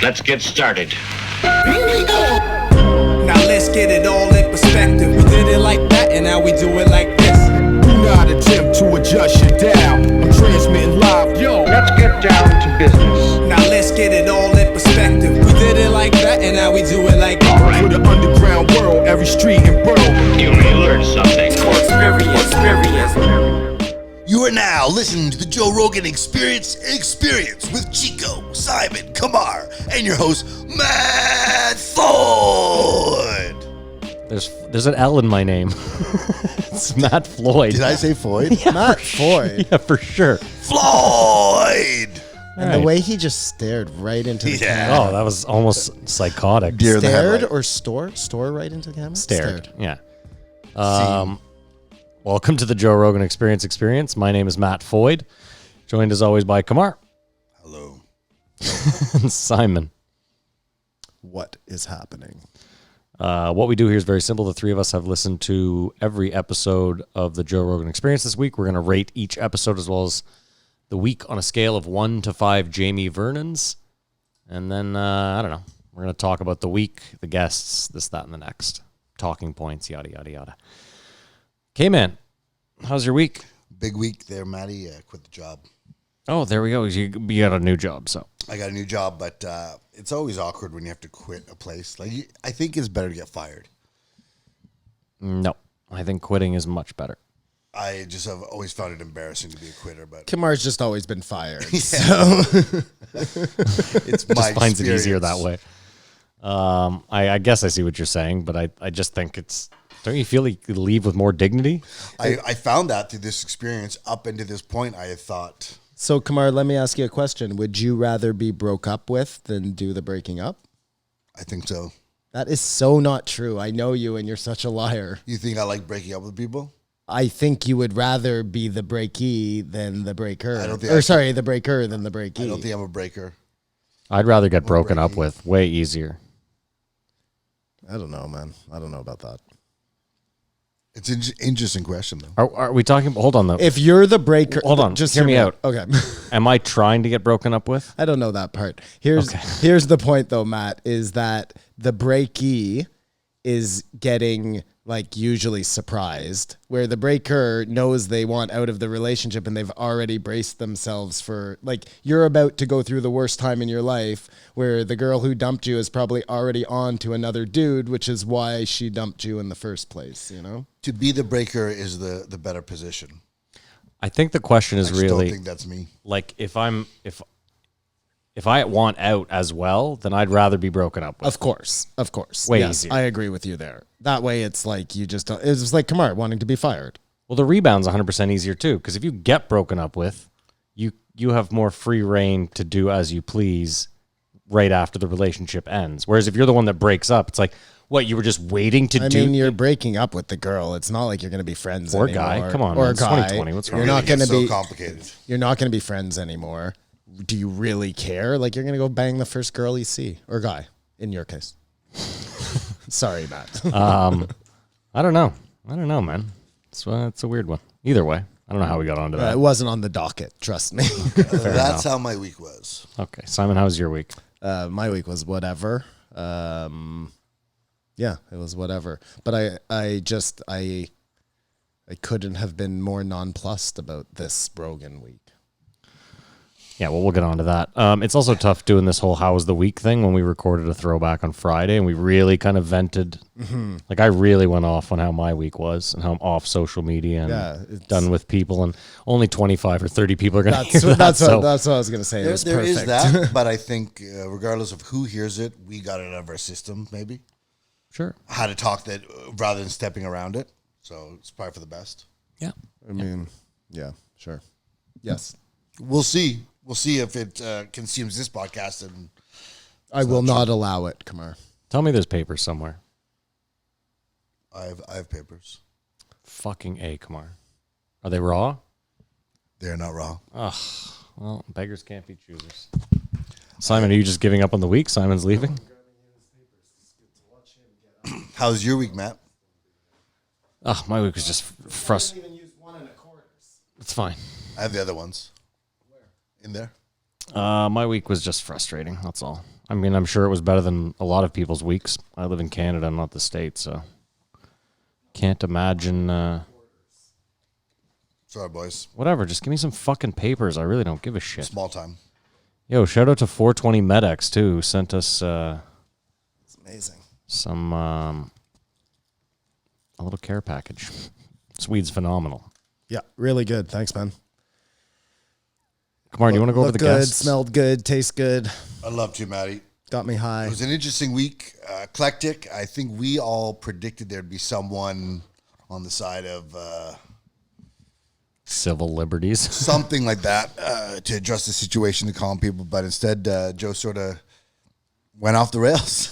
Let's get started. Now let's get it all in perspective. We did it like that, and now we do it like this. Do not attempt to adjust your dial. I'm transmitting live. Yo, Let's get down to business. Now let's get it all in perspective. We did it like that, and now we do it like this. All right. for the underground world, every street and borough. You may learn something. You are now listening to the Joe Rogan Experience with Chico, Simon, Kamar, and your host, Matt Floyd. There's an L in my name. It's Matt Floyd. Did I say Floyd? Yeah, Matt Floyd. Yeah, for sure. Floyd! And the way he just stared right into the Yeah. camera. Oh, that was almost psychotic. Deer in the Stared headlight. or store right into the camera? Stared. Yeah. Welcome to the Joe Rogan Experience. My name is Matt Floyd, joined as always by Kamar. Hello. And Simon. What is happening? What we do here is very simple. The three of us have listened to every episode of the Joe Rogan Experience this week. We're going to rate each episode as well as the week on a scale of 1 to 5 Jamie Vernons. And then, I don't know, we're going to talk about the week, the guests, this, that, and the next. Talking points, yada, yada, yada. Okay, man. How's your week? Big week there, Matty. Quit the job. Oh, there we go. You got a new job, so. I got a new job, but it's always awkward when you have to quit a place. I think it's better to get fired. No, I think quitting is much better. I just have always found it embarrassing to be a quitter, but Kamar's just always been fired. it's Just my finds it easier that experience. way. I guess I see what you're saying, but I just think it's. Don't you feel like you leave with more dignity? I found that through this experience. Up until this point, I had thought, So, Kamar, let me ask you a question. Would you rather be broke up with than do the breaking up? I think so. That is so not true. I know you, and you're such a liar. You think I like breaking up with people? I think you would rather be the breakee than the breaker. I don't think the breaker than the breakee. I don't think I'm a breaker. I'd rather get broken up with. Way easier. I don't know, man. I don't know about that. It's an interesting question, though. Are we talking? Hold on, though. If you're the breaker, Hold on, just hear me out. Okay. Am I trying to get broken up with? I don't know that part. Here's the point though, Matt, is that the breakee is getting like usually surprised, where the breaker knows they want out of the relationship and they've already braced themselves for, like, you're about to go through the worst time in your life, where the girl who dumped you is probably already on to another dude, which is why she dumped you in the first place, you know? To be the breaker is the better position. I think the question is I just really don't think that's me. like if I want out as well, then I'd rather be broken up with. Of course. Way yes, easier. I agree with you there. That way it's like you just don't, it's like Kamar wanting to be fired. Well, the rebound's 100% easier too, because if you get broken up with, you have more free reign to do as you please right after the relationship ends. Whereas if you're the one that breaks up, it's like, what, you were just waiting to do? I mean, you're breaking up with the girl. It's not like you're going to be friends Or anymore. guy. Come on, or man. It's guy. 2020. What's wrong You're with not you? going to It's so be complicated. You're not going to be friends anymore. Do you really care? Like, you're going to go bang the first girl you see, or guy, in your case. Sorry, Matt. I don't know, man. It's a weird one. Either way, I don't know how we got onto that. It wasn't on the docket. Trust me. That's how my week was. Okay, Simon, how's your week? My week was whatever. Yeah, it was whatever. But I couldn't have been more nonplussed about this Rogan week. Yeah, well, we'll get on to that. It's also tough doing this whole how was the week thing when we recorded a throwback on Friday and we really kind of vented. Mm-hmm. Like, I really went off on how my week was and how I'm off social media and done with people, and only 25 or 30 people are going to hear that. That's what I was going to say. It was There perfect. is that, but I think regardless of who hears it, we got it out of our system, maybe. Sure. How to talk that rather than stepping around it. So it's probably for the best. Yeah. I mean, yeah, sure. Yes. We'll see. We'll see if it consumes this podcast. And I will not allow it, Kamar. Tell me there's papers somewhere. I have papers. Fucking A, Kamar. Are they raw? They're not raw. Well, beggars can't be choosers. Simon, are you just giving up on the week? Simon's leaving? How's your week, Matt? Oh, my week was just frustrating. It's fine. I have the other ones. Where? In there. My week was just frustrating. That's all. I mean, I'm sure it was better than a lot of people's weeks. I live in Canada, not the States, so can't imagine. Sorry, boys. Whatever, just give me some fucking papers. I really don't give a shit. Small time. Yo, shout out to 420 MedX too, who sent us It's amazing. some a little care package. Swede's phenomenal. Yeah, really good. Thanks, man. Kamar, do you want to go over Looked the good, guests? smelled good, tastes good. I'd love to, Matty. Got me high. It was an interesting week. Eclectic. I think we all predicted there'd be someone on the side of Civil liberties. something like that to address the situation, to calm people. But instead, Joe sort of went off the rails.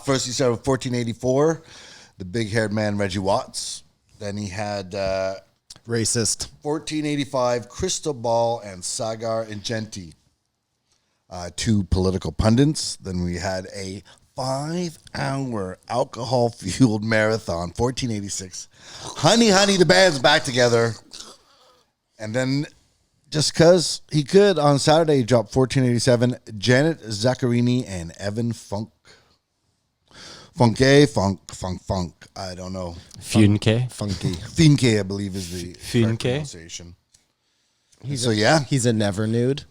First, he started with 1484, the big-haired man, Reggie Watts. Then he had Racist. 1485, Krystal Ball and Saagar Enjeti, two political pundits. Then we had a 5-hour alcohol-fueled marathon, 1486. HoneyHoney, the band's back together. And then, just because he could, on Saturday, he dropped 1487, Janet Zaccarini and Evan Funk. Funk. I don't know. Funke. Funky. Finke, I believe, is the correct Finke? pronunciation. Yeah, He's a never nude.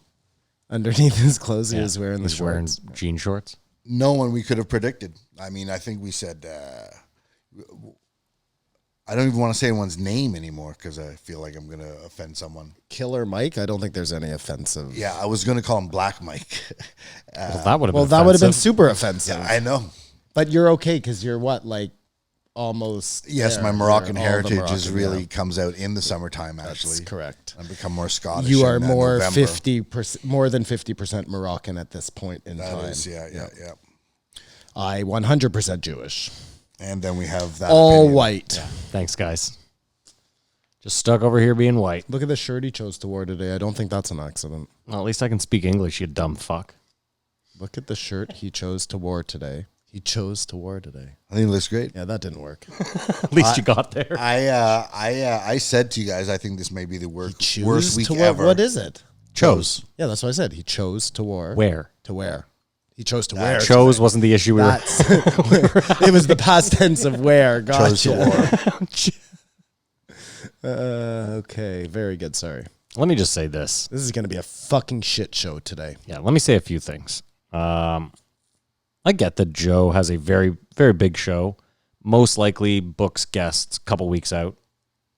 Underneath his clothes, he was wearing the He's wearing shorts. jean shorts. no one we could have predicted. I mean, I think we said, I don't even want to say anyone's name anymore because I feel like I'm going to offend someone. Killer Mike? I don't think there's any offensive. Yeah, I was going to call him Black Mike. Well, that would have Well, been that would have been offensive. super offensive. I know. But you're okay because you're what, like almost. Yes, there. my Moroccan You're all the heritage is Moroccan, really yeah. comes out in the summertime, actually. That's correct. I become more Scottish. You are in, more November. 50%, more than 50% Moroccan at this point in That time. is, yeah. I 100% Jewish. And then we have that. All opinion. white. Thanks, guys. Just stuck over here being white. Look at the shirt he chose to wear today. I don't think that's an accident. Well, at least I can speak English, you dumb fuck. Look at the shirt he chose to wear today. He chose to wear today. I think it looks great. Yeah, that didn't work. At least you got there. I said to you guys, I think this may be the worst Choose week to wear. ever. What is it? Chose. Yeah, that's what I said. He chose to wear. Where? To wear. He chose to wear. Chose wasn't the issue we were. That's, it was the past tense of wear. Chose to Gotcha. war. Okay, very good. Sorry. Let me just say this. This is going to be a fucking shit show today. Yeah, let me say a few things. I get that Joe has a very, very big show. Most likely books guests a couple weeks out.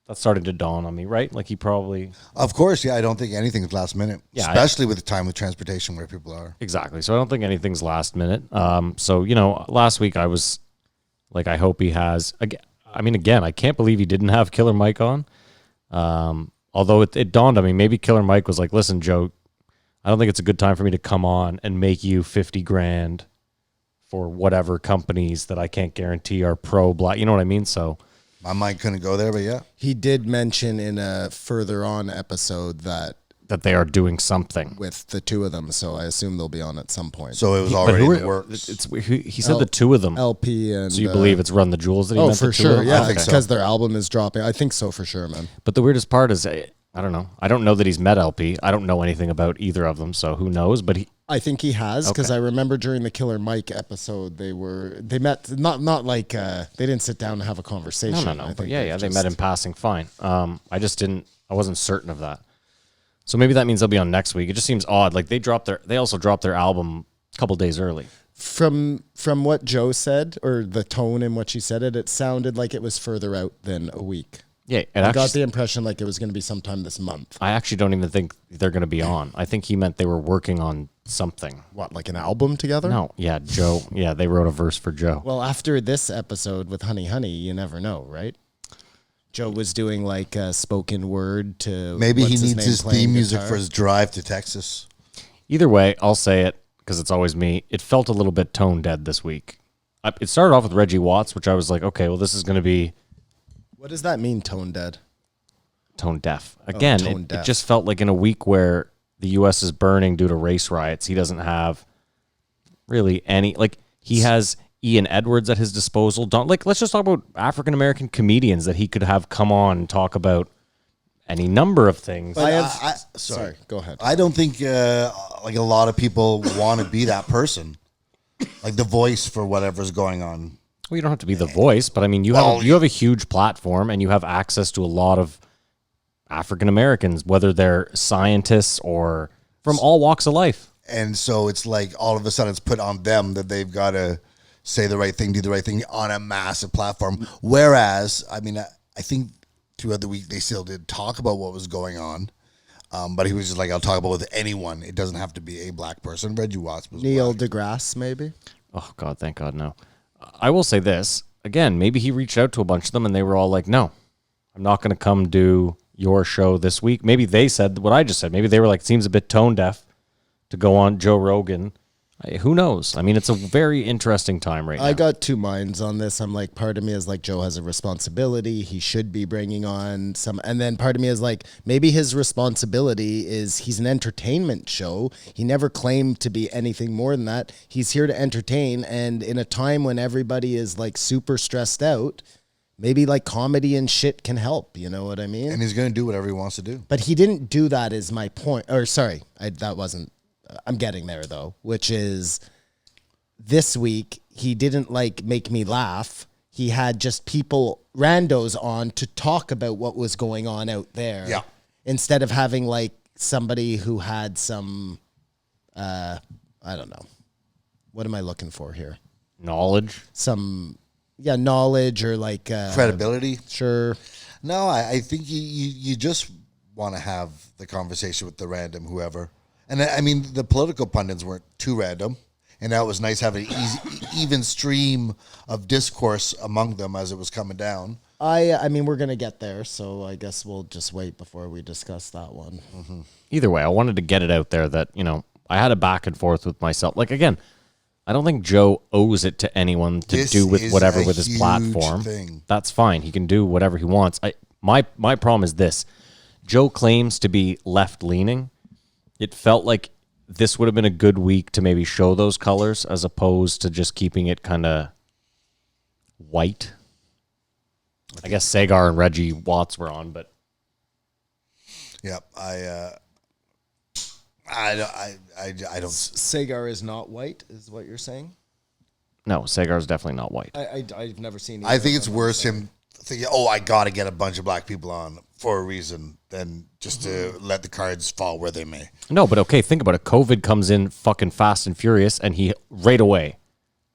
That's starting to dawn on me, right? Like he probably... Of course, yeah. I don't think anything's last minute, Yeah, especially with the time with transportation where people are. Exactly. So I don't think anything's last minute. So, last week I was like, I hope he has... Again, I can't believe he didn't have Killer Mike on. Although it dawned on me, maybe Killer Mike was like, listen, Joe, I don't think it's a good time for me to come on and make you $50,000 for whatever companies that I can't guarantee are pro-black. You know what I mean? So... My mind couldn't go there, but yeah. He did mention in a further on episode that they are doing something. with the two of them, so I assume they'll be on at some point. So it was But already who in the are- works. he said the two of them. LP and... So you believe it's Run the Jewels that he Oh, meant for the two of sure. them? Yeah, I think so. because their album is dropping. I think so for sure, man. But the weirdest part is, I don't know. I don't know that he's met LP. I don't know anything about either of them, so who knows? But I think he has because Okay. I remember during the Killer Mike episode they met not like they didn't sit down and have a conversation. I no. think But yeah, they just- met in passing. Fine. I wasn't certain of that. So maybe that means they'll be on next week. It just seems odd. Like they also dropped their album a couple days early. From what Joe said or the tone in which he said it, it sounded like it was further out than a week. Yeah, I got the impression like it was going to be sometime this month. I actually don't even think they're going to be on. I think he meant they were working on something. What, like an album together? No, yeah, Joe. Yeah, they wrote a verse for Joe. Well, after this episode with HoneyHoney, you never know, right? Joe was doing like a spoken word to... Maybe he what's needs name his playing theme music guitar. for his drive to Texas. Either way, I'll say it because it's always me. It felt a little bit tone dead this week. It started off with Reggie Watts, which I was like, okay, well, this is going to be What does that mean, tone dead? tone deaf. Again, tone it deaf. just felt like in a week where the U.S. is burning due to race riots, he doesn't have really any, like, he has Ian Edwards at his disposal. Let's just talk about African-American comedians that he could have come on and talk about any number of things. I have... I- sorry, go ahead. I don't think like a lot of people want to be that person, like the voice for whatever's going on. Well, you don't have to be the voice, but I mean, you have a huge platform, and you have access to a lot of African Americans, whether they're scientists or from all walks of life. And so it's like all of a sudden it's put on them that they've got to say the right thing, do the right thing on a massive platform. Whereas, I mean, I think throughout the week they still did talk about what was going on. But he was just like, I'll talk about with anyone. It doesn't have to be a black person. Reggie Watts was Neil black. deGrasse, maybe. Oh God, thank God, no. I will say this again. Maybe he reached out to a bunch of them, and they were all like, "No, I'm not going to come do your show this week." Maybe they said what I just said. Maybe they were like, "Seems a bit tone deaf to go on Joe Rogan." Who knows? I mean, it's a very interesting time right now. I got two minds on this. I'm like, part of me is like, Joe has a responsibility. He should be bringing on some. And then part of me is like, maybe his responsibility is he's an entertainment show. He never claimed to be anything more than that. He's here to entertain. And in a time when everybody is like super stressed out, maybe like comedy and shit can help. You know what I mean? And he's going to do whatever he wants to do. But he didn't do that is my point. Or sorry, that wasn't. I'm getting there though, which is this week he didn't like make me laugh. He had just people randos on to talk about what was going on out there. Yeah. Instead of having like somebody who had some, I don't know. What am I looking for here? Knowledge. Some, knowledge or like Credibility. Sure. No, I think you just want to have the conversation with the random whoever. And I mean, the political pundits weren't too random, and that was nice having an even stream of discourse among them as it was coming down. I mean, we're gonna get there, so I guess we'll just wait before we discuss that one. Mm-hmm. Either way, I wanted to get it out there that, I had a back and forth with myself. Like, again, I don't think Joe owes it to anyone to This do with is whatever a with his huge platform. thing. That's fine. He can do whatever he wants. My problem is this. Joe claims to be left-leaning. It felt like this would have been a good week to maybe show those colors as opposed to just keeping it kind of white. I guess Saagar and Reggie Watts were on, but Yep, I don't. Saagar is not white, is what you're saying? no, Saagar is definitely not white. I've never seen. I think it's worse him thinking, "Oh, I got to get a bunch of black people on for a reason," than just to let the cards fall where they may. No, but okay, think about it. COVID comes in fucking fast and furious, and he right away,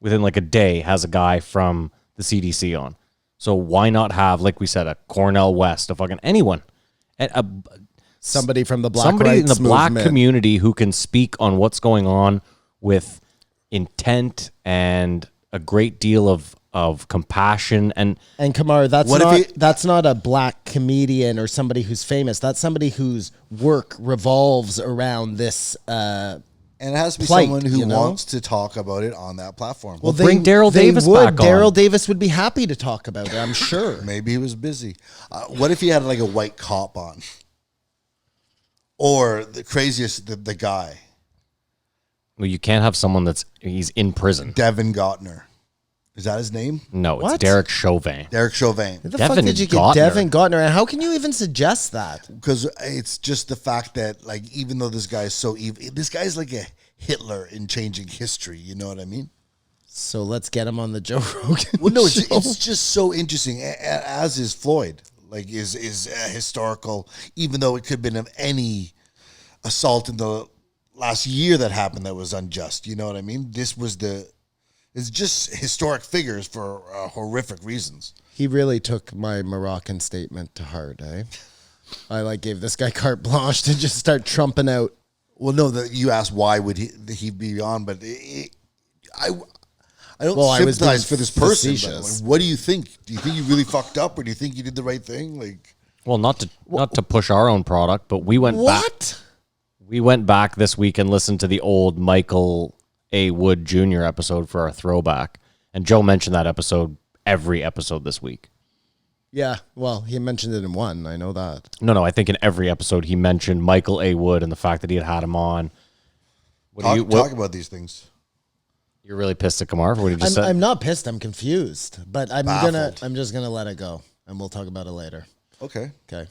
within like a day, has a guy from the CDC on. So why not have, like we said, a Cornell West, a fucking anyone, Somebody from the black somebody in the rights black movement. community who can speak on what's going on with intent and a great deal of compassion and Kamar, What if that's not a black comedian or somebody who's famous. That's somebody whose work revolves around this. And it has to be Plight, someone who you know? wants to talk about it on that platform. Well, bring Daryl Davis back on. Daryl Davis would be happy to talk about it, I'm sure. Maybe he was busy. What if he had like a white cop on? Or the craziest, the guy, well, you can't have someone he's in prison. Devin Gautner. Is that his name? No, it's What? Derek Chauvin. Derek Chauvin. Where the Devin fuck did you get Gautner. Devin Gautner? And how can you even suggest that? Because it's just the fact that, like, even though this guy is so evil, this guy's like a Hitler in changing history. You know what I mean? So let's get him on the Joe Rogan. Well, no, show. it's just so interesting. As is Floyd, like, is historical. Even though it could have been of any assault in the last year that happened that was unjust. You know what I mean? It's just historic figures for horrific reasons. He really took my Moroccan statement to heart, eh? I gave this guy carte blanche to just start trumping out. Well, no, you asked why would he be on, but I don't Well, I was sympathize being for this person. But, facetious. like, what do you think? Do you think you really fucked up, or do you think you did the right thing? Like, Well, not to push our own product, but we went back. What? We went back this week and listened to the old Michael A. Wood Jr. episode for our throwback. And Joe mentioned that episode every episode this week. Yeah, well, he mentioned it in one. I know that. No, I think in every episode he mentioned Michael A. Wood and the fact that he had him on. talk about these things. You're really pissed at Kamar for what he just said? I'm not pissed. I'm confused, but Baffled. I'm just gonna let it go, and we'll talk about it later. Okay. Okay.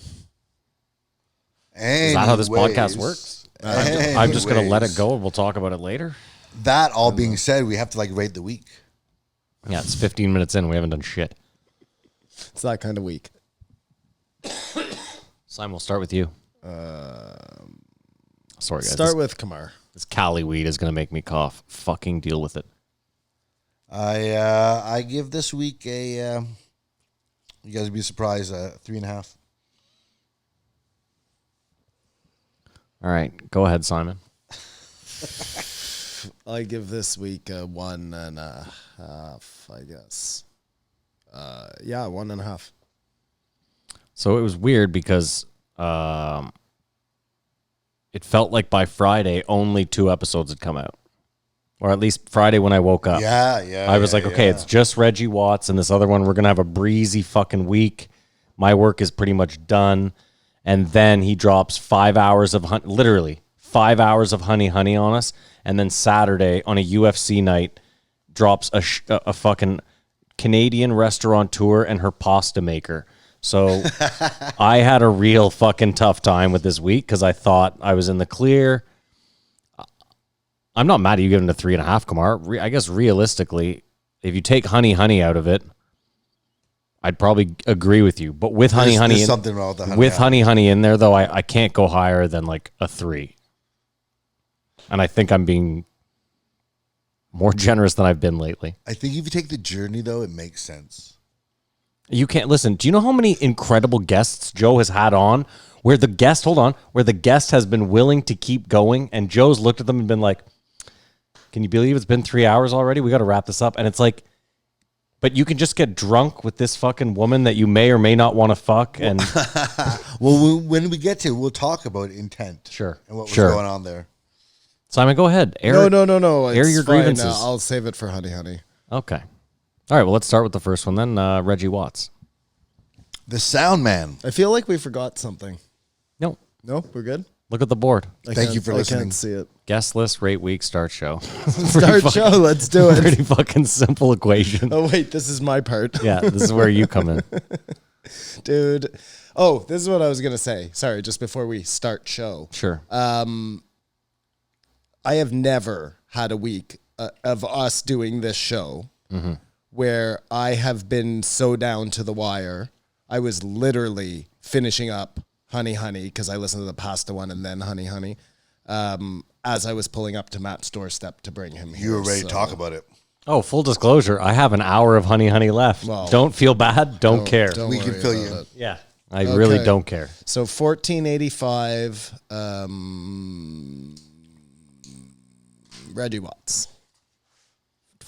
Is that how this podcast Anyways. works? I'm just going to let it Anyways. go and we'll talk about it later. That all being said, we have to rate the week. Yeah, it's 15 minutes in. We haven't done shit. It's that kind of week. Simon, we'll start with you. Sorry, guys. Start with Kamar. This Cali weed is going to make me cough. Fucking deal with it. I give this week a. You guys would be surprised. 3.5. All right, go ahead, Simon. I give this week a 1.5, I guess. 1.5. So it was weird because it felt like by Friday only 2 episodes had come out. Or at least Friday when I woke up. Yeah. I was like, okay, it's just Reggie Watts and this other one. We're going to have a breezy fucking week. My work is pretty much done. And then he drops 5 hours of, literally 5 hours of HoneyHoney on us. And then Saturday on a UFC night drops a fucking Canadian restaurateur and her pasta maker. So I had a real fucking tough time with this week because I thought I was in the clear. I'm not mad at you giving it a 3.5, Kamar. I guess realistically, if you take HoneyHoney out of it, I'd probably agree with you. But with HoneyHoney, There's something wrong with the honey. with HoneyHoney in there, though, I can't go higher than like a 3. And I think I'm being more generous than I've been lately. I think if you take the journey, though, it makes sense. You can't listen. Do you know how many incredible guests Joe has had on where the guest has been willing to keep going and Joe's looked at them and been like, can you believe it's been 3 hours already? We got to wrap this up. And it's like, but you can just get drunk with this fucking woman that you may or may not want to fuck. And Well, when we get to it, we'll talk about intent. Sure. And what was Sure. going on there. Simon, go ahead. No. Air It's your fine. grievances. I'll save it for HoneyHoney. Okay. All right. Well, let's start with the first one then. Reggie Watts. The sound man. I feel like we forgot something. No. No, we're good. Look at the board. Thank you for listening. I can't see it. Guest list, rate week, start show. Start show. Let's do it. Pretty fucking simple equation. Oh wait, this is my part. Yeah, this is where you come in. Dude. Oh, this is what I was gonna say. Sorry, just before we start show. Sure. I have never had a week of us doing this show where I have been so down to the wire. I was literally finishing up HoneyHoney because I listened to the pasta one and then HoneyHoney as I was pulling up to Matt's doorstep to bring him here. You were ready So to talk about it. Oh, full disclosure, I have an hour of HoneyHoney left. Well, don't feel bad. Don't care. Don't We can worry fill about you. it. Yeah, I really Okay. don't care. So 1485 Reggie Watts.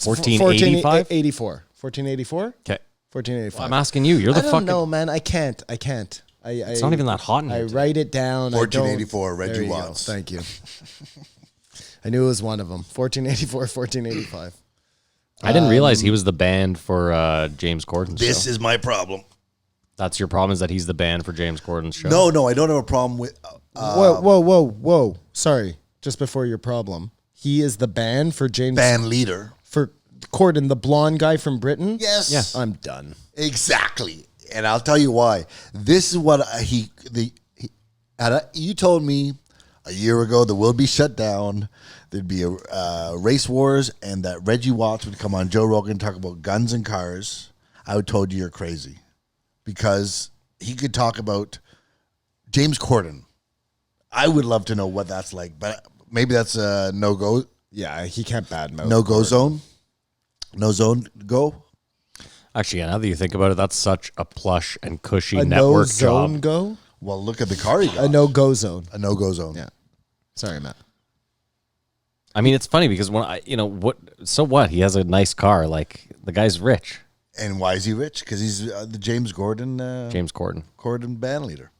1485? 84. 1484? Okay. 1485. I'm asking you. You're the I don't fucking. know, man. I can't. It's not even that hot in I here. write it down. 1484, Reggie There you go. Watts. Thank you. I knew it was one of them. 1484, 1485. I didn't realize he was the band for James Corden's This show. is my problem. That's your problem, is that he's the band for James Corden's show. No, I don't have a problem with. Whoa. Sorry. Just before your problem. He is the band for James Band leader. for Corden, the blonde guy from Britain. Yes. Yeah. I'm done. Exactly. And I'll tell you why. This is what you told me a year ago the world would be shut down. There'd be a race wars and that Reggie Watts would come on Joe Rogan and talk about guns and cars. I would told you you're crazy because he could talk about James Corden. I would love to know what that's like, but maybe that's a no-go. Yeah, he can't badmouth. No-go zone. No zone go. Actually, yeah, now that you think about it, that's such a plush and cushy A network no zone job. go? Well, look at the car he got. A no-go zone. A no-go zone. Yeah. Sorry, Matt. I mean, it's funny because so what? He has a nice car. Like, the guy's rich. And why is he rich? Because he's the James Corden band leader.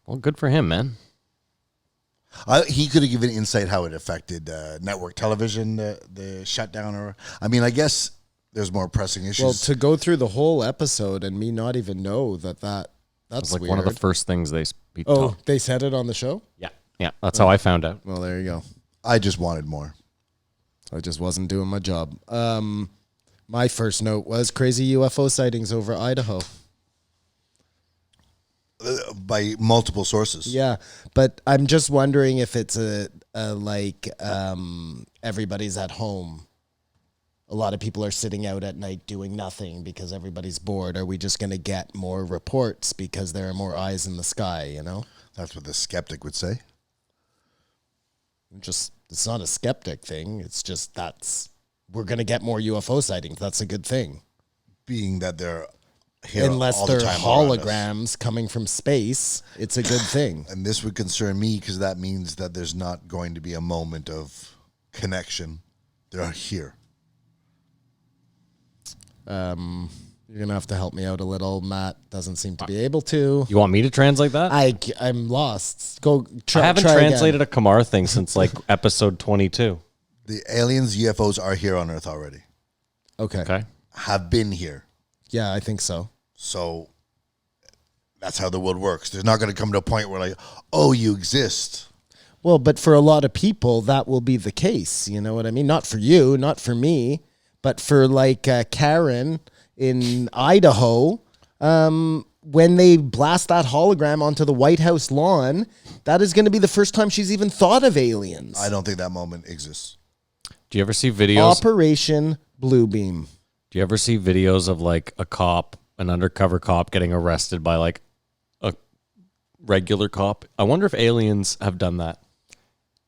Well, good for him, man. He could have given insight how it affected network television, the shutdown. Or I mean, I guess there's more pressing issues. Well, to go through the whole episode and me not even know that's It's like weird. one of the first things they Oh, talk. they said it on the show? Yeah, that's how I found out. Well, there you go. I just wanted more. I just wasn't doing my job. My first note was crazy UFO sightings over Idaho. by multiple sources. Yeah, but I'm just wondering if it's everybody's at home. A lot of people are sitting out at night doing nothing because everybody's bored. Are we just going to get more reports because there are more eyes in the sky, you know? That's what the skeptic would say. It's not a skeptic thing. It's just we're going to get more UFO sightings. That's a good thing. Being that they're here Unless all they're the time around us. holograms coming from space, it's a good thing. And this would concern me because that means that there's not going to be a moment of connection. They're here. You're going to have to help me out a little. Matt doesn't seem to be able to. You want me to translate that? I'm lost. Go try. I haven't try translated again. a Kamar thing since like episode 22. The aliens, UFOs are here on Earth already. Okay. Have been here. Yeah, I think so. So that's how the world works. There's not going to come to a point where like, oh, you exist. Well, but for a lot of people, that will be the case. You know what I mean? Not for you, not for me, but for like Karen in Idaho. When they blast that hologram onto the White House lawn, that is going to be the first time she's even thought of aliens. I don't think that moment exists. Do you ever see videos? Operation Bluebeam. Do you ever see videos of like an undercover cop getting arrested by like a regular cop? I wonder if aliens have done that.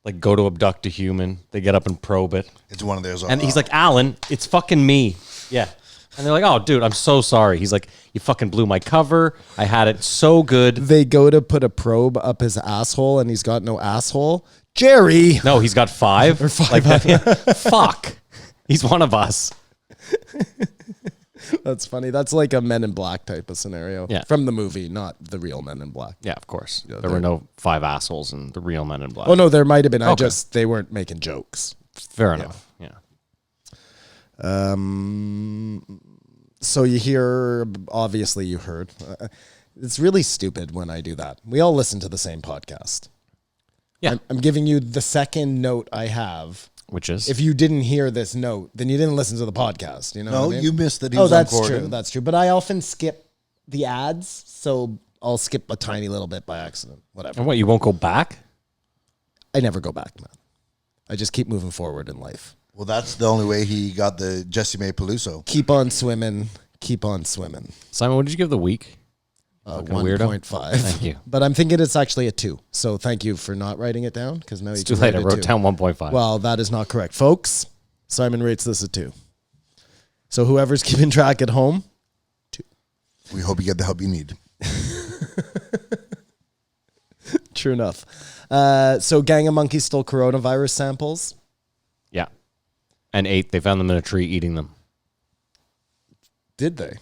Like go to abduct a human, they get up and probe it. It's one of theirs. And he's like, Alan, it's fucking me. Yeah. And they're like, oh, dude, I'm so sorry. He's like, you fucking blew my cover. I had it so good. They go to put a probe up his asshole and he's got no asshole. Jerry! No, he's got 5. Or 5. Like that. Fuck. He's one of us. That's funny. That's like a Men in Black type of scenario. Yeah. From the movie, not the real Men in Black. Yeah, of course. There were no 5 assholes in the real Men in Black. Oh, no, there might have been. Okay. They weren't making jokes. Fair enough. Yeah. So you hear, obviously you heard. It's really stupid when I do that. We all listen to the same podcast. Yeah. I'm giving you the second note I have. Which is? If you didn't hear this note, then you didn't listen to the podcast. You know no, what I mean? you missed that he was that's on true. That's true. But I often skip the ads, so I'll skip a tiny little bit by accident. Whatever. And what, you won't go back? I never go back, man. I just keep moving forward in life. Well, that's the only way he got the Jesse May Peluso. Keep on swimming. Keep on swimming. Simon, what did you give the week? Fucking weirdo. 1.5. Thank you. But I'm thinking it's actually a 2. So thank you for not writing it down, because now It's you too can late. I rate it wrote 2. down 1.5. Well, that is not correct, folks. Simon rates this a 2. So whoever's keeping track at home, 2. We hope you get the help you need. True enough. So gang of monkeys stole coronavirus samples. Yeah. And 8, they found them in a tree eating them. Did they?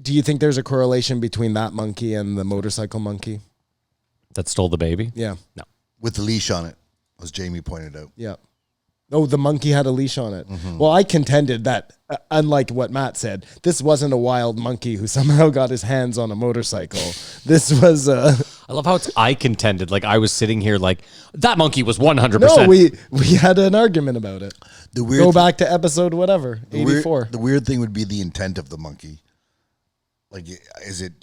Do you think there's a correlation between that monkey and the motorcycle monkey? That stole the baby? Yeah. No. With the leash on it, as Jamie pointed out. Yeah. Oh, the monkey had a leash on it. Mm-hmm. Well, I contended that, unlike what Matt said, this wasn't a wild monkey who somehow got his hands on a motorcycle. This was I love how it's I contended. Like I was sitting here like, that monkey was 100%. no, we had an argument about it. The weird Go back to episode whatever, the 84. the weird thing would be the intent of the monkey. Like, is it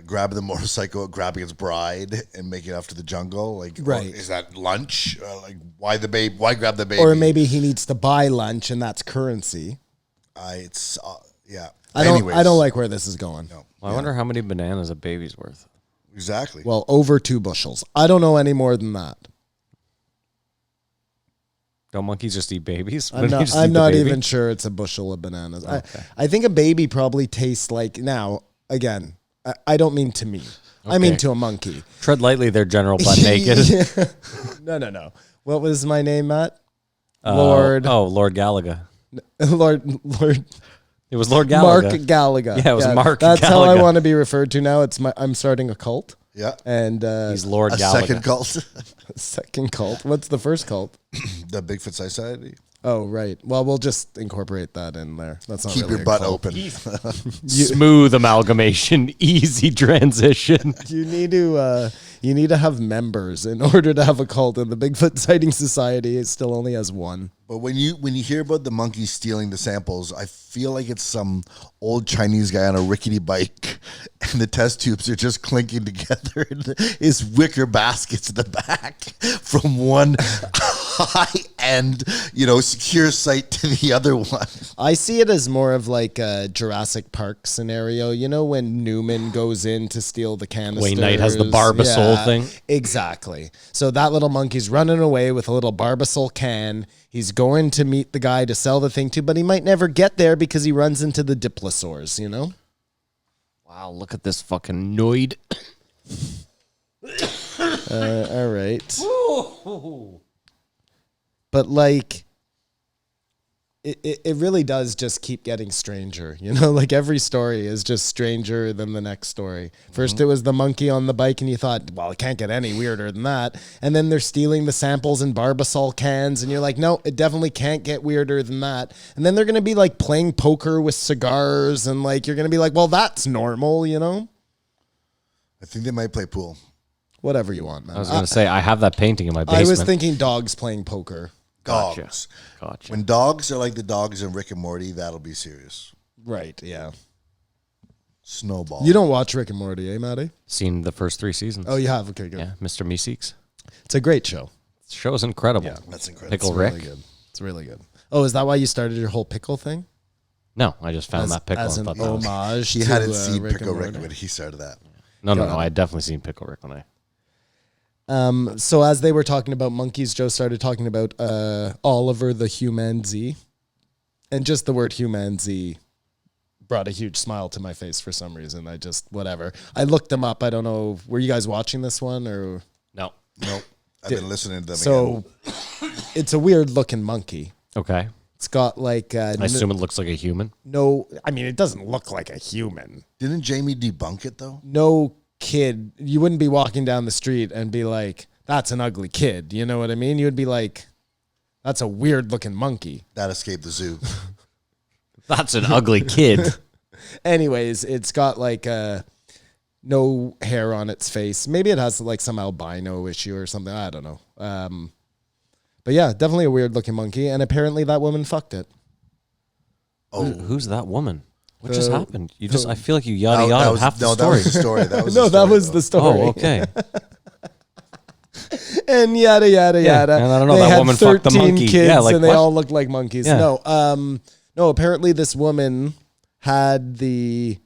grabbing the motorcycle, grabbing its bride, and making it off to the jungle? Like, Right. Is that lunch? Like, why the babe? Why grab the baby? Or maybe he needs to buy lunch and that's currency. It's yeah. I don't like where this is going. No, Well, I wonder how many bananas a baby's worth. exactly. Well, over 2 bushels. I don't know any more than that. Don't monkeys just eat babies? I'm Wouldn't they not, just I'm eat the not baby? even sure it's a bushel of bananas. Okay. I think a baby probably tastes like, now, again, I don't mean to me. I mean Okay. to a monkey. Tread lightly there, General Butt Naked. No. What was my name, Matt? Lord. Lord Gallagher. Lord. It was Lord Gallagher. Mark Gallagher. Yeah, it was Mark That's how I Gallagher. want to be referred to now. I'm starting a cult. yeah. And He's Lord A Gallagher. second cult, second cult. What's the first cult? the Bigfoot Society. Oh, right. Well, we'll just incorporate that in there. That's not Keep really your a butt cult. open. Smooth amalgamation, easy transition. You need to have members in order to have a cult, and the Bigfoot Sighting Society still only has one. But when you hear about the monkeys stealing the samples, I feel like it's some old Chinese guy on a rickety bike, and the test tubes are just clinking together in his wicker baskets in the back from one high-end, secure site to the other one. I see it as more of like a Jurassic Park scenario. You know when Newman goes in to steal the canisters? Wayne Knight has the Barbasol thing. Exactly. So that little monkey's running away with a little Barbasol can. He's going to meet the guy to sell the thing to, but he might never get there because he runs into the diplosaurs, Wow, look at this fucking noid. All right. But like, it really does just keep getting stranger. Like every story is just stranger than the next story. First, it was the monkey on the bike, and you thought, well, it can't get any weirder than that. And then they're stealing the samples in Barbasol cans, and you're like, no, it definitely can't get weirder than that. And then they're going to be like playing poker with cigars, and like, you're going to be like, well, that's normal, I think they might play pool. Whatever you want, man. I was going to say, I have that painting in my basement. I was thinking dogs playing poker. Dogs. Gotcha. When dogs are like the dogs in Rick and Morty, that'll be serious. Right, yeah. Snowball. You don't watch Rick and Morty, eh, Maddie? Seen the first 3 seasons. Oh, you have? Okay, good. Yeah, Mr. Meeseeks. It's a great show. The show is incredible. Yeah, That's incredible. Pickle It's Rick. really good. It's really good. Oh, is that why you started your whole pickle thing? No, I just found that pickle as and an thought that was... homage He to hadn't seen Rick Pickle and Rick Morty. when he started that. No, I had definitely seen Pickle Rick when I... So as they were talking about monkeys, Joe started talking about Oliver the Humanzee. And just the word Humanzee brought a huge smile to my face for some reason. Whatever. I looked them up. I don't know. Were you guys watching this one or? No. Nope. I've been listening to them So it's a weird looking monkey. Okay. It's got like I assume it looks like a human. no, I mean, it doesn't look like a human. Didn't Jamie debunk it, though? No kid, you wouldn't be walking down the street and be like, that's an ugly kid. You know what I mean? You would be like, that's a weird looking monkey. That escaped the zoo. That's an ugly kid. Anyways, it's got like no hair on its face. Maybe it has like some albino issue or something. I don't know. But yeah, definitely a weird looking monkey. And apparently that woman fucked it. Who's that woman? What just The- happened? I feel like you yada yada half the That story. was the story. That was No, the that story, was though. the story. Oh, okay. And yada yada yada. and I don't know, They that had woman fucked the 13 monkey. kids, Yeah, like and they what? all looked like monkeys. Yeah. No. Apparently this woman had the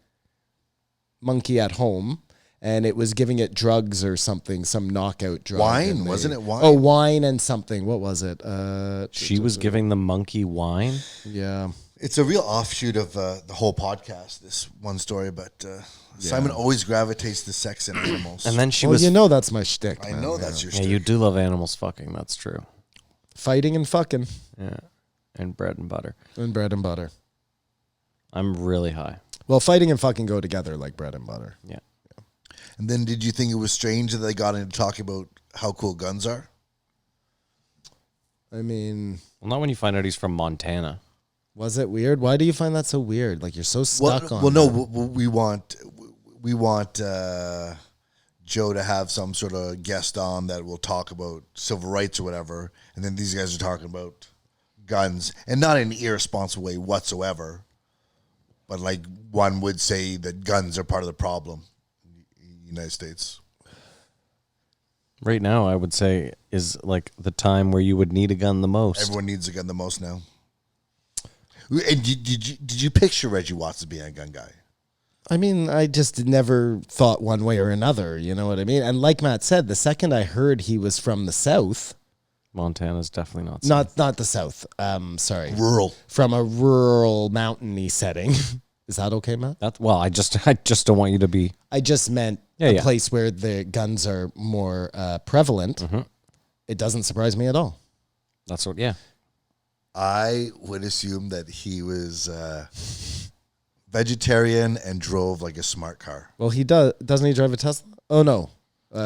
monkey at home, and it was giving it drugs or something, some knockout drug. Wine? and Wasn't it wine? Oh, wine and something. What was it? She was giving the monkey wine. Yeah. It's a real offshoot of the whole podcast, this one story, but Simon always gravitates to sex and animals. And then she Well, was... you know that's my shtick. I man. know that's your Yeah, shtick. you do love animals fucking. That's true. Fighting and fucking Yeah. And bread and butter. and bread and butter. I'm really high. Well, fighting and fucking go together like bread and butter. Yeah. And then did you think it was strange that they got into talking about how cool guns are? I mean, Well, not when you find out he's from Montana. was it weird? Why do you find that so weird? Like you're so stuck on. Well, no, that. we want Joe to have some sort of guest on that will talk about civil rights or whatever, and then these guys are talking about guns, and not in an irresponsible way whatsoever, but like one would say that guns are part of the problem in the United States. Right now, I would say is like the time where you would need a gun the most. Everyone needs a gun the most now. And did you picture Reggie Watts as being a gun guy? I mean, I just never thought one way or another. You know what I mean? And like Matt said, the second I heard he was from the South, Montana's definitely not. not the South. Sorry, Rural. from a rural mountainy setting. Is that okay, Matt? I just don't want you to be. I just meant Yeah, a yeah. place where the guns are more prevalent. It doesn't surprise me at all. That's what. Yeah. I would assume that he was vegetarian and drove like a smart car. Well, he does. Doesn't he drive a Tesla? Oh no.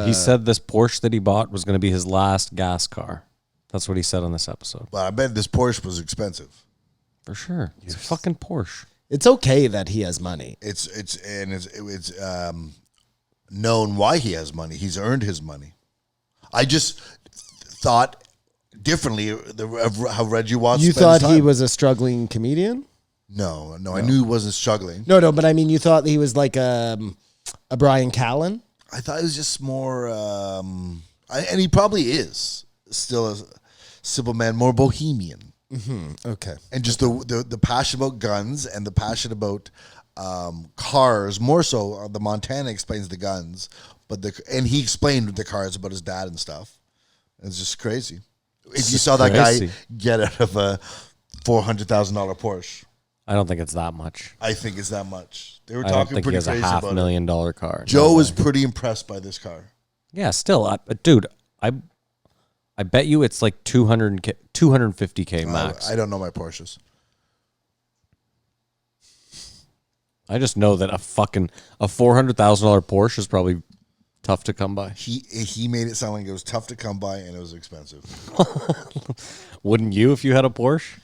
He said this Porsche that he bought was going to be his last gas car. That's what he said on this episode. But I bet this Porsche was expensive. For sure. It's a fucking Porsche. It's okay that he has money. It's known why he has money. He's earned his money. I just thought differently of how Reggie Watts. You spent thought his he time. was a struggling comedian? No, I knew he wasn't struggling. No, but I mean, you thought he was like a Brian Callen? I thought it was just more, and he probably is still a simple man, more bohemian. Okay. And just the passion about guns and the passion about cars, more so. The Montana explains the guns, and he explained the cars about his dad and stuff. It's just crazy. If you saw that guy get out of a $400,000 Porsche, I don't think it's that much. I think it's that much. They were I don't talking think pretty he has crazy a about it. $500,000 car. Joe No was way. pretty impressed by this car. Yeah, still, dude. I bet you it's like 250K max. I don't know my Porsches. I just know that a $400,000 Porsche is probably tough to come by. He made it sound like it was tough to come by and it was expensive. Wouldn't you if you had a Porsche?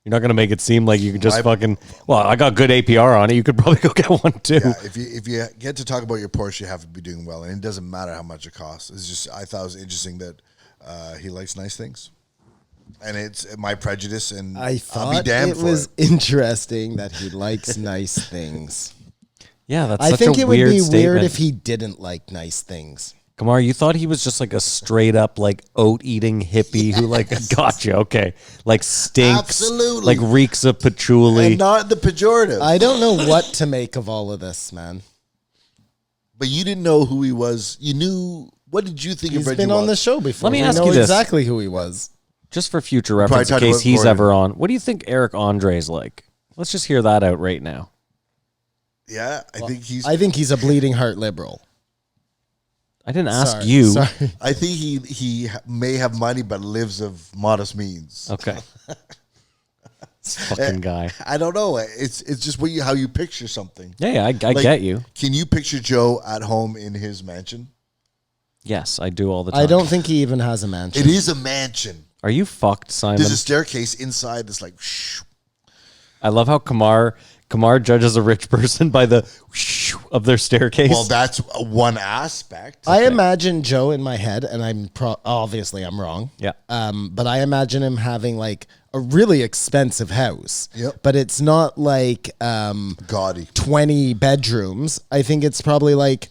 You're not gonna make it seem like you could just Well, I got good APR on it. You could probably go get one too. Yeah, if you get to talk about your Porsche, you have to be doing well, and it doesn't matter how much it costs. It's just I thought it was interesting that he likes nice things, and it's my prejudice, and I I'll thought be damned it for was it. interesting that he likes nice things. Yeah, that's I such think a it would weird be statement. weird if he didn't like nice things. Kamar, you thought he was just like a straight up like oat eating hippie who like gotcha, okay. Like stinks. Absolutely. Like reeks of patchouli. And not the pejorative. I don't know what to make of all of this, man. But you didn't know who he was. You knew. What did you think He's of Reggie been on the Watts? show before. Let me We ask know you this. exactly who he was. Just for future reference, in talked case about he's Gordon. ever on. What do you think Eric Andre's like? Let's just hear that out right now. Yeah, I think he's a bleeding heart liberal. I didn't ask Sorry, you. Sorry. I think he may have money, but lives of modest means. Okay. This fucking guy. I don't know. It's just how you picture something. Yeah, I Like, get you. Can you picture Joe at home in his mansion? Yes, I do all the time. I don't think he even has a mansion. It is a mansion. Are you fucked, Simon? There's a staircase inside that's like, shh. I love how Kamar judges a rich person by the whoosh of their staircase. Well, that's one aspect. I imagine Joe in my head, and obviously I'm wrong. Yeah. But I imagine him having like a really expensive house. Yep. But it's not like Gaudy. 20 bedrooms. I think it's probably like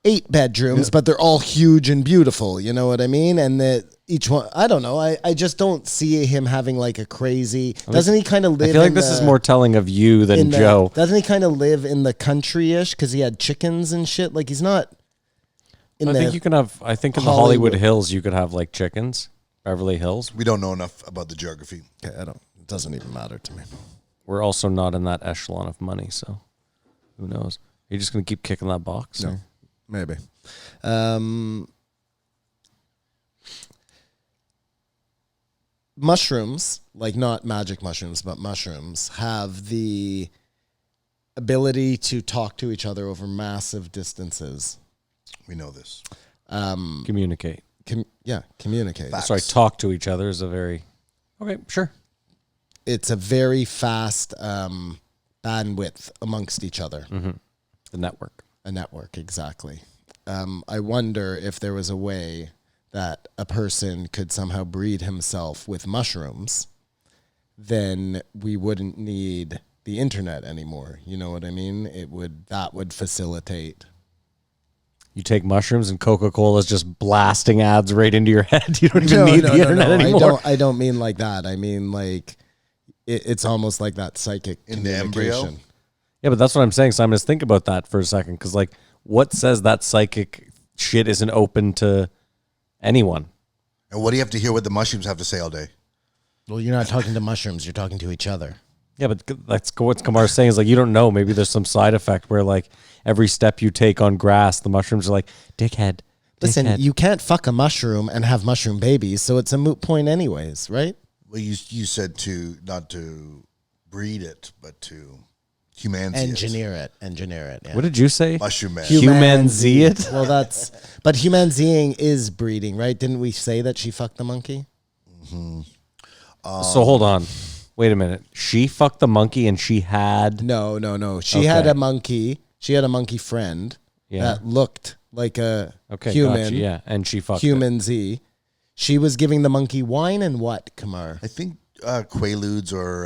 8 bedrooms, but they're all huge and beautiful. You know what I mean? And that each one, I don't know. I just don't see him having like a crazy. Doesn't he kind of live? I feel like this is more telling of you than Joe. Doesn't he kind of live in the country-ish because he had chickens and shit? Like he's not. I think you can have. I think in the Hollywood Hills you could have like chickens. Beverly Hills. We don't know enough about the geography. Okay, it doesn't even matter to me. We're also not in that echelon of money, so who knows? Are you just gonna keep kicking that box? No, maybe. Mushrooms, like not magic mushrooms, but mushrooms, have the ability to talk to each other over massive distances. We know this. Communicate. Communicate. Facts. Sorry, talk to each other is a very okay. Sure. It's a very fast bandwidth amongst each other. The network. A network, exactly. I wonder if there was a way that a person could somehow breed himself with mushrooms, then we wouldn't need the internet anymore. You know what I mean? That would facilitate. You take mushrooms and Coca-Cola is just blasting ads right into your head. You don't even need the internet anymore. I don't mean like that. I mean like it's almost like that psychic In the embryo? communication. Yeah, but that's what I'm saying, Simon, is think about that for a second. Because, like, what says that psychic shit isn't open to anyone? And what do you have to hear what the mushrooms have to say all day? Well, you're not talking to mushrooms. You're talking to each other. Yeah, but that's what Kamar's saying is, like, you don't know. Maybe there's some side effect where, like, every step you take on grass, the mushrooms are like, dickhead. Listen, dickhead." you can't fuck a mushroom and have mushroom babies, so it's a moot point anyways, right? Well, you said not to breed it, but to Engineer it. Yeah. What did you say? Mushroom man. Humanzee it? Well, but humanzeeing is breeding, right? Didn't we say that she fucked the monkey? So hold on. Wait a minute. She fucked the monkey and she had... No. She had a monkey. She had a monkey friend that looked like a human. Gotcha, yeah, and she fucked Human Z. She was giving the monkey wine and what, Kamar? I think Quaaludes or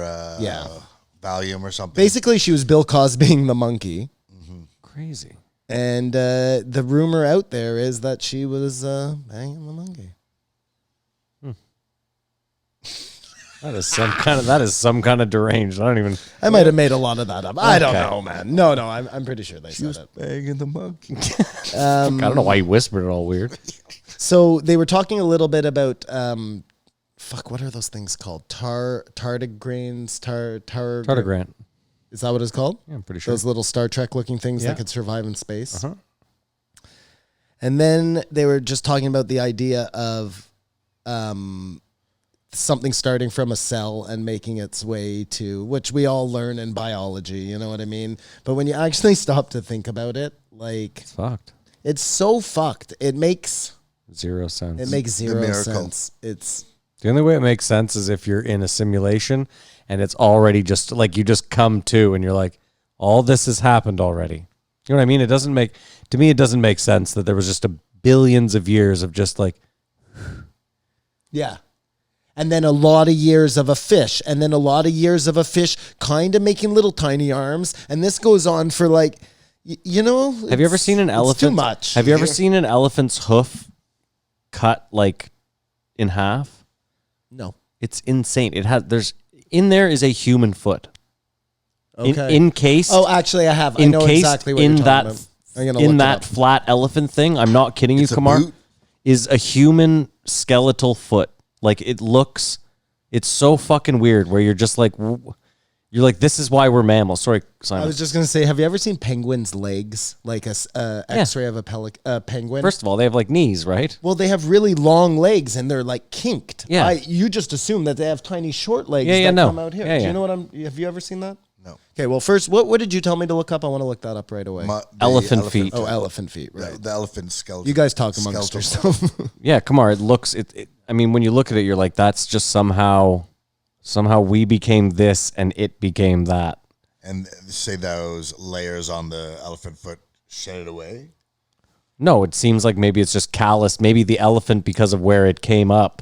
Valium or something. Basically, she was Bill Cosbying the monkey. Crazy. And the rumor out there is that she was banging the monkey. That is some kind of deranged. I might have made a lot of that up. I don't know, man. No, I'm pretty sure they said it. Banging the monkey. I don't know why you whispered it all weird. So they were talking a little bit about what are those things called? Tardigrades, Tardigrade. Is that what it's called? Yeah, I'm pretty sure. Those little Star Trek looking things that could survive in space. Uh-huh. And then they were just talking about the idea of something starting from a cell and making its way to, which we all learn in biology, you know what I mean? But when you actually stop to think about it, like... It's fucked. It's so fucked. It makes... Zero sense. It makes zero miracle. sense. It's... The only way it makes sense is if you're in a simulation and it's already just like you just come to and you're like, all this has happened already. You know what I mean? It doesn't make sense that there was just billions of years of just like... Yeah. And then a lot of years of a fish, and then a lot of years of a fish kind of making little tiny arms, and this goes on for like, you know. Have you ever seen an elephant? Too much. Have you ever seen an elephant's hoof cut like in half? No. It's insane. There is a human foot. Okay. Encased. Oh, actually, I have. I know exactly what you're talking about. I'm gonna look in it that up. flat elephant thing. I'm not kidding you, It's a Kamar. boot? Is a human skeletal foot. Like it's so fucking weird where you're just like, this is why we're mammals. Sorry, Simon. I was just going to say, have you ever seen penguins' legs? Like a x-ray of a penguin? First of all, they have like knees, right? Well, they have really long legs and they're like kinked. Yeah. You just assume that they have tiny short legs that come out here. Yeah, Do yeah. you know have you ever seen that? No. Okay, well, first, what did you tell me to look up? I want to look that up right away. The Elephant feet. Oh, elephant feet, right. The elephant skeleton. You guys talk amongst skeletal. yourselves. Yeah, Kamar. I mean, when you look at it, you're like, that's just somehow we became this and it became that. And say those layers on the elephant foot shed it away? No, it seems like maybe it's just callous. Maybe the elephant, because of where it came up.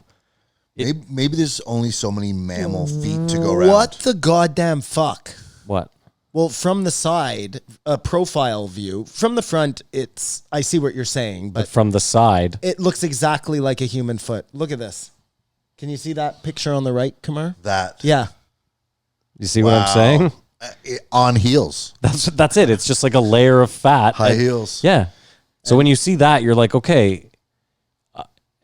Maybe there's only so many mammal feet to go around. What the goddamn fuck? What? Well, from the side, a profile view. From the front, I see what you're saying, But but from the side, it looks exactly like a human foot. Look at this. Can you see that picture on the right, Kamar? That. Yeah. you see what I'm saying? On heels. That's it. It's just like a layer of fat. High heels. Yeah. So when you see that, you're like, okay,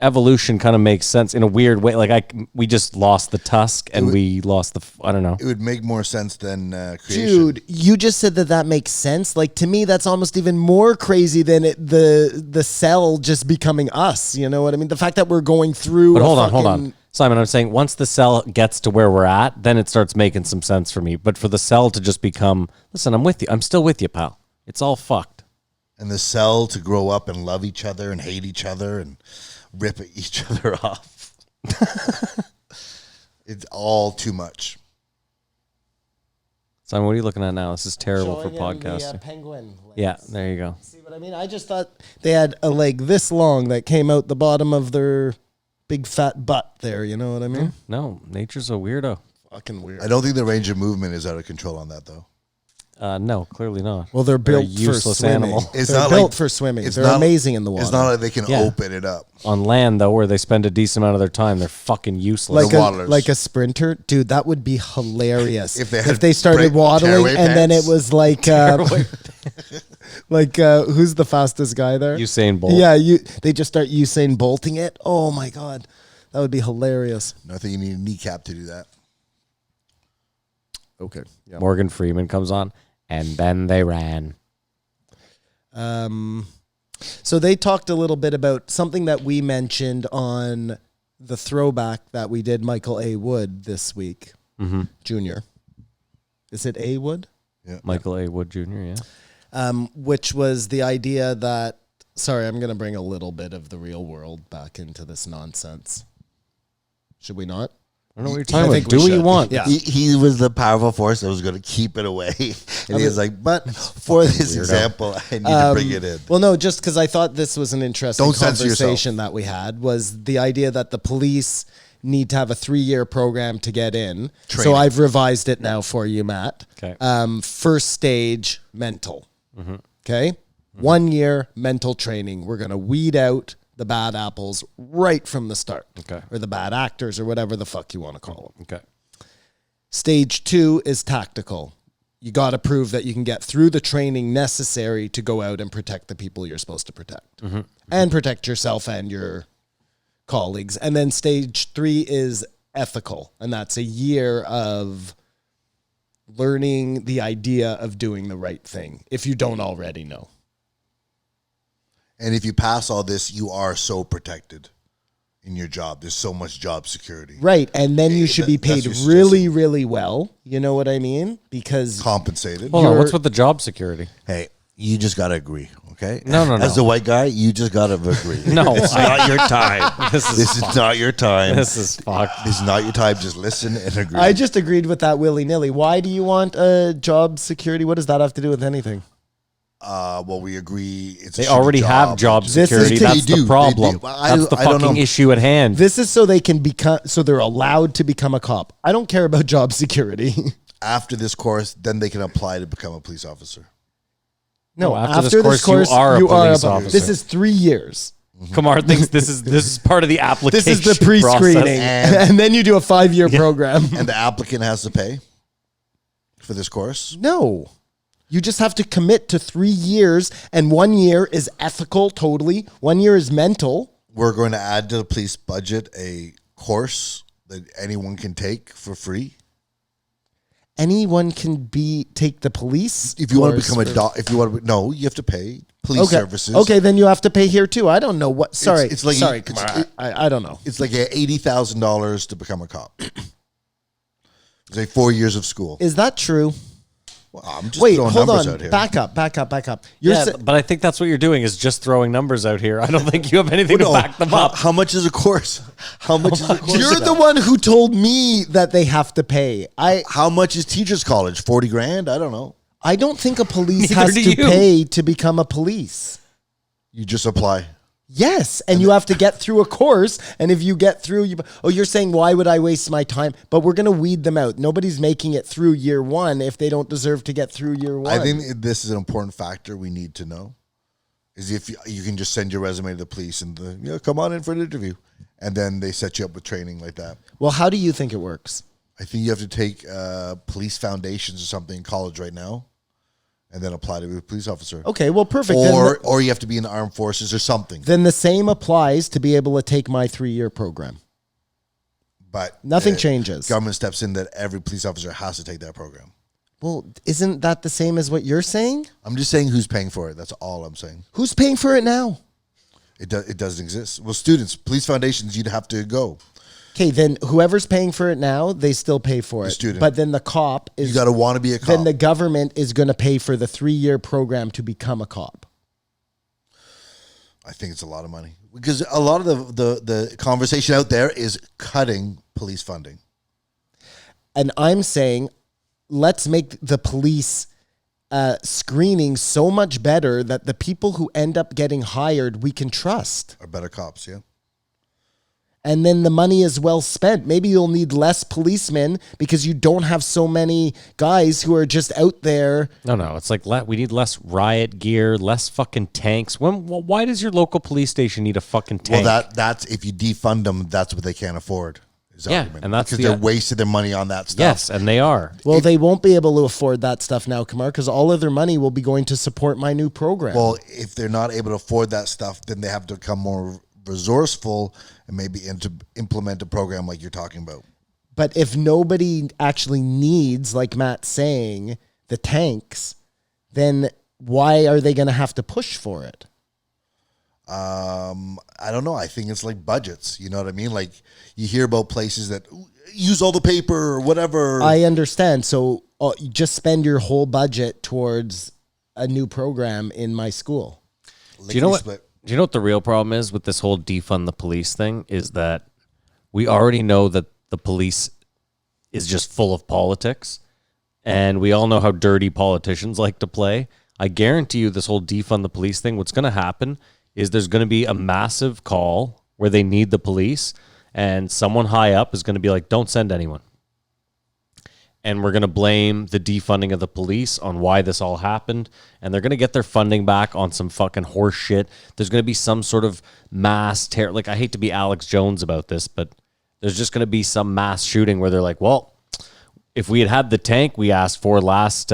evolution kind of makes sense in a weird way. Like we just lost the tusk and we lost I don't know. It would make more sense than creation. Dude, you just said that makes sense. Like, to me, that's almost even more crazy than the cell just becoming us. You know what I mean? The fact that we're going through. But hold on. Simon, I'm saying once the cell gets to where we're at, then it starts making some sense for me. But for the cell to just become, listen, I'm with you. I'm still with you, pal. It's all fucked. And the cell to grow up and love each other and hate each other and rip each other off. It's all too much. Simon, what are you looking at now? This is terrible for Showing him podcasting. The, penguin legs. Yeah, there you go. See what I mean? I just thought they had a leg this long that came out the bottom of their big fat butt there. You know what I mean? No, nature's a weirdo. Fucking weird. I don't think the range of movement is out of control on that, though. No, clearly not. Well, they're a built for useless swimming. animal. It's They're not built like- for swimming. it's They're not- amazing in the water. It's not like they can Yeah. open it up. On land, though, where they spend a decent amount of their time, they're fucking useless. like The a, waddlers. like a sprinter, dude. That would be hilarious If they had started waddling tearaway and then it pants. was like, who's the fastest guy there? Usain Bolt. Yeah, they just start Usain Bolting it. Oh my god, that would be hilarious. I think you need a kneecap to do that. Okay. Yeah. Morgan Freeman comes on, and then they ran. So they talked a little bit about something that we mentioned on the throwback that we did Michael A. Wood this week, Junior. Is it A. Wood? Yeah. Michael A. Wood Jr., yeah. Which was the idea that, sorry, I'm going to bring a little bit of the real world back into this nonsense. Should we not? I don't know what you're talking I about. think Do we what you should. want. Yeah. He was the powerful force that was going to keep it away. And he was like, but for this example, I need to bring it in. Well, no, just because I thought this was an interesting Don't censor conversation that we had was the idea that the police need to have a 3-year program to get in. So Training. I've revised it now for you, Matt. Okay. First stage, mental. Okay? 1 year mental training. We're going to weed out the bad apples right from the start. Okay. Or the bad actors or whatever the fuck you want to call them. Okay. Stage 2 is tactical. You got to prove that you can get through the training necessary to go out and protect the people you're supposed to protect. And protect yourself and your colleagues. And then stage 3 is ethical. And that's a year of learning the idea of doing the right thing if you don't already know. And if you pass all this, you are so protected in your job. There's so much job security. Right. And then you should be That's paid your really, really well. You know what I mean? Because Compensated. Hold on. You're- What's with the job security? Hey, you just got to agree, okay? No. As a white guy, you just got to agree. No, It's not your time. This is This is not your time. This is fucked. This is not your time. Just listen and agree. I just agreed with that willy-nilly. Why do you want job security? What does that have to do with anything? well, we agree. It's a They shitty already have job This is- security. they That's do. the They problem. do. I That's the don't fucking know. issue at hand. This is so they can become, so they're allowed to become a cop. I don't care about job security. After this course, then they can apply to become a police officer. No, after this course, you are a police officer. This is 3 years. Kamar thinks this is part of the application. This is the pre-screening, process. and then you do a 5-year program. And the applicant has to pay for this course. No. You just have to commit to 3 years, and 1 year is ethical totally. 1 year is mental. We're going to add to the police budget a course that anyone can take for free. Anyone can take the police. If you want to course become a for- doc, if you want to, no, you have to pay police services. Okay, then you have to pay here too. I don't know what. Sorry, it's like- sorry, it's- Kumar. I don't know. It's like $80,000 to become a cop. It's like 4 years of school. Is that true? Well, I'm just Wait, throwing hold numbers on. out here. Back up. You're Yeah, sa- but I think that's what you're doing is just throwing numbers out here. I don't think you have anything to No, back them up. How much is a course? How much is a course? You're the one who told me that they have to pay. How much is teachers college? 40 grand? I don't know. I don't think a police Neither has do to you. pay to become a police. You just apply. Yes, and you have to get through a course, and if you get through, you're saying, why would I waste my time? But we're going to weed them out. Nobody's making it through year one if they don't deserve to get through year one. I think this is an important factor we need to know. Is if you can just send your resume to the police and come on in for an interview, and then they set you up with training like that. Well, how do you think it works? I think you have to take police foundations or something in college right now, and then apply to be a police officer. Okay, well, perfect. Or you have to be in the armed forces or something. Then the same applies to be able to take my 3-year program. But Nothing changes. Government steps in that every police officer has to take that program. Well, isn't that the same as what you're saying? I'm just saying who's paying for it. That's all I'm saying. Who's paying for it now? It doesn't exist. Well, students, police foundations, you'd have to go. Okay, then whoever's paying for it now, they still pay for it. student. But then the cop is... You got to want to be a cop. Then the government is going to pay for the 3-year program to become a cop. I think it's a lot of money because a lot of the conversation out there is cutting police funding. And I'm saying, let's make the police screening so much better that the people who end up getting hired, we can trust. Are better cops, yeah. And then the money is well spent. Maybe you'll need less policemen because you don't have so many guys who are just out there. No. It's like we need less riot gear, less fucking tanks. Why does your local police station need a fucking tank? Well, that's if you defund them, that's what they can't afford. Is the Yeah, argument. and that's because the- they're wasting their money on that stuff. yes, and they are. Well, they won't be able to afford that stuff now, Kumar, because all of their money will be going to support my new program. Well, if they're not able to afford that stuff, then they have to become more resourceful and maybe implement a program like you're talking about. But if nobody actually needs, like Matt's saying, the tanks, then why are they going to have to push for it? I don't know. I think it's like budgets. You know what I mean? Like you hear about places that use all the paper or whatever. I understand. So you just spend your whole budget towards a new program in my school. Do you know what? Split. Do you know what the real problem is with this whole defund the police thing? Is that we already know that the police is just full of politics, and we all know how dirty politicians like to play. I guarantee you this whole defund the police thing, what's going to happen is there's going to be a massive call where they need the police, and someone high up is going to be like, don't send anyone. And we're going to blame the defunding of the police on why this all happened. And they're going to get their funding back on some fucking horse shit. There's going to be some sort of mass terror. Like, I hate to be Alex Jones about this, but there's just going to be some mass shooting where they're like, well, if we had the tank we asked for last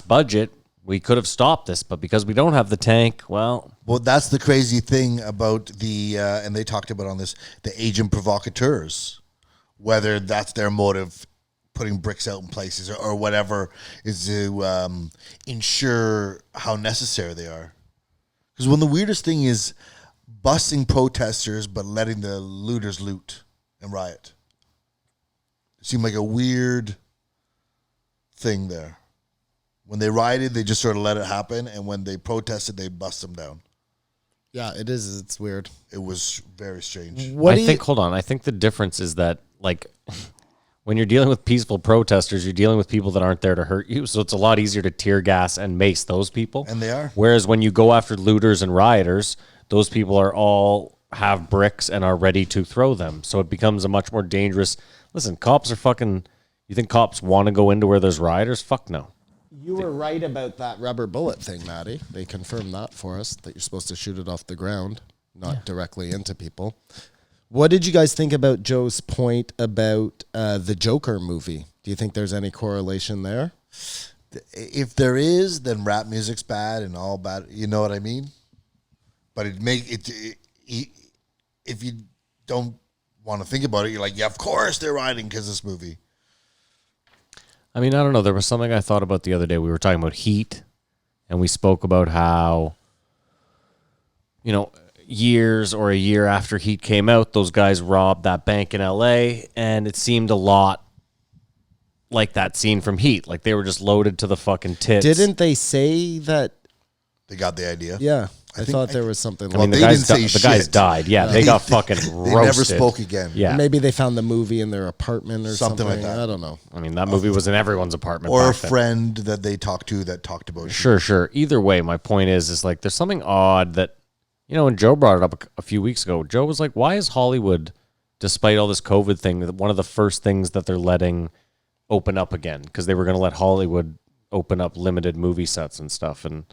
budget, we could have stopped this. But because we don't have the tank, well, that's the crazy thing about the, and they talked about on this, the agent provocateurs, whether that's their motive, putting bricks out in places or whatever, is to ensure how necessary they are. Because when the weirdest thing is busing protesters but letting the looters loot and riot. It seemed like a weird thing there. When they rioted, they just sort of let it happen, and when they protested, they bust them down. Yeah, it is. It's weird. It was very strange. Hold on. I think the difference is that, like, when you're dealing with peaceful protesters, you're dealing with people that aren't there to hurt you. So it's a lot easier to tear gas and mace those people. And they are. Whereas when you go after looters and rioters, those people are all have bricks and are ready to throw them. So it becomes a much more dangerous. Listen, cops are fucking. You think cops want to go into where there's rioters? Fuck no. You were right about that rubber bullet thing, Maddie. They confirmed that for us, that you're supposed to shoot it off the ground, not directly into people. What did you guys think about Joe's point about the Joker movie? Do you think there's any correlation there? If there is, then rap music's bad and all bad. You know what I mean? But if you don't want to think about it, you're like, yeah, of course they're rioting because of this movie. I mean, I don't know. There was something I thought about the other day. We were talking about Heat, and we spoke about how, years or a year after Heat came out, those guys robbed that bank in LA, and it seemed a lot like that scene from Heat. Like, they were just loaded to the fucking tits. Didn't they say that? They got the idea. Yeah. I thought there was something I mean, the guys died. Yeah, they got fucking roasted. They never spoke again. Yeah. Maybe they found the movie in their apartment or something like that. I don't know. I mean, that movie was in everyone's apartment. Or a back then. friend that they talked to that talked about it. Sure. Either way, my point is like there's something odd that, when Joe brought it up a few weeks ago, Joe was like, why is Hollywood, despite all this COVID thing, one of the first things that they're letting open up again? Because they were going to let Hollywood open up limited movie sets and stuff. And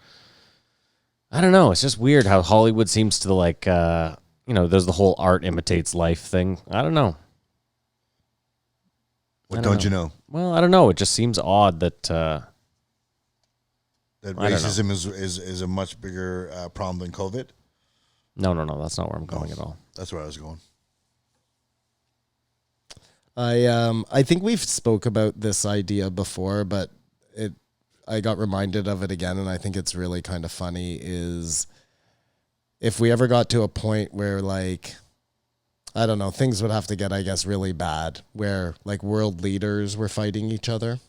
I don't know. It's just weird how Hollywood seems to like, there's the whole art imitates life thing. I don't know. What don't you know? Well, I don't know. It just seems odd that that racism is a much bigger problem than COVID. No. That's not where I'm going at all. That's where I was going. I think we've spoke about this idea before, but I got reminded of it again, and I think it's really kind of funny, is if we ever got to a point where, like, I don't know, things would have to get, I guess, really bad, where, like, world leaders were fighting each other.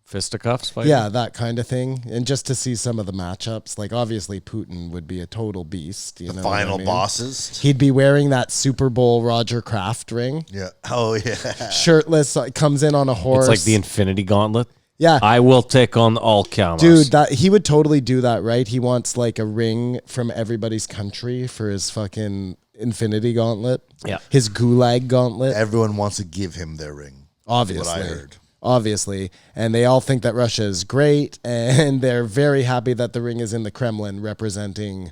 Fisticuffs fighting? Yeah, that kind of thing. And just to see some of the matchups, like, obviously Putin would be a total beast. You know final what I mean? bosses. He'd be wearing that Super Bowl Roger Kraft ring. Yeah. Oh, yeah. Shirtless, comes in on a horse. It's like the Infinity Gauntlet. Yeah. I will take on all cameras. Dude, he would totally do that, right? He wants like a ring from everybody's country for his fucking Infinity Gauntlet. Yeah. His Gulag Gauntlet. Everyone wants to give him their ring. Obviously. What I heard. Obviously. And they all think that Russia is great, and they're very happy that the ring is in the Kremlin representing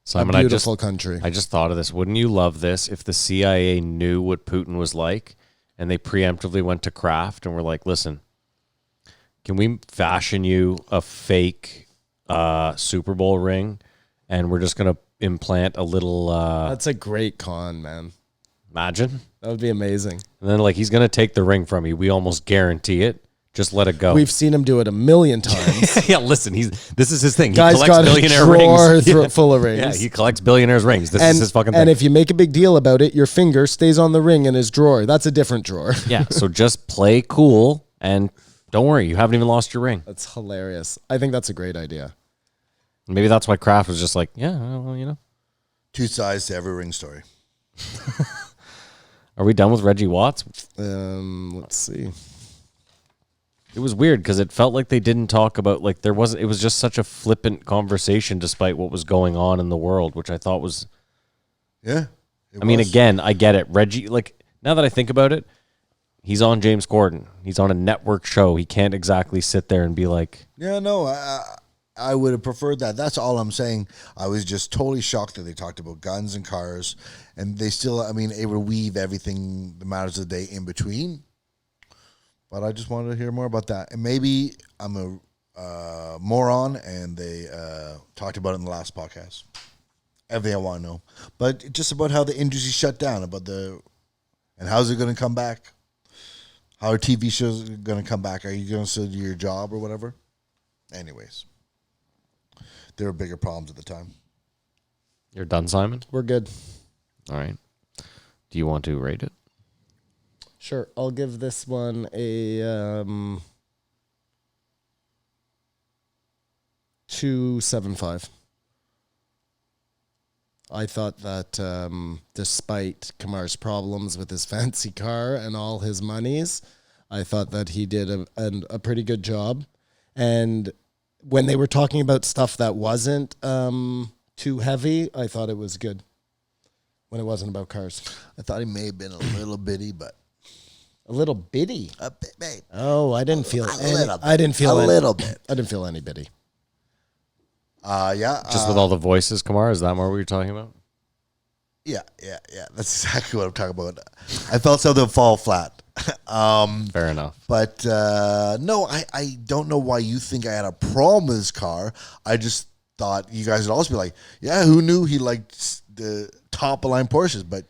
Simon, a beautiful country. I just thought of this. Wouldn't you love this if the CIA knew what Putin was like and they preemptively went to Kraft and were like, listen, can we fashion you a fake Super Bowl ring, and we're just going to implant a little... That's a great con, man. Imagine. That would be amazing. And then, like, he's going to take the ring from you. We almost guarantee it. Just let it go. We've seen him do it a million times. Yeah, listen, this is his thing. He Guy's collects got billionaire a drawer rings. full of rings. Yeah, he collects billionaires' rings. This is his fucking thing. And if you make a big deal about it, your finger stays on the ring in his drawer. That's a different drawer. Yeah, so just play cool and don't worry, you haven't even lost your ring. That's hilarious. I think that's a great idea. Maybe that's why Kraft was just like, yeah, well, Two sides to every ring story. Are we done with Reggie Watts? Let's see. It was weird because it felt like they didn't talk about like there wasn't. It was just such a flippant conversation despite what was going on in the world, which I thought was. Yeah. I mean, again, I get it. Reggie, like now that I think about it, he's on James Corden. He's on a network show. He can't exactly sit there and be like, Yeah, no, I would have preferred that. That's all I'm saying. I was just totally shocked that they talked about guns and cars, and they still, I mean, able to weave everything, the matters of the day in between. But I just wanted to hear more about that. And maybe I'm a moron, and they talked about it in the last podcast. Everything I want to know. But just about how the industry shut down, and how's it going to come back? How are TV shows going to come back? Are you going to still do your job or whatever? Anyways. There were bigger problems at the time. "You're done, Simon." We're good. All right. Do you want to rate it? Sure. I'll give this one a 2.75. I thought that despite Kamar's problems with his fancy car and all his monies, I thought that he did a pretty good job. And when they were talking about stuff that wasn't too heavy, I thought it was good. When it wasn't about cars. I thought he may have been a little bitty, but A little bitty. a bit, babe. Oh, I didn't feel A any. little bit. I didn't feel A any- little bit. I didn't feel any bitty. Yeah. Just with all the voices, Kamar? Is that more what you're talking about? Yeah. That's exactly what I'm talking about. I felt something fall flat. Fair enough. But no, I don't know why you think I had a problem with his car. I just thought you guys would also be like, yeah, who knew he liked the top of line Porsches? But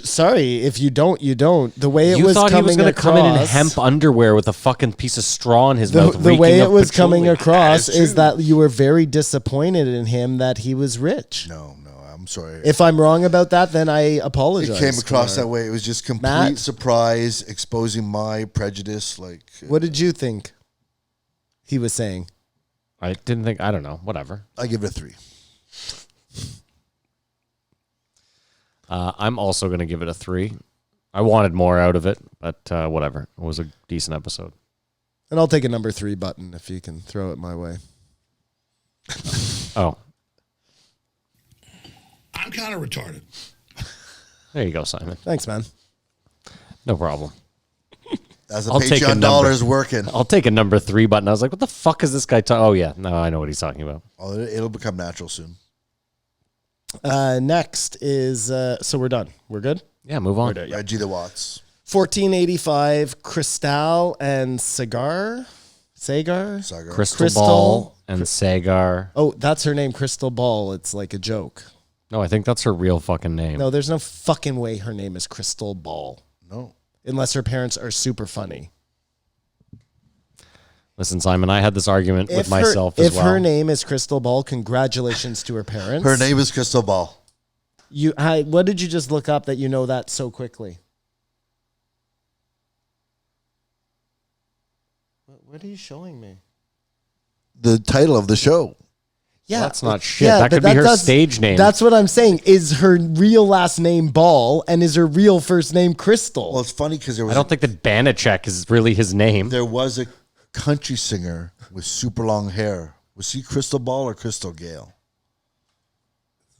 Sorry, if you don't, you don't. The way it You was thought he was going to come in hemp underwear with a fucking piece of straw in his The, mouth. the way reeking it of was patchouli. coming across That is is true. that you were very disappointed in him that he was rich. no, I'm sorry. If I'm wrong about that, then I apologize. It came across Kumar. that way. It was just complete Matt? surprise, exposing my prejudice. Like, What did you think he was saying? I didn't think. I don't know. Whatever. I give it a 3. I'm also going to give it a 3. I wanted more out of it, but whatever. It was a decent episode. And I'll take a number 3 button if you can throw it my way. Oh, I'm kind of retarded. there you go, Simon. Thanks, man. No problem. As the I'll take a Patreon number. dollar's working, I'll take a number 3 button. I was like, what the fuck is this guy talking? Oh, yeah. No, I know what he's talking about. it'll become natural soon. Next is so we're done. We're good. Yeah, move on. Reggie the Watts. 1485 Krystal and Saagar. Sagar. Crystal Ball and Saagar. Oh, that's her name, Crystal Ball. It's like a joke. No, I think that's her real fucking name. No, there's no fucking way her name is Crystal Ball. No. Unless her parents are super funny. Listen, Simon, I had this argument with myself if as well. her name is Crystal Ball, congratulations to her parents. Her name is Crystal Ball. What did you just look up that you know that so quickly? What are you showing me? The title of the show. Yeah, That's not shit. That could but be her does- stage name. That's what I'm saying. Is her real last name Ball and is her real first name Crystal? Well, it's funny because I don't think that Banachek is really his name. there was a country singer with super long hair. Was she Crystal Ball or Crystal Gale?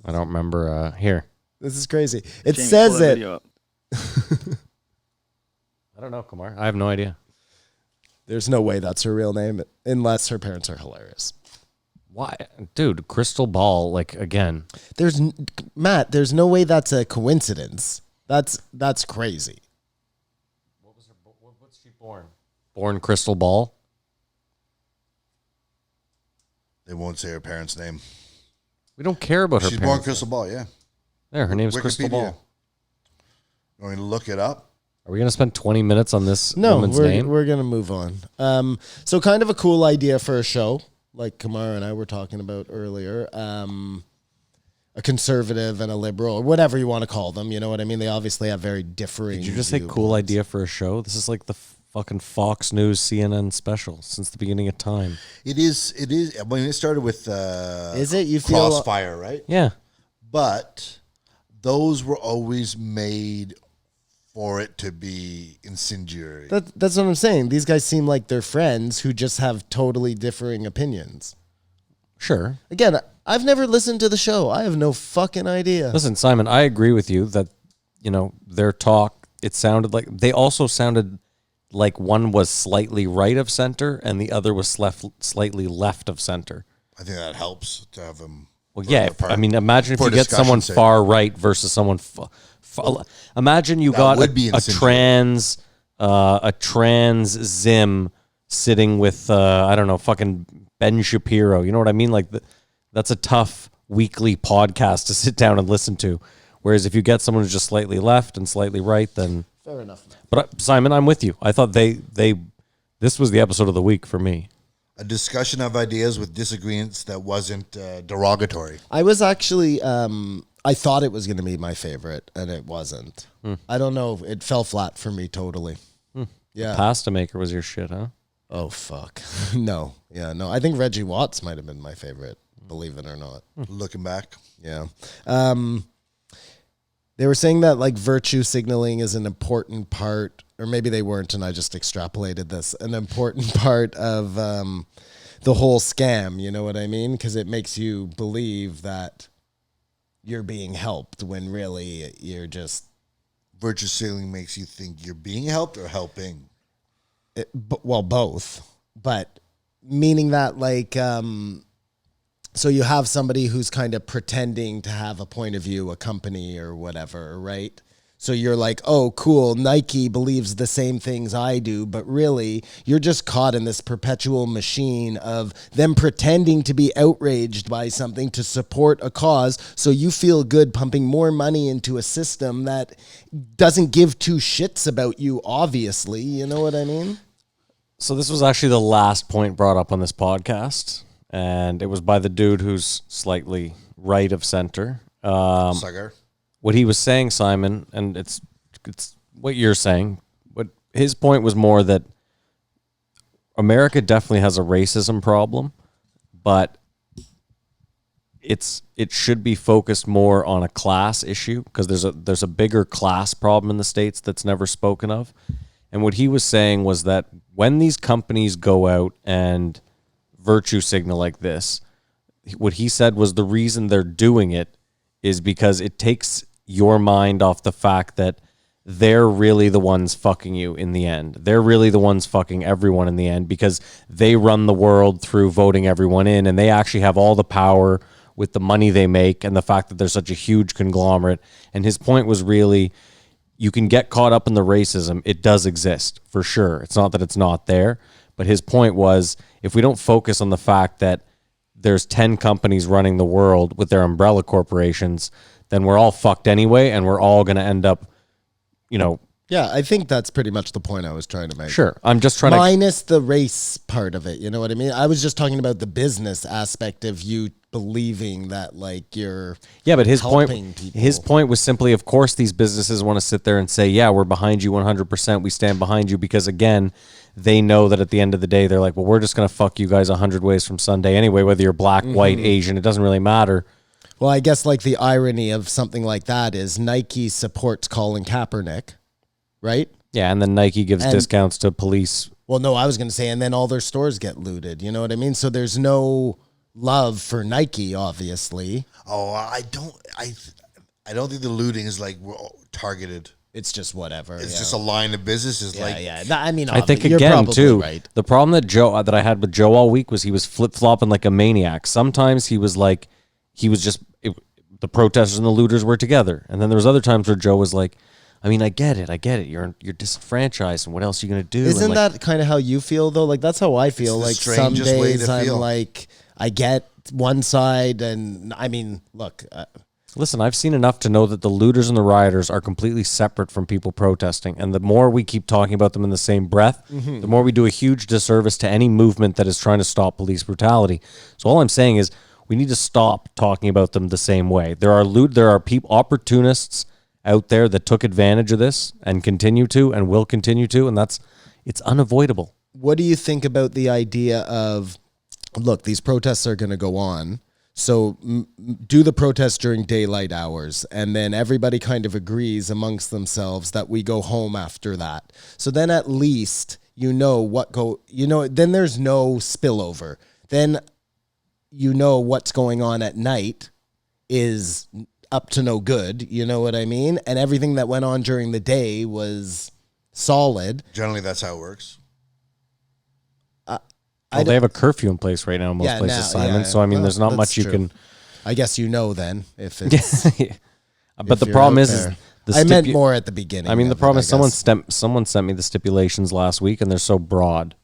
I don't remember. Here. This is crazy. It Jamie, says pull that it. video up. I don't know, Kumar. I have no idea. There's no way that's her real name unless her parents are hilarious. Why? Dude, Crystal Ball, like, again. Matt, there's no way that's a coincidence. That's crazy. What's she born? Born Crystal Ball? They won't say her parents' name. We don't care about her She's born parents. Crystal Ball, yeah. There, her name's Crystal Wikipedia. Ball. You want me to look it up? Are we going to spend 20 minutes on this No, woman's name? we're gonna move on. So kind of a cool idea for a show, like Kamara and I were talking about earlier. A conservative and a liberal, or whatever you want to call them. You know what I mean? They obviously have very differing. Did you just say cool idea for a show? This is like the fucking Fox News CNN special since the beginning of time. It is. I mean, it started with Is it? You feel Crossfire, right? Yeah. But those were always made for it to be incendiary. That's what I'm saying. These guys seem like they're friends who just have totally differing opinions. Sure. Again, I've never listened to the show. I have no fucking idea. Listen, Simon, I agree with you that, their talk, it sounded like, they also sounded like one was slightly right of center and the other was slightly left of center. I think that helps to have them. Well, yeah. Imagine if you get someone far right versus someone imagine you got a trans Zim sitting with I don't know, fucking Ben Shapiro. You know what I mean? Like that's a tough weekly podcast to sit down and listen to. Whereas if you get someone who's just slightly left and slightly right, then fair enough. But Simon, I'm with you. I thought this was the episode of the week for me. A discussion of ideas with disagreements that wasn't derogatory. I was actually, I thought it was going to be my favorite, and it wasn't. I don't know. It fell flat for me totally. Yeah. Pasta Maker was your shit, huh? Oh, fuck. No. Yeah, no. I think Reggie Watts might have been my favorite, believe it or not. Looking back. Yeah. They were saying that like virtue signaling is an important part, or maybe they weren't, and I just extrapolated this, an important part of the whole scam. You know what I mean? Because it makes you believe that you're being helped when really you're just... Virtue signaling makes you think you're being helped or helping? Well, both. But meaning that like... So you have somebody who's kind of pretending to have a point of view, a company or whatever, right? So you're like, oh, cool, Nike believes the same things I do, but really you're just caught in this perpetual machine of them pretending to be outraged by something to support a cause. So you feel good pumping more money into a system that doesn't give two shits about you, obviously. You know what I mean? So this was actually the last point brought up on this podcast. And it was by the dude who's slightly right of center. Saagar. What he was saying, Simon, and it's what you're saying, but his point was more that America definitely has a racism problem, but it should be focused more on a class issue because there's a bigger class problem in the States that's never spoken of. And what he was saying was that when these companies go out and virtue signal like this, what he said was the reason they're doing it is because it takes your mind off the fact that they're really the ones fucking you in the end. They're really the ones fucking everyone in the end because they run the world through voting everyone in, and they actually have all the power with the money they make and the fact that they're such a huge conglomerate. And his point was really, you can get caught up in the racism. It does exist for sure. It's not that it's not there. But his point was, if we don't focus on the fact that there's 10 companies running the world with their umbrella corporations, then we're all fucked anyway, and we're all going to end up, Yeah, I think that's pretty much the point I was trying to make. Sure, I'm just trying minus the race part of it, you know what I mean? I was just talking about the business aspect of you believing that like you're but his helping people. His point was simply, of course, these businesses want to sit there and say, yeah, we're behind you 100%. We stand behind you because, again, they know that at the end of the day, they're like, well, we're just going to fuck you guys 100 ways from Sunday anyway, whether you're black, white, Asian, it doesn't really matter. Well, I guess like the irony of something like that is Nike supports Colin Kaepernick, right? Yeah, and then Nike gives discounts to police. Well, no, I was going to say, and then all their stores get looted. You know what I mean? So there's no love for Nike, obviously. Oh, I don't think the looting is like targeted. It's just whatever. It's just a line of business. Is like, I mean, I think you're again too. Right. The problem that I had with Joe all week was he was flip flopping like a maniac. Sometimes he was like, the protesters and the looters were together, and then there was other times where Joe was like, I mean, I get it. You're disenfranchised, and what else are you gonna do? Isn't that kind of how you feel though? Like that's how I feel. Like some days I'm like, I get one side, and I mean, look. Listen, I've seen enough to know that the looters and the rioters are completely separate from people protesting. And the more we keep talking about them in the same breath, the more we do a huge disservice to any movement that is trying to stop police brutality. So all I'm saying is we need to stop talking about them the same way. There are people, opportunists out there that took advantage of this and continue to and will continue to, and it's unavoidable. What do you think about the idea of, look, these protests are going to go on, So do the protest during daylight hours, and then everybody kind of agrees amongst themselves that we go home after that. So then at least then there's no spillover. Then you know what's going on at night is up to no good, you know what I mean? And everything that went on during the day was solid. Generally, that's how it works. Well, they have a curfew in place right now in most places, Simon. So, I mean, there's not much you can... I guess you know then if it's... But the problem is I meant more at the beginning. I mean, the problem is someone sent me the stipulations last week, and they're so broad.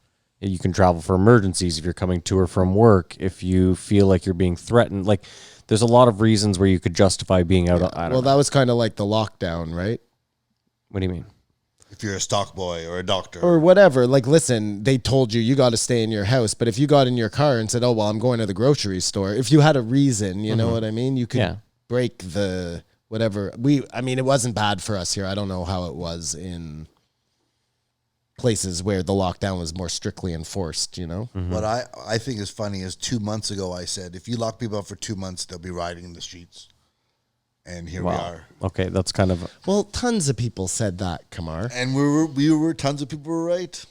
You can travel for emergencies if you're coming to or from work, if you feel like you're being threatened. Like, there's a lot of reasons where you could justify being out. I don't know. That was kind of like the lockdown, right? What do you mean? If you're a stock boy or a doctor. Or whatever. Like, listen, they told you got to stay in your house. But if you got in your car and said, oh, well, I'm going to the grocery store. If you had a reason, you know what I mean? You could break the whatever. It wasn't bad for us here. I don't know how it was in places where the lockdown was more strictly enforced, you know? What I think is funny is 2 months ago I said, if you lock people up for 2 months, they'll be rioting in the streets. And here we are. Okay, that's kind of... Well, tons of people said that, Kamar. And tons of people were right.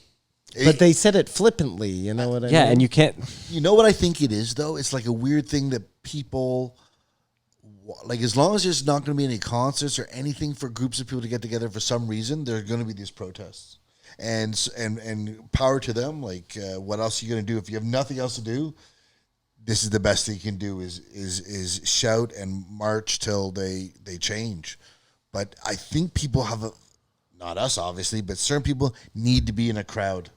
But they said it flippantly, you know what I mean? Yeah, and you can't... You know what I think it is, though? It's like a weird thing that people... Like, as long as there's not going to be any concerts or anything for groups of people to get together for some reason, there are going to be these protests. And power to them. Like, what else are you going to do? If you have nothing else to do, this is the best thing you can do is shout and march till they change. But I think people have not us obviously, but certain people need to be in a crowd.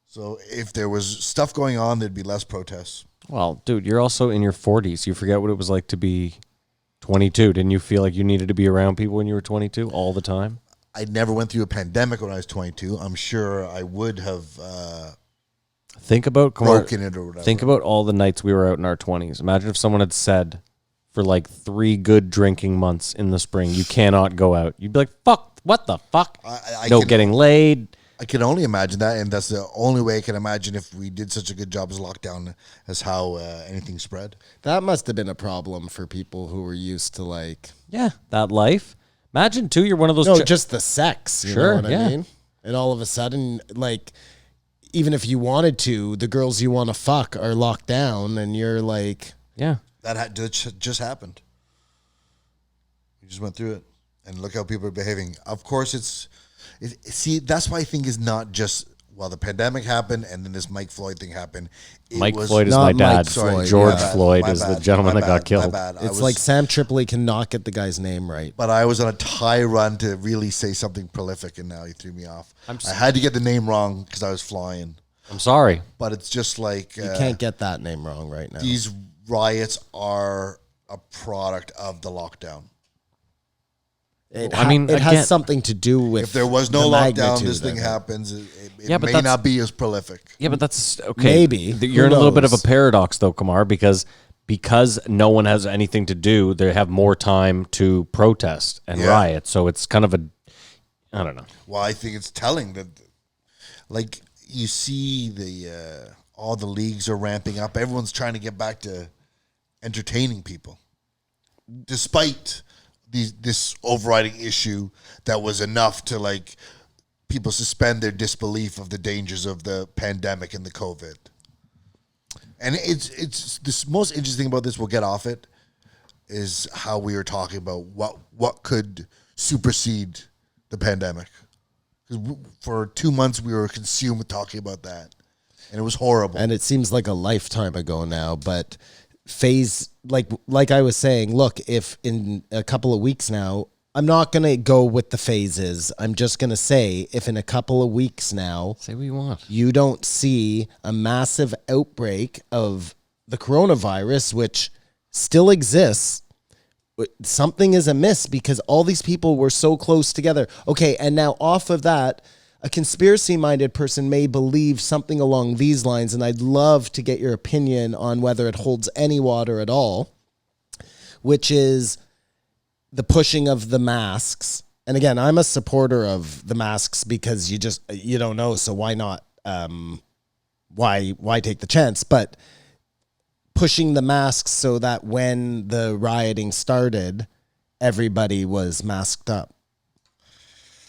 So if there was stuff going on, there'd be less protests. Well, dude, you're also in your 40s. You forget what it was like to be 22. Didn't you feel like you needed to be around people when you were 22 all the time? I never went through a pandemic when I was 22. I'm sure I would have broken it or whatever. Think about all the nights we were out in our 20s. Imagine if someone had said for like 3 good drinking months in the spring, you cannot go out. You'd be like, fuck, what the fuck? Getting laid. I can only imagine that, and that's the only way I can imagine if we did such a good job as lockdown as how anything spread. That must have been a problem for people who were used to that life. Imagine, too, you're one of those... No, just the sex, you know what I mean? And all of a sudden, like, even if you wanted to, the girls you want to fuck are locked down, and you're like... Yeah. That just happened. We just went through it, and look how people are behaving. Of course, see, that's why I think it's not just... Well, the pandemic happened, and then this Mike Floyd thing happened. Mike Floyd is my dad. George Floyd is the gentleman that got killed. It's like Sam Tripoli cannot get the guy's name right. But I was on a tie run to really say something prolific, and now he threw me off. I had to get the name wrong because I was flying. I'm sorry. But it's just like... you can't get that name wrong right now. These riots are a product of the lockdown. It has something to do with... If there was no lockdown, this thing happens. It may not be as prolific. Yeah, but that's... Okay. Maybe. You're in a little bit of a paradox, though, Kamar, because no one has anything to do, they have more time to protest and riot. So it's kind of I don't know. Well, I think it's telling that, like, you see all the leagues are ramping up. Everyone's trying to get back to entertaining people, despite this overriding issue that was enough to, like, people suspend their disbelief of the dangers of the pandemic and the COVID. And it's this most interesting about this, we'll get off it, is how we were talking about what could supersede the pandemic. Because for 2 months we were consumed with talking about that, and it was horrible. And it seems like a lifetime ago now, but like I was saying, look, if in a couple of weeks now, I'm not going to go with the phases. I'm just going to say, if in a couple of weeks now, say what you want, you don't see a massive outbreak of the coronavirus, which still exists, something is amiss, because all these people were so close together. Okay, and now off of that, a conspiracy-minded person may believe something along these lines, and I'd love to get your opinion on whether it holds any water at all, which is the pushing of the masks. And again, I'm a supporter of the masks because you don't know, so why not? Why take the chance? But pushing the masks so that when the rioting started, everybody was masked up.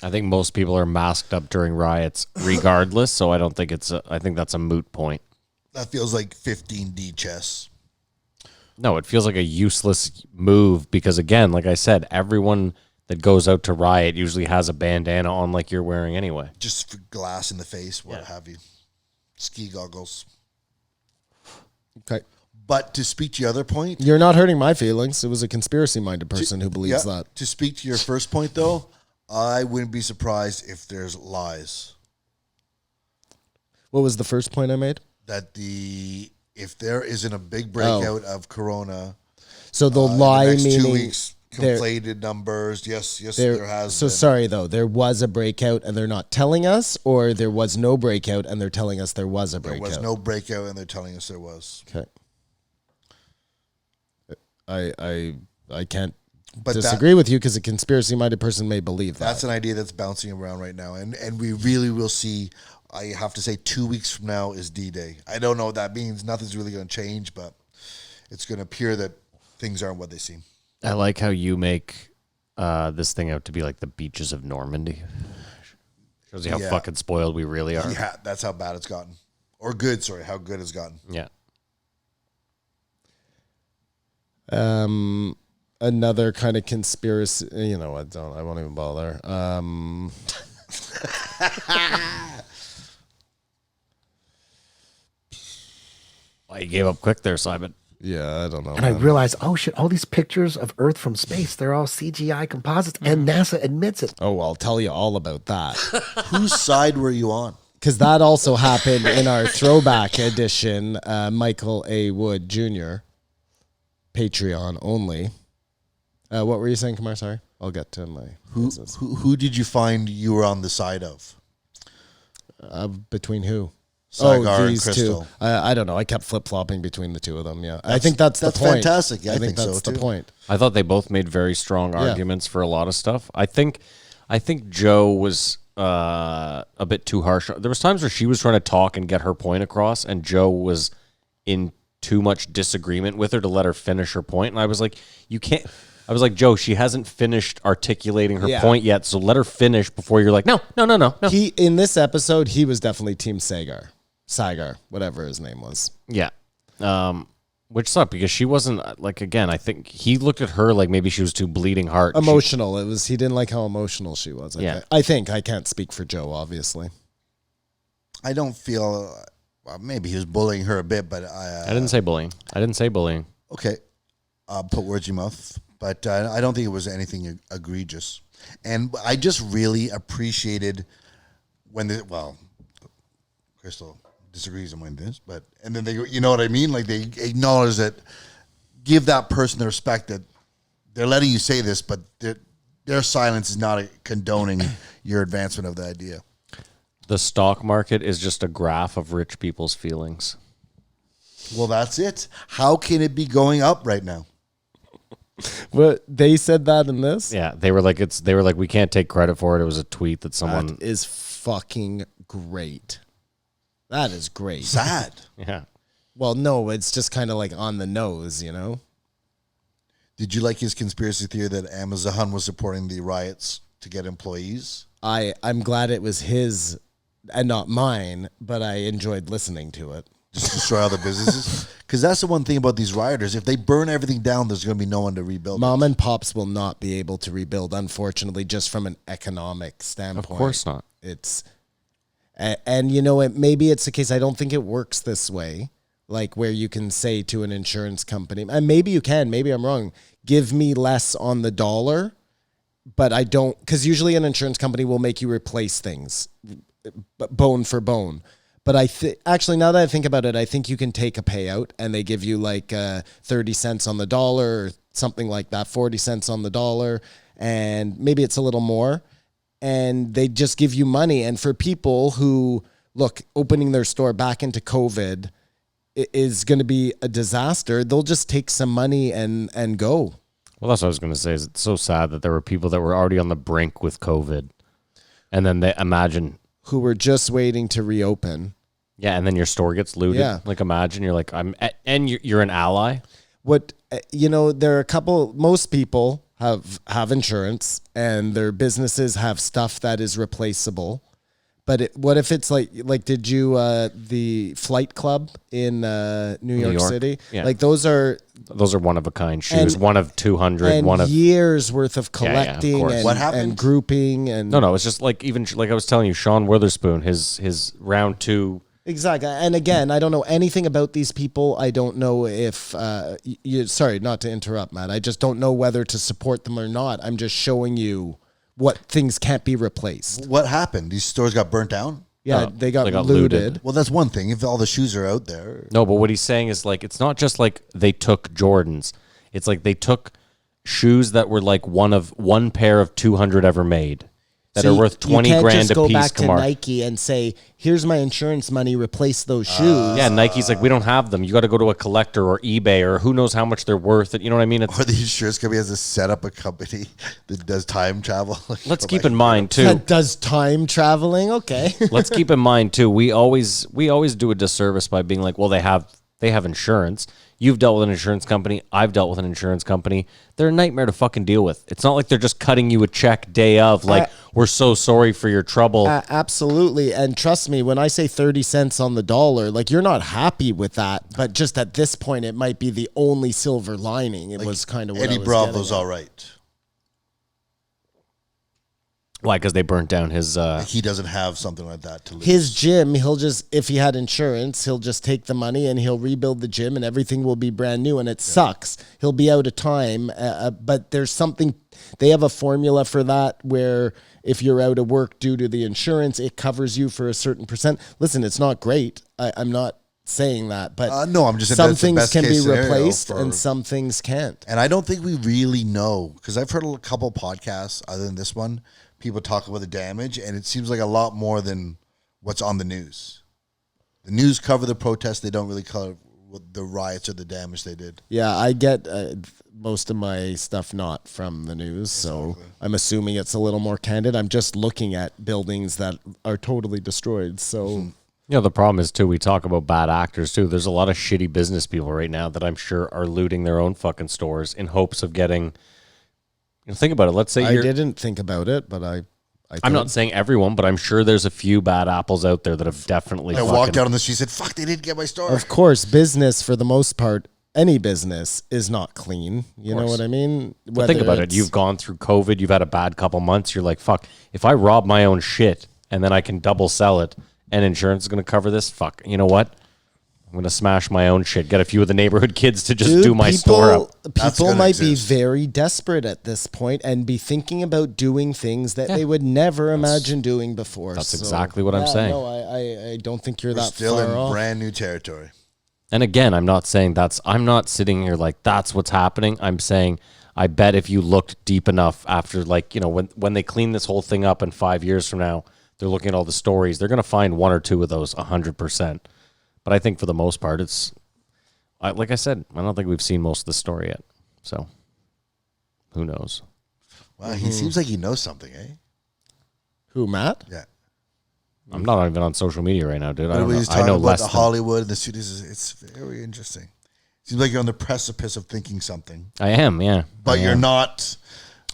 I think most people are masked up during riots regardless, so I don't think I think that's a moot point. That feels like 15D chess. No, it feels like a useless move because, again, like I said, everyone that goes out to riot usually has a bandana on like you're wearing anyway. Just for glass in the face, what have you. Ski goggles. Okay. But to speak to your other point... You're not hurting my feelings. It was a conspiracy-minded person who believes that. To speak to your first point, though, I wouldn't be surprised if there's lies. What was the first point I made? That if there isn't a big breakout of corona, so the lie in the next meaning 2 weeks, conflated numbers. Yes, there has. So been. sorry though, there was a breakout and they're not telling us, or there was no breakout and they're telling us there was a breakout. There was no breakout and they're telling us there was. Okay. I can't disagree with you because a conspiracy-minded person may believe that. That's an idea that's bouncing around right now, and we really will see. I have to say 2 weeks from now is D-Day. I don't know what that means. Nothing's really going to change, but it's going to appear that things aren't what they seem. I like how you make this thing out to be like the beaches of Normandy. Shows you how fucking spoiled we really are. Yeah, that's how bad it's gotten. Or good, sorry, how good it's gotten. Yeah. Another kind of conspiracy, you know what, I won't even bother. Well, you gave up quick there, Simon. Yeah, I don't know. And I realized, oh shit, all these pictures of Earth from space, they're all CGI composites, and NASA admits it. Oh, I'll tell you all about that. Whose side were you on? Because that also happened in our throwback edition, Michael A. Wood Jr., Patreon only. What were you saying, Kumar? Sorry. I'll get to my business. Who did you find you were on the side of? Between who? Saagar these and Krystal. two. I don't know. I kept flip-flopping between the two of them, yeah. I think that's the point. That's fantastic. Yeah, I think that's so, the too. point. I thought they both made very strong arguments for a lot of stuff. I think Joe was a bit too harsh. There was times where she was trying to talk and get her point across, and Joe was in too much disagreement with her to let her finish her point. And I was like, you can't. I was like, Joe, she hasn't finished articulating her point yet, so let her finish before you're like, no. He in this episode, he was definitely Team Saagar, whatever his name was. Yeah. Which sucked because she wasn't, like, again, I think he looked at her like maybe she was too bleeding heart. Emotional. He didn't like how emotional she was. I think. I can't speak for Joe, obviously. I don't feel, well, maybe he was bullying her a bit, but I didn't say bullying. Okay. Put words in your mouth. But I don't think it was anything egregious. And I just really appreciated when Krystal disagrees on when this, and then they go, you know what I mean? Like, they acknowledge that, give that person the respect that they're letting you say this, but their silence is not condoning your advancement of the idea. The stock market is just a graph of rich people's feelings. Well, that's it. How can it be going up right now? What they said that in this? Yeah, they were like we can't take credit for it. It was a tweet that someone That is fucking great. That is great. Sad. Yeah. Well, no, it's just kind of like on the nose, you know? Did you like his conspiracy theory that Amazon was supporting the riots to get employees? I'm glad it was his and not mine, but I enjoyed listening to it. Just destroy all the businesses? Because that's the one thing about these rioters. If they burn everything down, there's going to be no one to rebuild Mom it. and pops will not be able to rebuild, unfortunately, just from an economic standpoint. Of course not. And you know, maybe it's the case. I don't think it works this way, like where you can say to an insurance company, and maybe you can, maybe I'm wrong, give me less on the dollar, but I don't, because usually an insurance company will make you replace things, bone for bone. But actually, now that I think about it, I think you can take a payout and they give you like 30 cents on the dollar or something like that, 40 cents on the dollar, and maybe it's a little more. And they just give you money. And for people who, look, opening their store back into COVID is going to be a disaster, they'll just take some money and go. Well, that's what I was going to say. Is it's so sad that there were people that were already on the brink with COVID. And then they imagine... who were just waiting to reopen. Yeah, and then your store gets looted. Yeah. Like imagine you're like and you're an ally. What there are a couple. Most people have insurance, and their businesses have stuff that is replaceable. But what if it's like did you the Flight Club in New York City? Yeah. Like those are one of a kind shoes, And- one of 200, and one of years worth of of collecting course. and, What happened? and grouping and No, it's just like even like I was telling you, Sean Witherspoon, his round 2. Exactly. And again, I don't know anything about these people. I don't know if sorry, not to interrupt, Matt. I just don't know whether to support them or not. I'm just showing you what things can't be replaced. What happened? These stores got burnt down? Yeah, they got got looted. looted. Well, that's one thing. If all the shoes are out there. No, but what he's saying is like it's not just like they took Jordans. It's like they took shoes that were like one pair of 200 ever made that So are worth 20 you can't grand just a go piece. back to Kamar. Nike and say, "Here's my insurance money. Replace those shoes." Yeah, Nike's like we don't have them. You got to go to a collector or eBay or who knows how much they're worth. You know what I mean? It's, Or the insurance company has to set up a company that does time travel. let's keep in mind too. That does time traveling. Okay. Let's keep in mind too. We always do a disservice by being like, well, they have insurance. You've dealt with an insurance company. I've dealt with an insurance company. They're a nightmare to fucking deal with. It's not like they're just cutting you a check day of like, we're so sorry for your trouble. Absolutely. And trust me, when I say 30 cents on the dollar, like you're not happy with that. But just at this point, it might be the only silver lining. It was kind of what Eddie I was Bravo's getting at. all right. Why? Because they burnt down his. He doesn't have something like that to lose. His gym, he'll just, if he had insurance, he'll just take the money and he'll rebuild the gym and everything will be brand new. And it sucks. He'll be out of time. But there's something, they have a formula for that where if you're out of work due to the insurance, it covers you for a certain percent. Listen, it's not great. I'm not saying that, but No, I'm just saying some that's the things best can be case scenario replaced for- and some things can't. And I don't think we really know, because I've heard a couple podcasts other than this one, people talk about the damage, and it seems like a lot more than what's on the news. The news cover the protests. They don't really cover the riots or the damage they did. Yeah, I get most of my stuff not from the news, so I'm assuming it's a little more candid. I'm just looking at buildings that are totally destroyed, so... You know, the problem is, too, we talk about bad actors, too. There's a lot of shitty business people right now that I'm sure are looting their own fucking stores in hopes of getting... You know, think about it. Let's say I didn't think about it, but I I'm not saying everyone, but I'm sure there's a few bad apples out there that have definitely I fucking... walked out on the street and said, fuck, they didn't get my store. Of course, business, for the most part, any business is not clean. You know what I mean? But think about it. You've gone through COVID. You've had a bad couple months. You're like, fuck, if I rob my own shit and then I can double sell it and insurance is going to cover this, fuck, you know what? I'm going to smash my own shit. Get a few of the neighborhood kids to just do my store up. That's People gonna might be exist. very desperate at this point and be thinking about doing things that they would never imagine doing before. That's exactly what I'm saying. No, I don't think you're We're that still far in off. brand new territory. And again, I'm not saying I'm not sitting here like that's what's happening. I'm saying I bet if you looked deep enough after, like, you know, when they clean this whole thing up in 5 years from now, they're looking at all the stories. They're going to find one or two of those 100%. But I think for the most part, like I said, I don't think we've seen most of the story yet. So who knows? Wow, he seems like he knows something, eh? Who, Matt? Yeah. I'm not even on social media right now, dude. I, don't know. He's I talking know about less the than Hollywood and the studios. It's very interesting. Seems like you're on the precipice of thinking something, I am, yeah. but I you're am. not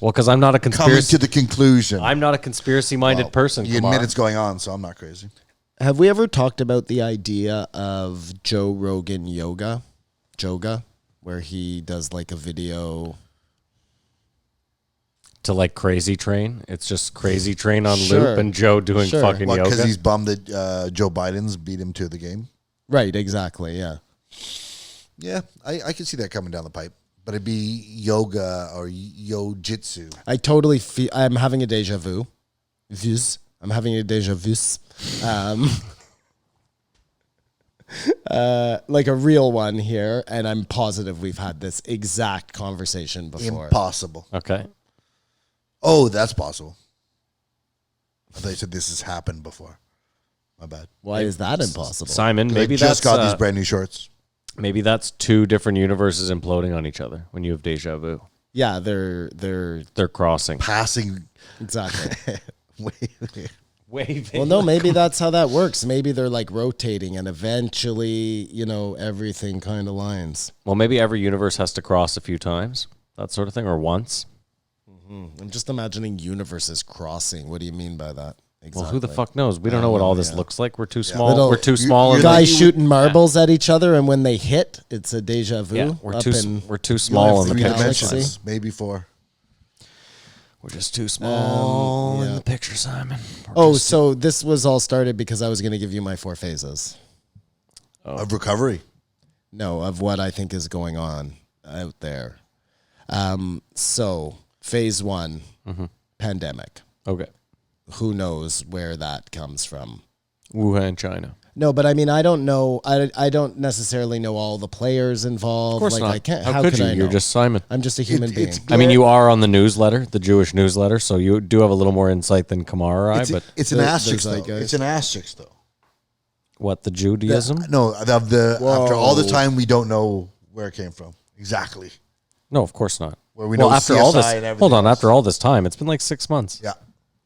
Well, because I'm not a coming conspiracy. to the conclusion. I'm not a conspiracy-minded Well, person. You Kumar. admit it's going on, so I'm not crazy. Have we ever talked about the idea of Joe Rogan yoga, where he does like a video? To like Crazy Train. It's just Crazy Train on Sure. loop and Joe doing Sure. fucking What, because yoga. he's bummed that Joe Biden's beat him to the game? Right, exactly, yeah. Yeah, I can see that coming down the pipe. But it'd be yoga or yo-jitsu. I totally feel I'm having a deja vu. I'm having a deja vu. Like a real one here, and I'm positive we've had this exact conversation before. Impossible. Okay. Oh, that's possible. I thought you said this has happened before. My bad. Why is that impossible? Simon, maybe I that's just got these brand new shorts. maybe that's two different universes imploding on each other when you have deja vu. Yeah, they're They're crossing. Passing. exactly. Wait. Waving. Well, no, maybe that's how that works. Maybe they're like rotating and eventually, everything kind of lines. Well, maybe every universe has to cross a few times, that sort of thing, or once. I'm just imagining universes crossing. What do you mean by that? Exactly. Well, who the fuck knows? We don't know what all this looks like. We're too small. Little- We're too small. in Guys the- shooting marbles at each other, and when they hit, it's a deja vu. Yeah, up in- we're too small in the Three picture. galaxy. dimensions, maybe 4. We're just too small in the picture, Simon. So this was all started because I was going to give you my 4 phases. Of recovery. No, of what I think is going on out there. So phase 1, pandemic. Okay. Who knows where that comes from? Wuhan, China. No, but I mean, I don't know. I don't necessarily know all the players involved. Of course like not. I can't. How could you? I know? You're just Simon. I'm just a human being. it's- I mean, you are on the newsletter, the Jewish newsletter, so you do have a little more insight than Kamar or I. It's, But it's an the asterisk, though. zeitgeist. It's an asterisk, though. what, the Judaism? No, after all the time, we don't know where it came from. Exactly. No, of course not. Where we know after all CSI this, and everything hold on. else. After all this time, it's been like 6 months. Yeah.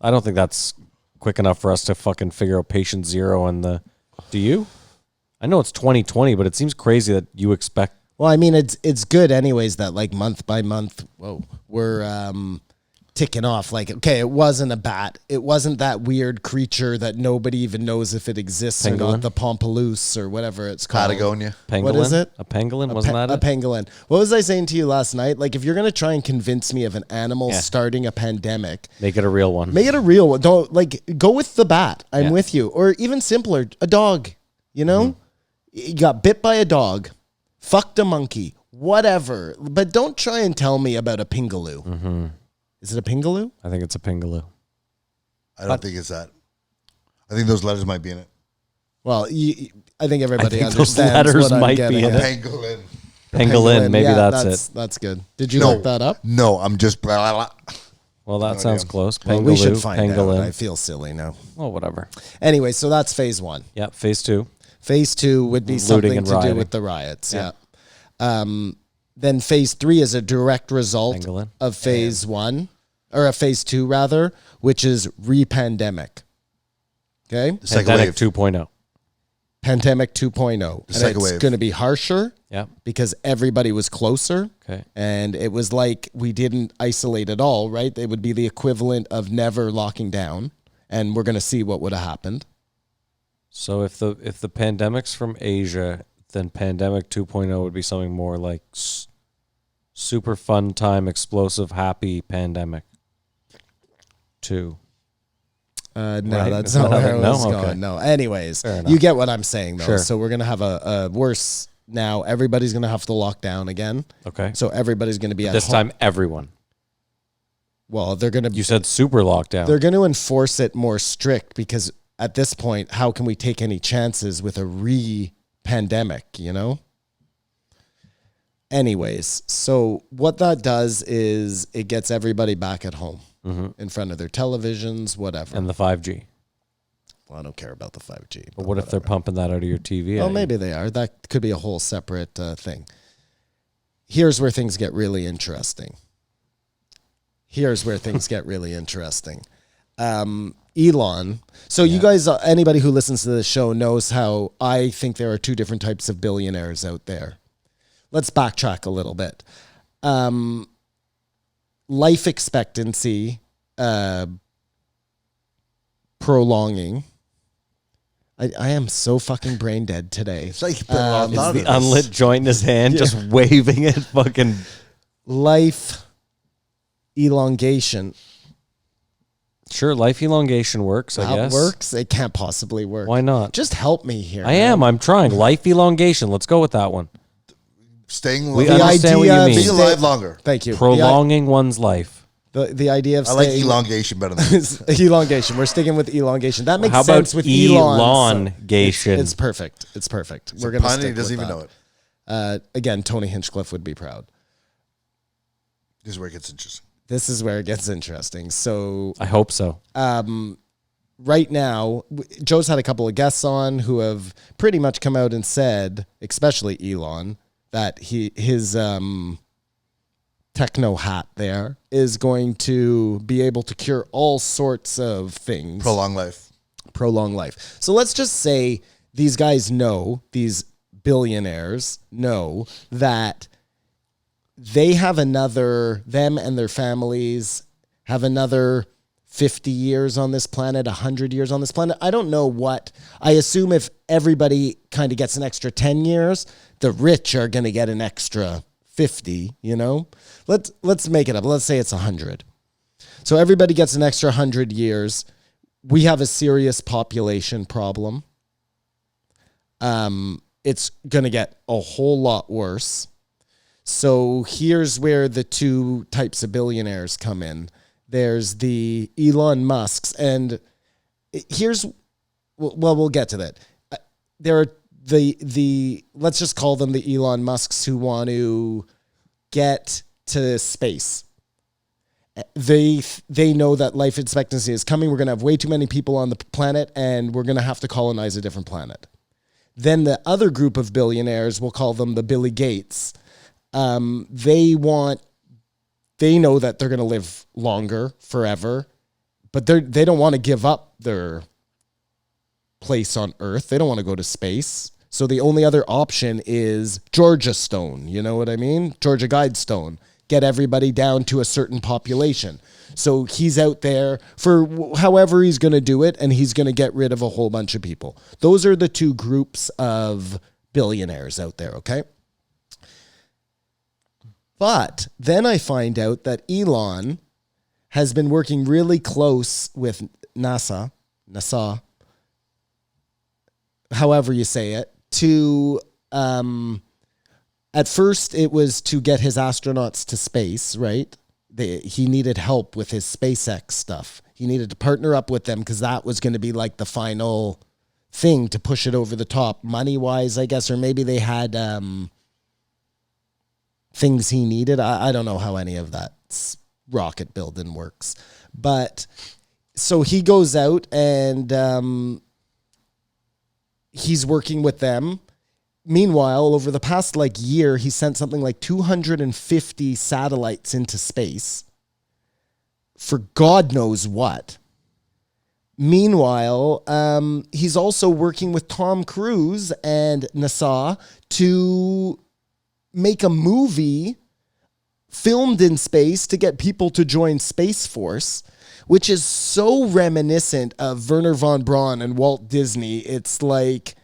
I don't think that's quick enough for us to fucking figure out patient 0 and the. Do you? I know it's 2020, but it seems crazy that you expect. Well, I mean, it's good anyways that like month by month, we're ticking off. Like, okay, it wasn't a bat. It wasn't that weird creature that nobody even knows if it exists or Pangolin? not. The Pompaloose or whatever it's called. Patagonia. Pangolin? What is it? A pangolin? Wasn't that A it? pangolin. What was I saying to you last night? Like, if you're going to try and convince me of an animal starting a pandemic, Make it a real one. make it a real one. Don't go with the bat. I'm Yeah. with you. Or even simpler, a dog. You know, you got bit by a dog, fucked a monkey, whatever. But don't try and tell me about a pingaloo. Is it a pingaloo? I think it's a pangolin. I don't think it's that. I think those letters might be in it. Well, I think everybody I think those understands letters what I'm might getting be in at. it. Pangolin. Pangolin, maybe Yeah, that's it. That's good. Did you No. look that up? No, I'm just. Blah, blah, blah. Well, that sounds close. Well, Pangoloo, we should find out. pangolin. I feel silly now. Well, whatever. Anyway, so that's phase 1. Yeah, phase 2. Phase 2 would be Looting something and to do rioting. with the riots. Yeah. Then phase 3 is a direct result Pangolin. of phase 1, or a phase 2 rather, which is re-pandemic. Okay? The second Pandemic wave. 2.0. Pandemic 2.0. And second it's wave. going to be harsher Yeah. because everybody was closer. Okay. And it was like we didn't isolate at all, right? It would be the equivalent of never locking down. And we're going to see what would have happened. So if the pandemic's from Asia, then pandemic 2.0 would be something more like super fun time, explosive, happy pandemic 2. No, Right? that's Is that not how where they- it no? was Okay. going. No. Anyways, Fair enough. you get what I'm saying, though. Sure. So we're going to have a worse now. Everybody's going to have to lock down again. Okay. So everybody's going to be at This home. time, everyone. Well, they're going to You said super lockdown. they're going to enforce it more strict because at this point, how can we take any chances with a pandemic, you know? Anyways, so what that does is it gets everybody back at home in front of their televisions, whatever. and the 5G. Well, I don't care about the 5G. But what if they're pumping that out of your TV? Oh, maybe they are. That could be a whole separate thing. Here's where things get really interesting. Elon. So you guys, anybody who listens to this show knows how I think there are 2 different types of billionaires out there. Let's backtrack a little bit. Life expectancy prolonging. I am so fucking brain dead today. It's like a lot of The this. unlit joint in his hand, just waving it, fucking. Life elongation. Sure, life elongation works, I How it guess. works? It can't possibly work. Why not? Just help me here. I am. I'm trying. Life elongation. Let's go with that one. Staying We alive. understand what idea you of mean. Being alive longer. Thank you. Prolonging one's life. The idea of I like staying elongation better than is elongation. We're sticking with elongation. That makes How about sense with Elon. elongation? It's perfect. It's perfect. We're a gonna pun, stick he doesn't with even that. know it. Again, Tony Hinchcliffe would be proud. This is where it gets interesting. This is where it gets interesting. So I hope so. right now, Joe's had a couple of guests on who have pretty much come out and said, especially Elon, that his techno hat there is going to be able to cure all sorts of things. Prolong life. prolong life. So let's just say these guys know, these billionaires know that they have them and their families have another 50 years on this planet, 100 years on this planet. I don't know what. I assume if everybody kind of gets an extra 10 years, the rich are going to get an extra 50, you know? Let's make it up. Let's say it's 100. So everybody gets an extra 100 years. We have a serious population problem. It's going to get a whole lot worse. So here's where the two types of billionaires come in. There's the Elon Musks, and we'll get to that. There are the let's just call them the Elon Musks who want to get to space. They know that life expectancy is coming. We're going to have way too many people on the planet, and we're going to have to colonize a different planet. Then the other group of billionaires, we'll call them the Billy Gates. They know that they're going to live longer, forever, but they don't want to give up their place on Earth. They don't want to go to space. So the only other option is Georgia Stone. You know what I mean? Georgia Guidestone. Get everybody down to a certain population. So he's out there for however he's going to do it, and he's going to get rid of a whole bunch of people. Those are the two groups of billionaires out there, okay? But then I find out that Elon has been working really close with NASA, however you say it, to, at first it was to get his astronauts to space, right? He needed help with his SpaceX stuff. He needed to partner up with them because that was going to be like the final thing to push it over the top, money-wise, I guess, or maybe they had things he needed. I don't know how any of that rocket building works. But so he goes out and he's working with them. Meanwhile, over the past year, he sent something like 250 satellites into space for God knows what. Meanwhile, he's also working with Tom Cruise and NASA to make a movie filmed in space to get people to join Space Force, which is so reminiscent of Werner von Braun and Walt Disney. It's like,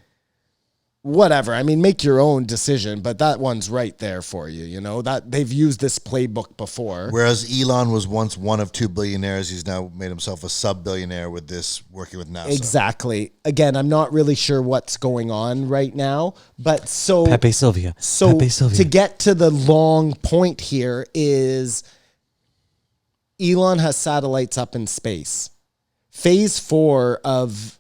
whatever. I mean, make your own decision, but that one's right there for you. You know that they've used this playbook before. Whereas Elon was once one of two billionaires, he's now made himself a sub-billionaire with this, working with NASA. Exactly. Again, I'm not really sure what's going on right now, but so Pepe Sylvia. To get to the long point here is Elon has satellites up in space. Phase 4 of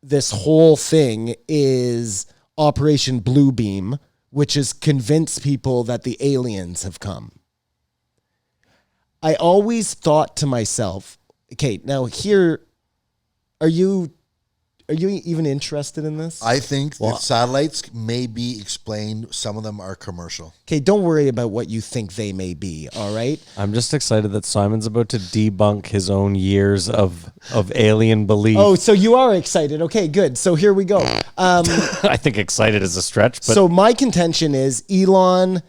this whole thing is Operation Bluebeam, which is convince people that the aliens have come. I always thought to myself, okay, now here, are you even interested in this? I think that satellites may be explained. Some of them are commercial. Okay, don't worry about what you think they may be, all right? I'm just excited that Simon's about to debunk his own years of alien belief. Oh, so you are excited. Okay, good. So here we go. I think excited is a stretch. But so my contention is Elon,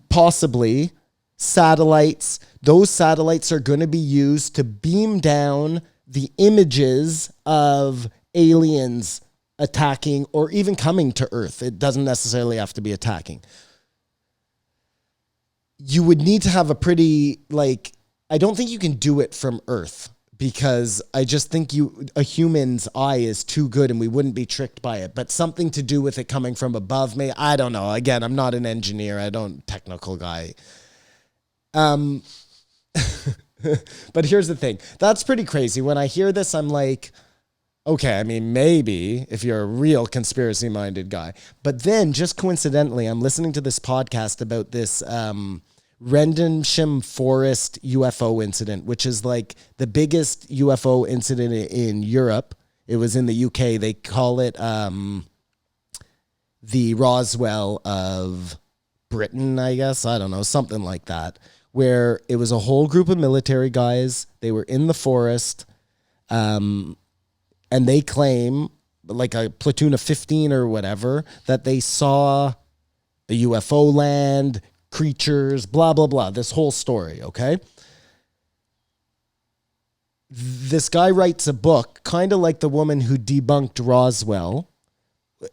possibly satellites. Those satellites are going to be used to beam down the images of aliens attacking or even coming to Earth. It doesn't necessarily have to be attacking. You would need to have a pretty, I don't think you can do it from Earth because I just think a human's eye is too good and we wouldn't be tricked by it. But something to do with it coming from above me, I don't know. Again, I'm not an engineer. Technical guy. But here's the thing. That's pretty crazy. When I hear this, I'm like, okay, I mean, maybe if you're a real conspiracy-minded guy. But then, just coincidentally, I'm listening to this podcast about this Rendlesham Forest UFO incident, which is like the biggest UFO incident in Europe. It was in the UK. They call it the Roswell of Britain, I guess. I don't know, something like that. Where it was a whole group of military guys. They were in the forest. and they claim, like a platoon of 15 or whatever, that they saw a UFO land, creatures, blah, blah, blah. This whole story, okay? This guy writes a book, kind of like the woman who debunked Roswell,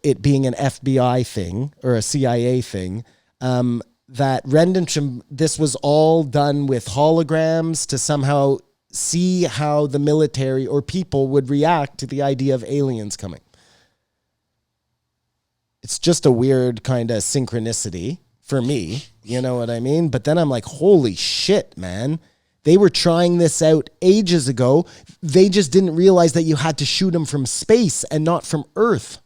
it being an FBI thing or a CIA thing, that Rendlesham, this was all done with holograms to somehow see how the military or people would react to the idea of aliens coming. It's just a weird kind of synchronicity for me, you know what I mean? But then I'm like, holy shit, man. They were trying this out ages ago. They just didn't realize that you had to shoot them from space and not from Earth.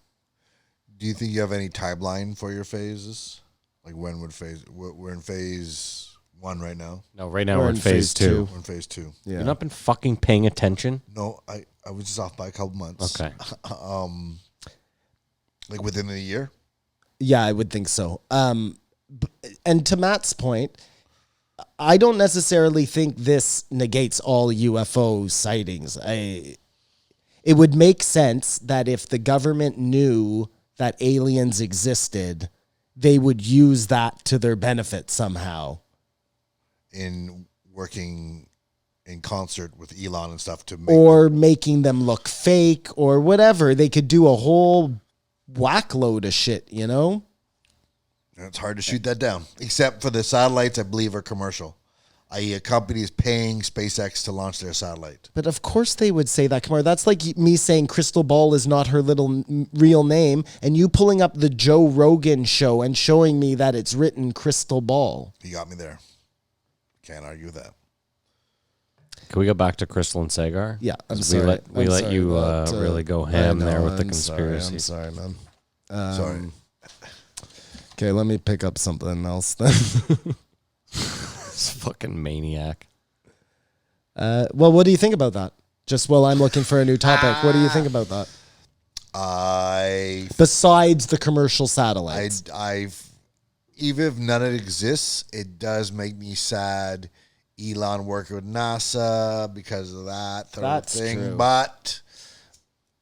Do you think you have any timeline for your phases? Like when would we're in phase 1 right now? No, right now we're in phase 2. We're in phase 2. Yeah. You've not been fucking paying attention? No, I was just off by a couple months. Okay. Like within a year? Yeah, I would think so. And to Matt's point, I don't necessarily think this negates all UFO sightings. It would make sense that if the government knew that aliens existed, they would use that to their benefit somehow. In working in concert with Elon and stuff to make Or making them look fake or whatever. They could do a whole whack load of shit, you know? It's hard to shoot that down. Except for the satellites, I believe, are commercial. I.e. a company is paying SpaceX to launch their satellite. But of course they would say that, Kamar. That's like me saying Krystal Ball is not her real name, and you pulling up the Joe Rogan show and showing me that it's written Krystal Ball. You got me there. Can't argue that. Can we go back to Krystal and Saagar? Yeah, I'm 'Cause sorry. We let you really go ham there with the I'm conspiracy. sorry, man. Sorry. Okay, let me pick up something else then. This fucking maniac. Well, what do you think about that? Just while I'm looking for a new topic, what do you think about that? Besides the commercial satellites. Even if none of it exists, it does make me sad. Elon working with NASA because of that That's thing. true. But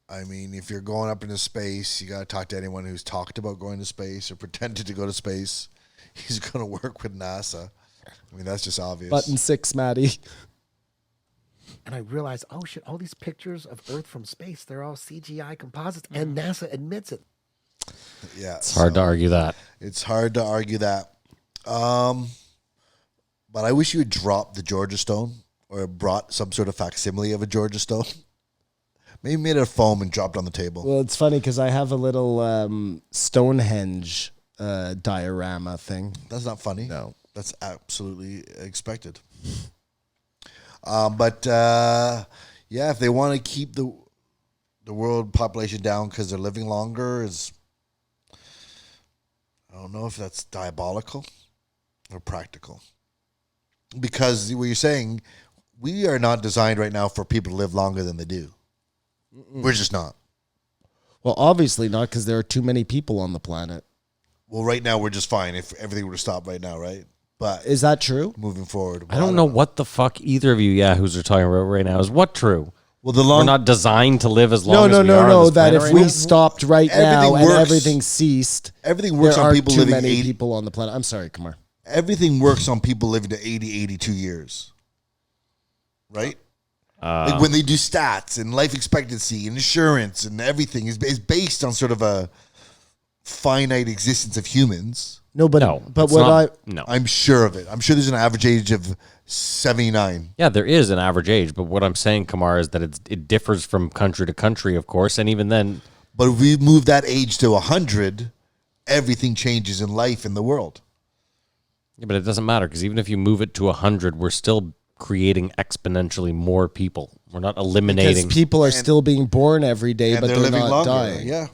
I mean, if you're going up into space, you got to talk to anyone who's talked about going to space or pretended to go to space. He's going to work with NASA. I mean, that's just obvious. Button 6, Maddie. And I realized, oh shit, all these pictures of Earth from space, they're all CGI composites, and NASA admits it. Yeah, It's hard to argue that. It's hard to argue that. But I wish you had dropped the Georgia Stone or brought some sort of facsimile of a Georgia Stone. Maybe made it of foam and dropped on the table. Well, it's funny because I have a little Stonehenge diorama thing. That's not funny. No. That's absolutely expected. Yeah, if they want to keep the world population down because they're living longer, I don't know if that's diabolical or practical. Because what you're saying, we are not designed right now for people to live longer than they do. We're just not. Well, obviously not, because there are too many people on the planet. Well, right now we're just fine if everything were to stop right now, right? But Is that true? moving forward, I don't know what the fuck either of you yahoos are talking about right now. Is what true? Well, We're not designed to live as long as we are on this that planet if right we now? stopped right now Everything and works. everything ceased, everything works there on aren't people too living many 80, people on the planet. I'm sorry, Kamar. everything works on people living to 80, 82 years. Right? Like when they do stats and life expectancy and insurance and everything is based on sort of a finite existence of humans. No, but it's what not- no. I'm sure of it. I'm sure there's an average age of 79. Yeah, there is an average age, but what I'm saying, Kamar, is that it differs from country to country, of course, and even then, But if we move that age to 100, everything changes in life in the world. yeah, but it doesn't matter because even if you move it to 100, we're still creating exponentially more people. We're not because eliminating. people are still being born every day, And but they're they're living not longer. dying. Yeah.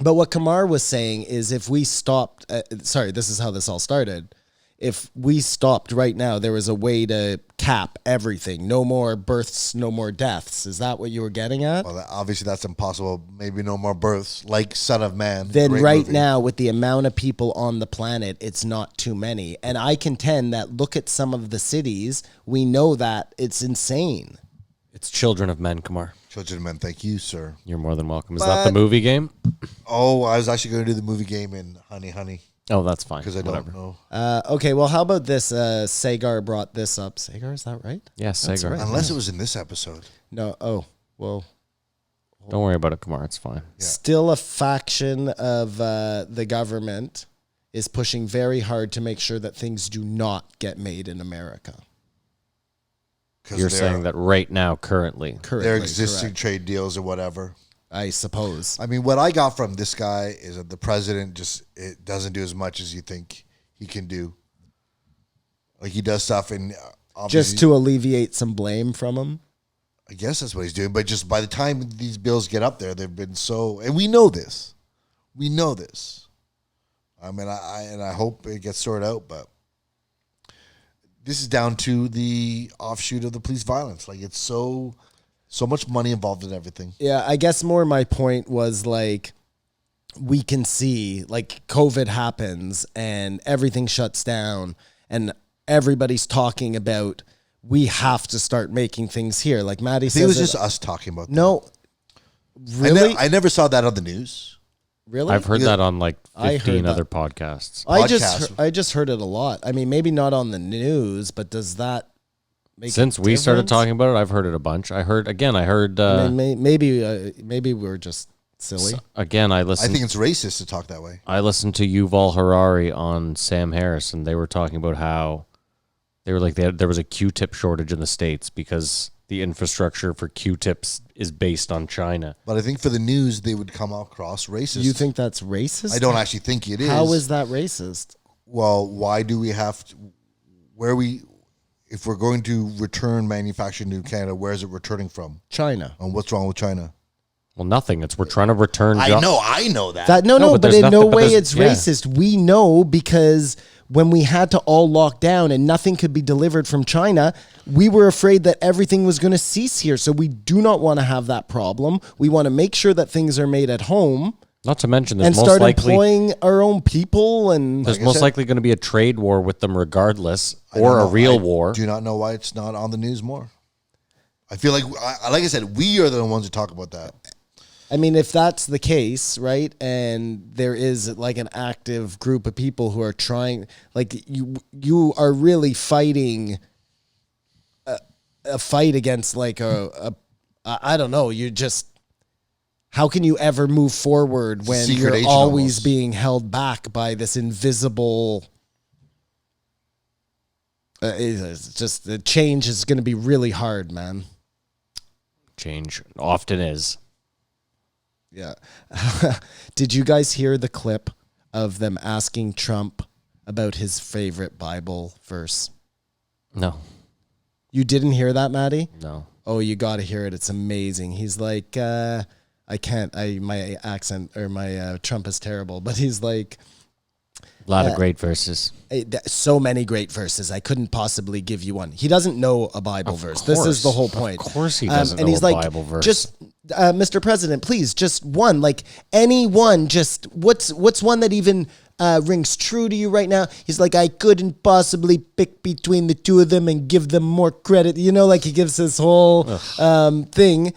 But what Kamar was saying is if we stopped, this is how this all started. If we stopped right now, there was a way to cap everything. No more births, no more deaths. Is that what you were getting at? Well, obviously that's impossible. Maybe no more births, like Son of Man. Then Great right movie. now, with the amount of people on the planet, it's not too many. And I contend that look at some of the cities, we know that it's insane. It's Children of Men, Kumar. Children of Men, thank you, sir. You're more than welcome. Is that the movie game? Oh, I was actually going to do the movie game in HoneyHoney Oh, that's fine. because I don't know. Okay, well, how about this? Saagar brought this up. Saagar, is that right? Yes, That's Saagar. right. Unless it was in this episode. No. Oh, well. Don't worry about it, Kumar. It's fine. Still a faction of the government is pushing very hard to make sure that things do not get made in America. You're saying that right now, currently. Their existing trade deals or whatever. I suppose. I mean, what I got from this guy is that the president it doesn't do as much as you think he can do. Like he does stuff and Just to alleviate some blame from him. I guess that's what he's doing. But just by the time these bills get up there, they've been so, and we know this. We know this. I mean, I hope it gets sorted out, but this is down to the offshoot of the police violence. Like it's so much money involved in everything. Yeah, I guess more my point was like we can see like COVID happens and everything shuts down and everybody's talking about we have to start making things here. Like Maddie says, It was just us talking about that. No, really, I never saw that on the news. really. I've heard that on like I heard 15 that. other podcasts. I just heard it a lot. I mean, maybe not on the news, but does that make Since a we started difference? talking about it, I've heard it a bunch. I heard. I mean, maybe we're just silly. Again, I I listened. think it's racist to talk that way. I listened to Yuval Harari on Sam Harris, and they were talking about how they were like there was a Q-tip shortage in the States because the infrastructure for Q-tips is based on China. But I think for the news, they would come across racist. You think that's racist? I don't actually think it is. How is that racist? Well, why do we have to, if we're going to return manufacturing to Canada, where is it returning from? China. And what's wrong with China? Well, nothing. We're trying to return. I know that. No, but but there's in no nothing- but way there's- it's yeah. racist. We know because when we had to all lock down and nothing could be delivered from China, we were afraid that everything was going to cease here. So we do not want to have that problem. We want to make sure that things are made at home Not to mention, there's and most start likely employing our own people. And there's Like I most said- likely going to be a trade war with them regardless, I don't or a know. real I war. Do not know why it's not on the news more. I feel like, like I said, we are the ones who talk about that. I mean, if that's the case, right, and there is like an active group of people who are trying, like you are really fighting a fight against like I don't know, you just, how can you ever move forward when secret you're agent always almost. being held back by this invisible? It's just the change is going to be really hard, man. Change often is. Yeah. Did you guys hear the clip of them asking Trump about his favorite Bible verse? No, You didn't hear that, Maddie? no. Oh, you got to hear it. It's amazing. He's like, my accent or my Trump is terrible, but he's like, A lot of great verses. so many great verses. I couldn't possibly give you one. He doesn't know a Bible verse. This is the whole point. Of course he doesn't and know he's a like, Bible verse. Just, Mr. President, please, just one, like any one. Just what's one that even rings true to you right now? He's like, I couldn't possibly pick between the two of them and give them more credit. You know, like he gives this whole thing.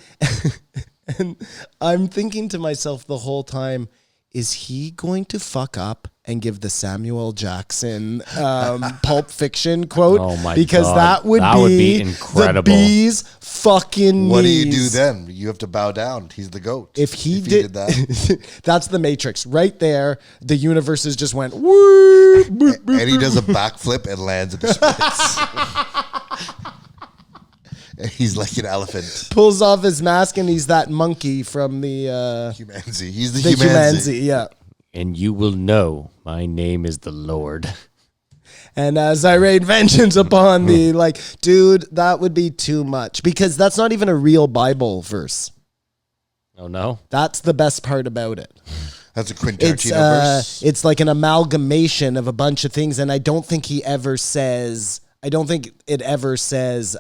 And I'm thinking to myself the whole time, is he going to fuck up and give the Samuel Jackson Pulp Fiction quote? Oh my because God. that would be incredible. The bee's fucking What do you do knees. then? You have to bow down. He's the GOAT. If he did that. that's the Matrix right there. The universes just went woo, boop, boop, And he does a backflip and lands at the splits. And he's like an elephant. pulls off his mask, and he's that monkey from the Humanzi. He's the Humanzi. Yeah. And you will know my name is the Lord. And as I rain vengeance upon thee, like, dude, that would be too much because that's not even a real Bible verse. Oh, no? That's the best part about it. That's a Quentin It's Tarantino verse. it's like an amalgamation of a bunch of things, and I don't think he ever says. I don't think it ever says.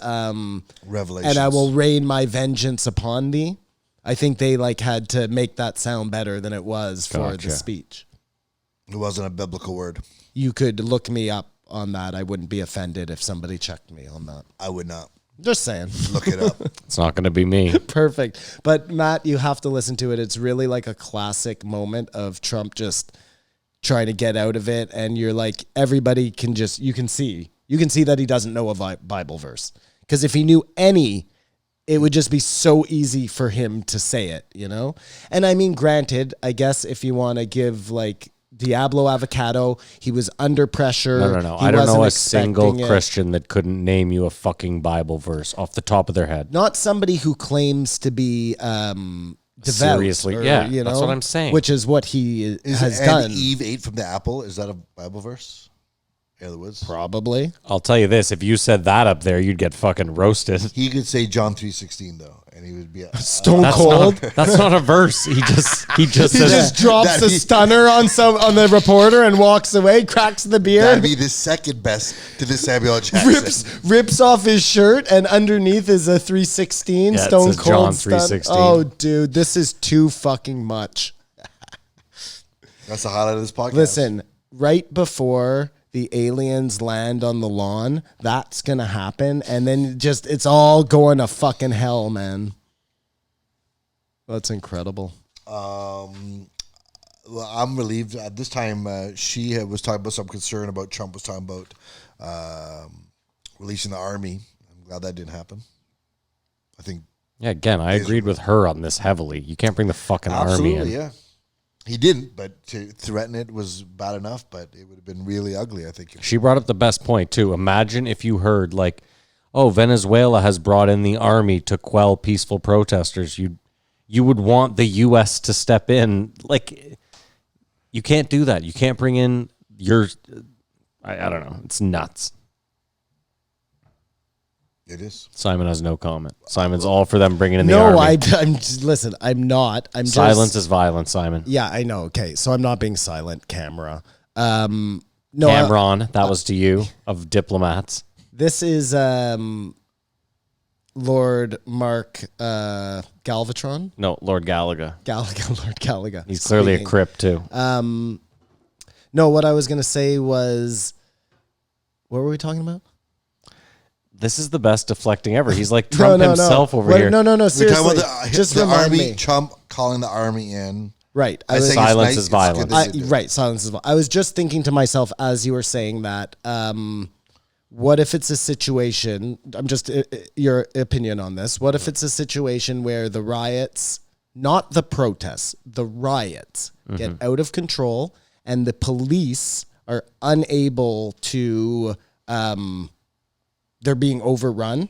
Revelations. And I will rain my vengeance upon thee. I think they like had to make that sound better than it was for Gotcha. the speech. It wasn't a biblical word. You could look me up on that. I wouldn't be offended if somebody checked me on that. I would not. Just saying. Look it up. It's not going to be me. Perfect. But Matt, you have to listen to it. It's really like a classic moment of Trump just trying to get out of it. And you're like, everybody can just, you can see that he doesn't know a Bible verse. Because if he knew any, it would just be so easy for him to say it, you know? And I mean, granted, I guess if you want to give like Diablo Avocado, he was under pressure. No. He I don't know wasn't a single expecting it. Christian that couldn't name you a fucking Bible verse off the top of their head. Not somebody who claims to be devout. Seriously, or, yeah, you know, that's what I'm saying. Which is what he has And done. Eve ate from the apple. Is that a Bible verse? Yeah, there was. Probably. I'll tell you this: if you said that up there, you'd get fucking roasted. He could say John 3:16 though, and he would be Stone That's cold. that's not a verse. He just He says just drops That'd a be- stunner on the reporter and walks away, cracks the beer, that'd be the second best to the Samuel L. Jackson. rips off his shirt, and underneath is a 316 Yeah, it Stone says Cold John stun. 3:16. Oh, dude, this is too fucking much. That's the highlight of this podcast. Listen, right before the aliens land on the lawn, that's gonna happen, and then just it's all going to fucking hell, man. That's incredible. Well, I'm relieved. At this time, she was talking about some concern about Trump was talking about releasing the army. I'm glad that didn't happen. I think Yeah, again, I agreed with her on this heavily. You can't bring the fucking army in. absolutely, yeah. He didn't, but to threaten it was bad enough. But it would have been really ugly, I think. She brought up the best point too. Imagine if you heard like, "Oh, Venezuela has brought in the army to quell peaceful protesters." You would want the U.S. to step in. Like, you can't do that. You can't bring in your. I don't know. It's nuts. It is. Simon has no comment. Simon's all for them bringing in the No, army. I'm just, listen. I'm not. I'm Silence just, is violence, Simon. Yeah, I know. Okay, so I'm not being silent. Camera. No, Cameron, that was to you of diplomats. this is Lord Mark Galvatron. No, Lord Gallagher. Lord Gallagher. He's clearly a speaking. crip too. No, what I was gonna say was, what were we talking about? This is the best deflecting ever. He's like Trump himself over What- here. No, We're talking seriously. about Just the remind army. me. Trump calling the army in. Right. I think it's Silence nice. is It's violence. good that you do it. Right, silence is violence. I was just thinking to myself as you were saying that, what if it's a situation, I'm just, your opinion on this, what if it's a situation where the riots, not the protests, the riots get out of control and the police are unable to, they're being overrun?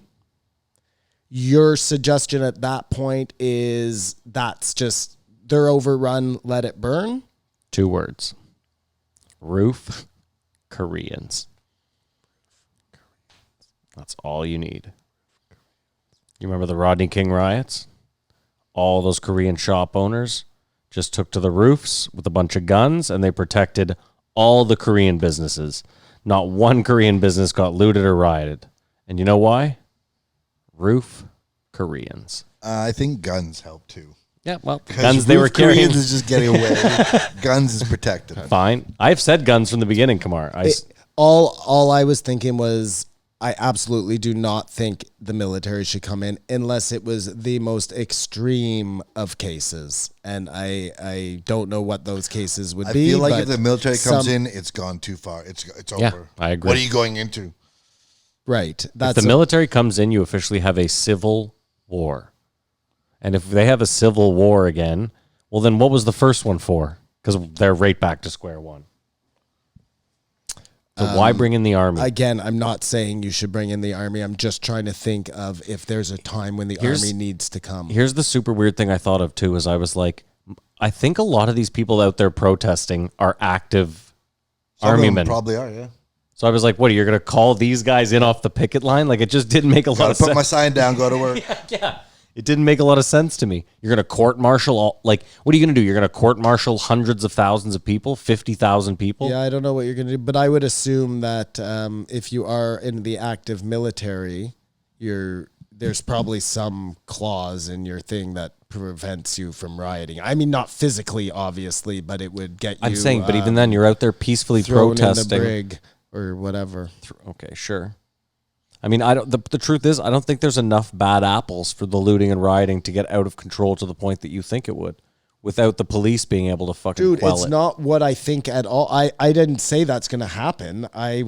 Your suggestion at that point is that's just, they're overrun, let it burn? 2 words. Roof Koreans. That's all you need. You remember the Rodney King riots? All those Korean shop owners just took to the roofs with a bunch of guns and they protected all the Korean businesses. Not one Korean business got looted or rioted. And you know why? Roof Koreans. I think guns help too. Yeah, well, guns they were carrying. Koreans is just getting away. Guns is protected. Fine. I've said guns from the beginning, Kamar. All I was thinking was I absolutely do not think the military should come in unless it was the most extreme of cases. And I don't know what those cases would I be. feel like but if the military comes some- in, it's gone too far. It's Yeah, over. I agree. What are you going into? Right. If That's the military comes in, you officially have a civil war. And if they have a civil war again, well, then what was the first one for? Because they're right back to square one. So why bring in the army? Again, I'm not saying you should bring in the army. I'm just trying to think of if there's a time when the army needs to come. Here's the super weird thing I thought of too, is I was like, I think a lot of these people out there protesting are active Some of army them men. probably are, yeah. So I was like, what, you're going to call these guys in off the picket line? Like, it just didn't make a lot Gotta of put sense. my sign down, go to work. Yeah. It didn't make a lot of sense to me. You're going to court martial all, like, what are you going to do? You're going to court martial hundreds of thousands of people, 50,000 people? Yeah, I don't know what you're going to do, but I would assume that if you are in the active military, there's probably some clause in your thing that prevents you from rioting. I mean, not physically, obviously, but it would get you. I'm saying, but even then, you're out there peacefully thrown in the protesting. brig or whatever. Okay, sure. I mean, I don't. The truth is, I don't think there's enough bad apples for the looting and rioting to get out of control to the point that you think it would, without the police being able to fucking Dude, quell it's it. not what I think at all. I didn't say that's going to happen. I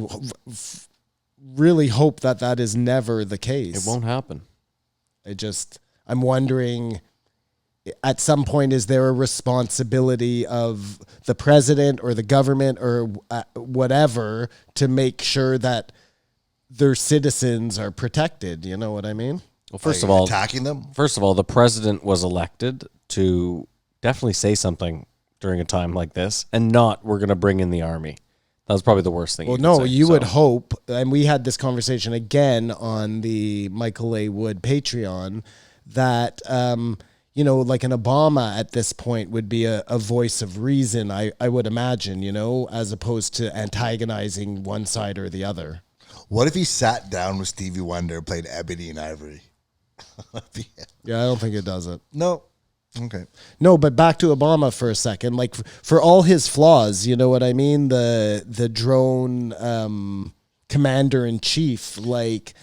really hope that is never the case. It won't happen. I'm wondering, at some point, is there a responsibility of the president or the government or whatever to make sure that their citizens are protected? You know what I mean? Well, first of all, attacking them. First of all, the president was elected to definitely say something during a time like this, and not we're going to bring in the army. That was probably the worst thing. Well, you would hope, and we had this conversation again on the Michael A. Wood Patreon, that like an Obama at this point would be a voice of reason. I would imagine, as opposed to antagonizing one side or the other. What if he sat down with Stevie Wonder and played Ebony and Ivory? Yeah, I don't think it does it. No. Okay. No, but back to Obama for a second. Like, for all his flaws, you know what I mean? The drone commander in chief. Like,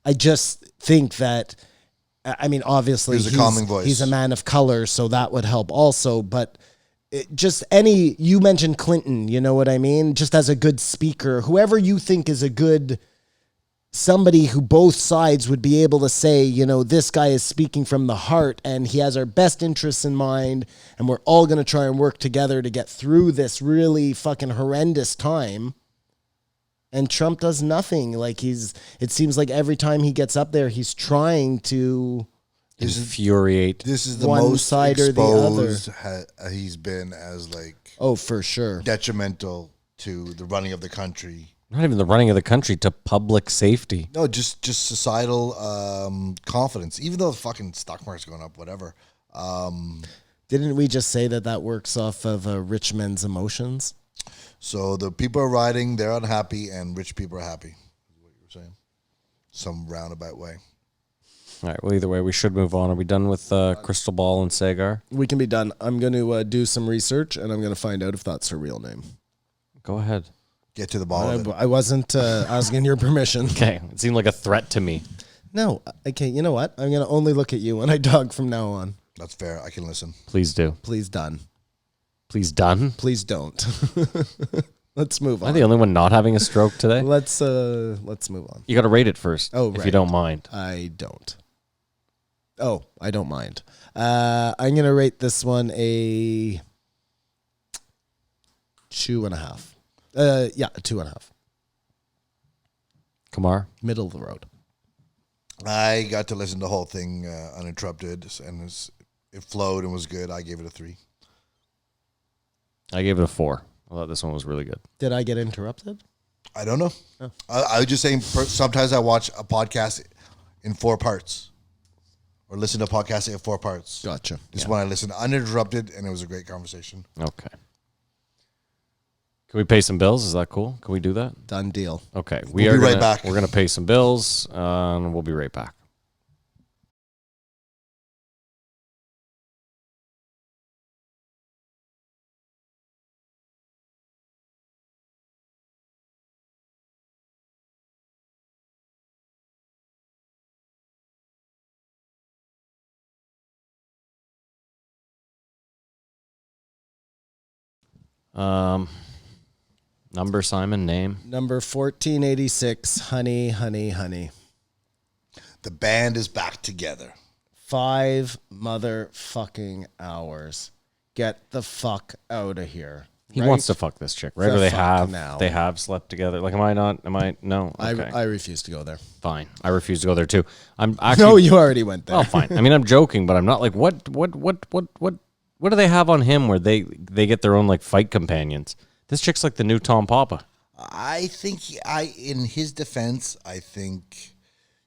I just think that, I mean, obviously He's a calming voice. He's a man of color, so that would help also. But you mentioned Clinton, you know what I mean? Just as a good speaker, whoever you think is a good somebody who both sides would be able to say, this guy is speaking from the heart and he has our best interests in mind and we're all going to try and work together to get through this really fucking horrendous time. And Trump does nothing. Like, it seems like every time he gets up there, he's trying to infuriate. This is the one most side or the other. He's been as oh, for sure, detrimental to the running of the country. Not even the running of the country, to public safety. No, just societal confidence. Even though the fucking stock market's going up, whatever. Didn't we just say that works off of rich men's emotions? So the people are riding, they're unhappy, and rich people are happy. Is what you were saying. Some roundabout way. All right. Well, either way, we should move on. Are we done with Krystal Ball and Saagar? We can be done. I'm going to do some research, and I'm going to find out if that's her real name. Go ahead. Get to the bottom of it. I wasn't asking your permission. Okay. It seemed like a threat to me. No. Okay, you know what? I'm going to only look at you when I dog from now on. That's fair. I can listen. Please do. Please done. Please done? Please don't. Let's move on. Am I the only one not having a stroke today? Let's move on. You got to rate it first. Oh, if right. you don't mind. I don't. Oh, I don't mind. I'm going to rate this one a 2.5. Yeah, a 2.5. Kamar? Middle of the road. I got to listen to the whole thing uninterrupted, and it flowed and was good. I gave it a 3. I gave it a 4. I thought this one was really good. Did I get interrupted? I don't know. Oh. I was just saying, sometimes I watch a podcast in 4 parts. Or listen to a podcast in 4 parts. Gotcha. This one I listened uninterrupted, and it was a great conversation. Okay. Can we pay some bills? Is that cool? Can we do that? Done deal. Okay. We'll be right back. We're going to pay some bills, and we'll be right back. Number, Simon, name. Number 1486, Honey, Honey, Honey. The band is back together. 5 motherfucking hours. Get the fuck out of here. He right? wants to fuck this chick, right? The Or they fuck have now. they have slept together. Like, no. Okay. I refuse to go there. Fine. I refuse to go there too. I'm actually No, you already went there. Well, fine. I mean, I'm joking, but I'm not like what do they have on him where they get their own like fight companions? This chick's like the new Tom Papa. I think in his defense, I think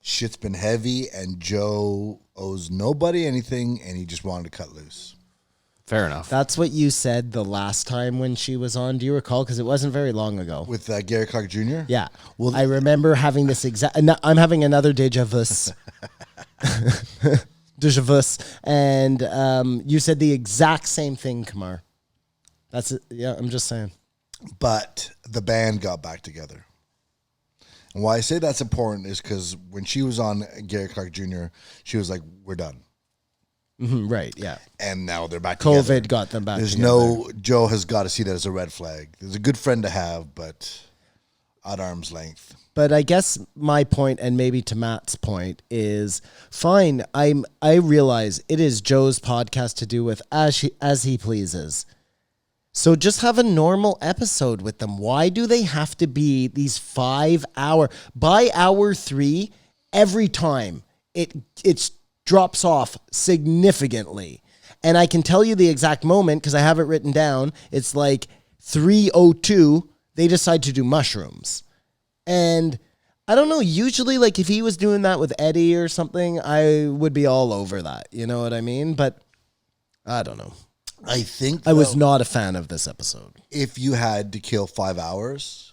shit's been heavy, and Joe owes nobody anything, and he just wanted to cut loose. Fair enough. That's what you said the last time when she was on. Do you recall? Because it wasn't very long ago. With Gary Clark Jr.? Yeah. Well, I remember having this exact... I'm having another deja vu. Deja vu. And you said the exact same thing, Kamar. That's it. Yeah, I'm just saying. But the band got back together. And why I say that's important is because when she was on Gary Clark Jr., she was like, "We're done," Right? Yeah. and now they're back. COVID together. got them back. There's together. Joe has got to see that as a red flag. There's a good friend to have, but at arm's length. But I guess my point, and maybe to Matt's point, is fine. I realize it is Joe's podcast to do with as he pleases. So just have a normal episode with them. Why do they have to be these 5 hour? By hour 3, every time it drops off significantly. And I can tell you the exact moment because I have it written down. It's like 3:02. They decide to do mushrooms. And I don't know, usually like if he was doing that with Eddie or something, I would be all over that. You know what I mean? But I don't know. I think I was not a fan of this episode. If you had to kill 5 hours,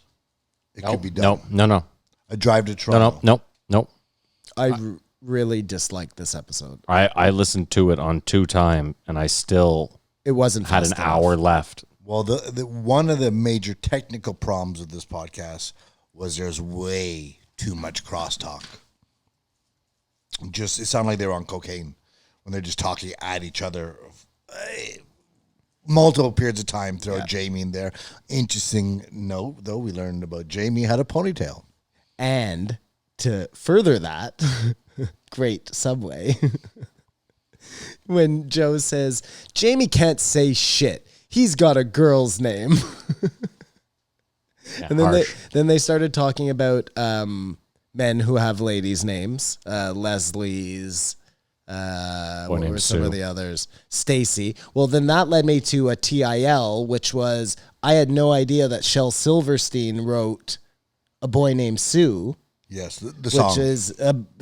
it could be done. No. A drive to Toronto. No. I really disliked this episode. I listened to it on 2 time, and I still It wasn't had an fast enough. hour left. Well, the one of the major technical problems of this podcast was there's way too much crosstalk. It sounded like they were on cocaine when they're just talking at each other. Multiple periods of time, throw Jamie in there. Interesting note, though, we learned about Jamie had a ponytail. And to further that, great Subway. When Joe says, Jamie can't say shit. He's got a girl's name. Yeah, And then harsh. they started talking about men who have ladies' names. Leslie's. What named were some of Sue. the others? Stacy. Well, then that led me to a TIL, which was I had no idea that Shel Silverstein wrote A Boy Named Sue, Yes, the song, which is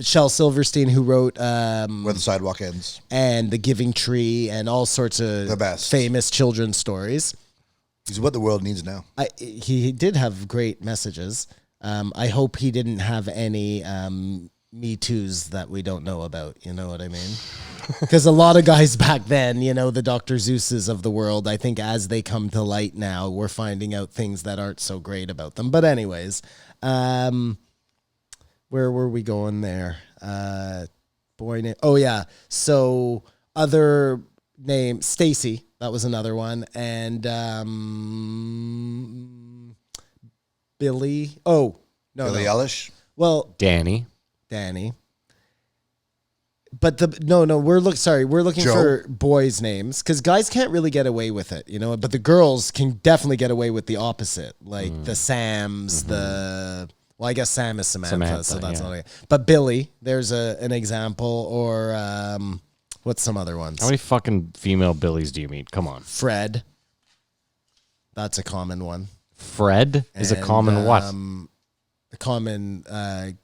Shel Silverstein who wrote Where the Sidewalk Ends. and The Giving Tree and all sorts of The best. famous children's stories. He's what the world needs now. He did have great messages. I hope he didn't have any Me Too's that we don't know about. You know what I mean? Because a lot of guys back then, the Dr. Zeus's of the world, I think as they come to light now, we're finding out things that aren't so great about them. But anyways, where were we going there? Boy name. Oh, yeah. So other name, Stacy. That was another one. And Billy. Oh, no. Billie Eilish. Well, Danny. But we're looking Joe. for boys' names because guys can't really get away with it, but the girls can definitely get away with the opposite, like the Sams, well, I guess Sam is Samantha, so that's yeah. not. But Billy, there's an example, or what's some other ones? How many fucking female Billies do you meet? Come on. Fred, that's a common one. Fred is a And, common what? A common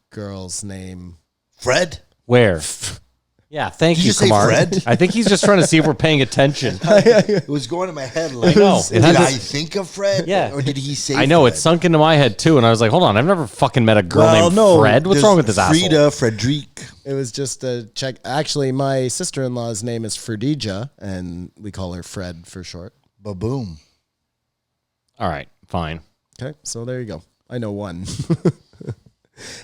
girl's name. Fred? Where? Yeah, thank Did you, you say Kamar. Fred? I think he's just trying to see if we're paying attention. It was going in my head like, I know. It did had I this- think of Fred? Yeah. Or did he say I know, Fred? it sunk into my head too, and I was like, hold on, I've never fucking met a girl Well, named no, Fred. What's there's wrong with this asshole? Frida, Frederic. It was just a check. Actually, my sister-in-law's name is Fredija, and we call her Fred for short. Ba-boom. All right, fine. Okay, so there you go. I know one.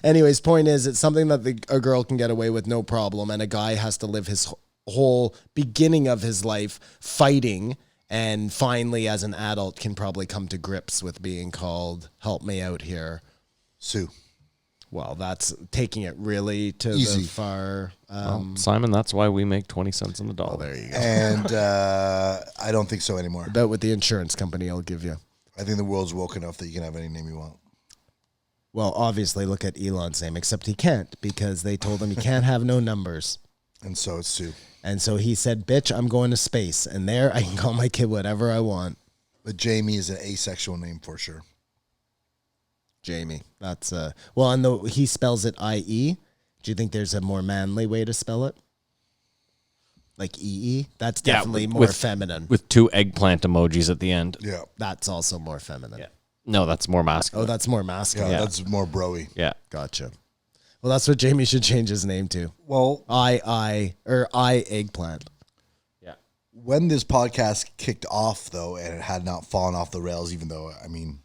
Anyways, point is, it's something that a girl can get away with no problem, and a guy has to live his whole beginning of his life fighting, and finally, as an adult, can probably come to grips with being called, help me out here. Sue. Well, that's taking it really to Easy. the far... Simon, that's why we make 20 cents on the dollar. there you go. And I don't think so anymore. About what the insurance company will give you. I think the world's woke enough that you can have any name you want. Well, obviously, look at Elon's name, except he can't because they told him he can't have no numbers. And so it's Sue. And so he said, bitch, I'm going to space. And there I can call my kid whatever I want. But Jamie is an asexual name for sure. Jamie. That's, well, and he spells it I-E. Do you think there's a more manly way to spell it? Like E-E? That's Yeah, definitely more with- feminine. With 2 eggplant emojis at the end. Yeah. That's also more feminine. Yeah. No, that's more masculine. Oh, that's more masculine. Yeah, that's more broy. Yeah. Gotcha. Well, that's what Jamie should change his name to. Well, I eggplant. Yeah. when this podcast kicked off, though, and it had not fallen off the rails, even though, I mean,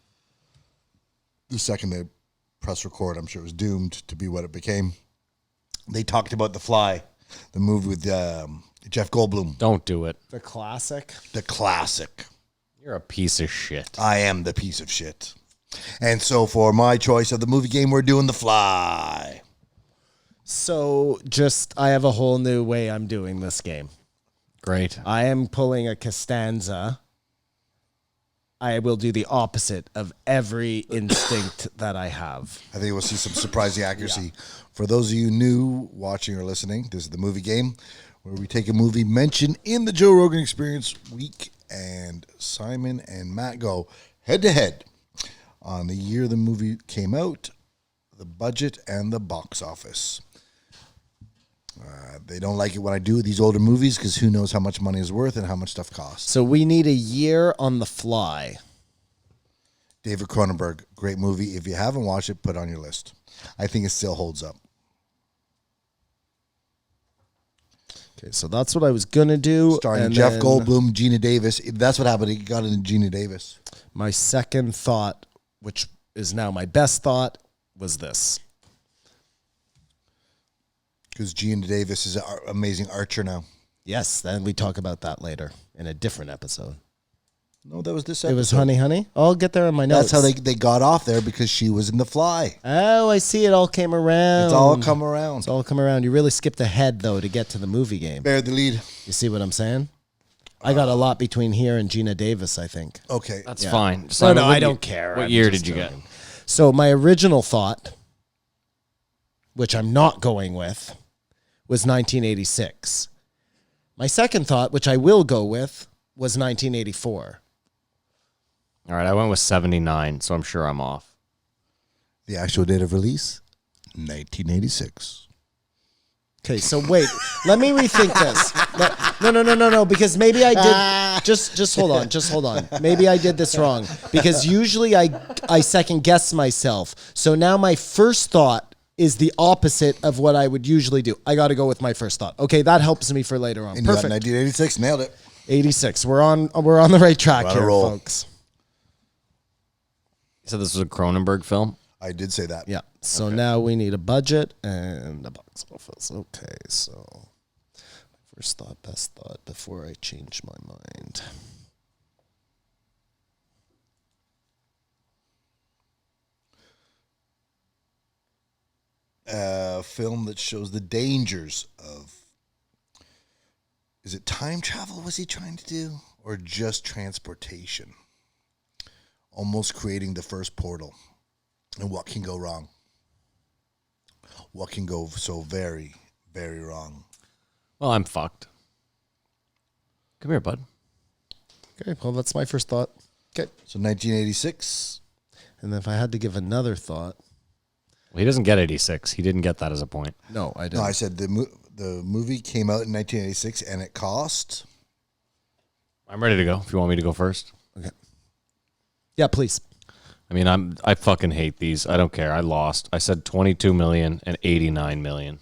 the second they press record. I'm sure it was doomed to be what it became. They talked about The Fly, the movie with Jeff Goldblum. Don't do it. The classic. The classic. You're a piece of shit. I am the piece of shit. And so for my choice of the movie game, we're doing The Fly. So I have a whole new way I'm doing this game. Great. I am pulling a Costanza. I will do the opposite of every instinct that I have. I think we'll see some surprising accuracy. For those of you new watching or listening, this is the movie game where we take a movie mentioned in the Joe Rogan Experience week, and Simon and Matt go head to head on the year the movie came out, the budget, and the box office. They don't like it when I do these older movies because who knows how much money is worth and how much stuff costs. So we need a year on The Fly. David Cronenberg, great movie. If you haven't watched it, put it on your list. I think it still holds up. Okay, so that's what I was going to do. Starring Jeff Goldblum, Gina Davis. That's what happened. He got into Gina Davis. My second thought, which is now my best thought, was this. Because Gina Davis is an amazing archer now. Yes, then we talk about that later in a different episode. No, that was this episode. It was HoneyHoney? I'll get there in my notes. That's how they got off there, because she was in The Fly. Oh, I see. It all came around. It's all come around. It's all come around. You really skipped ahead, though, to get to the movie game. Bear the lead. You see what I'm saying? I got a lot between here and Gina Davis, I think. Okay. That's fine. No, Simon, I don't care. What I'm year just did you get? joking. So my original thought, which I'm not going with, was 1986. My second thought, which I will go with, was 1984. All right, I went with 79, so I'm sure I'm off. The actual date of release, 1986. Okay, so wait, let me rethink this. No, because maybe I did. Just hold on. Maybe I did this wrong, because usually I second guess myself. So now my first thought is the opposite of what I would usually do. I got to go with my first thought. Okay, that helps me for later on. And you got Perfect. 1986, nailed it. 86. We're on the right track We're on a here, roll. folks. You said this was a Cronenberg film? I did say that. Yeah. So now we need a budget and a box office. Okay, so first thought, best thought before I change my mind. A film that shows the dangers of, is it time travel was he trying to do? Or just transportation? Almost creating the first portal. And what can go wrong? What can go so very, very wrong? Well, I'm fucked. Come here, bud. Okay, well, that's my first thought. Okay. So 1986. And if I had to give another thought. Well, he doesn't get 86. He didn't get that as a point. No, I didn't. No, I said the movie came out in 1986 and it cost. I'm ready to go if you want me to go first. Okay. Yeah, please. I mean, I fucking hate these. I don't care. I lost. I said 22 million and 89 million.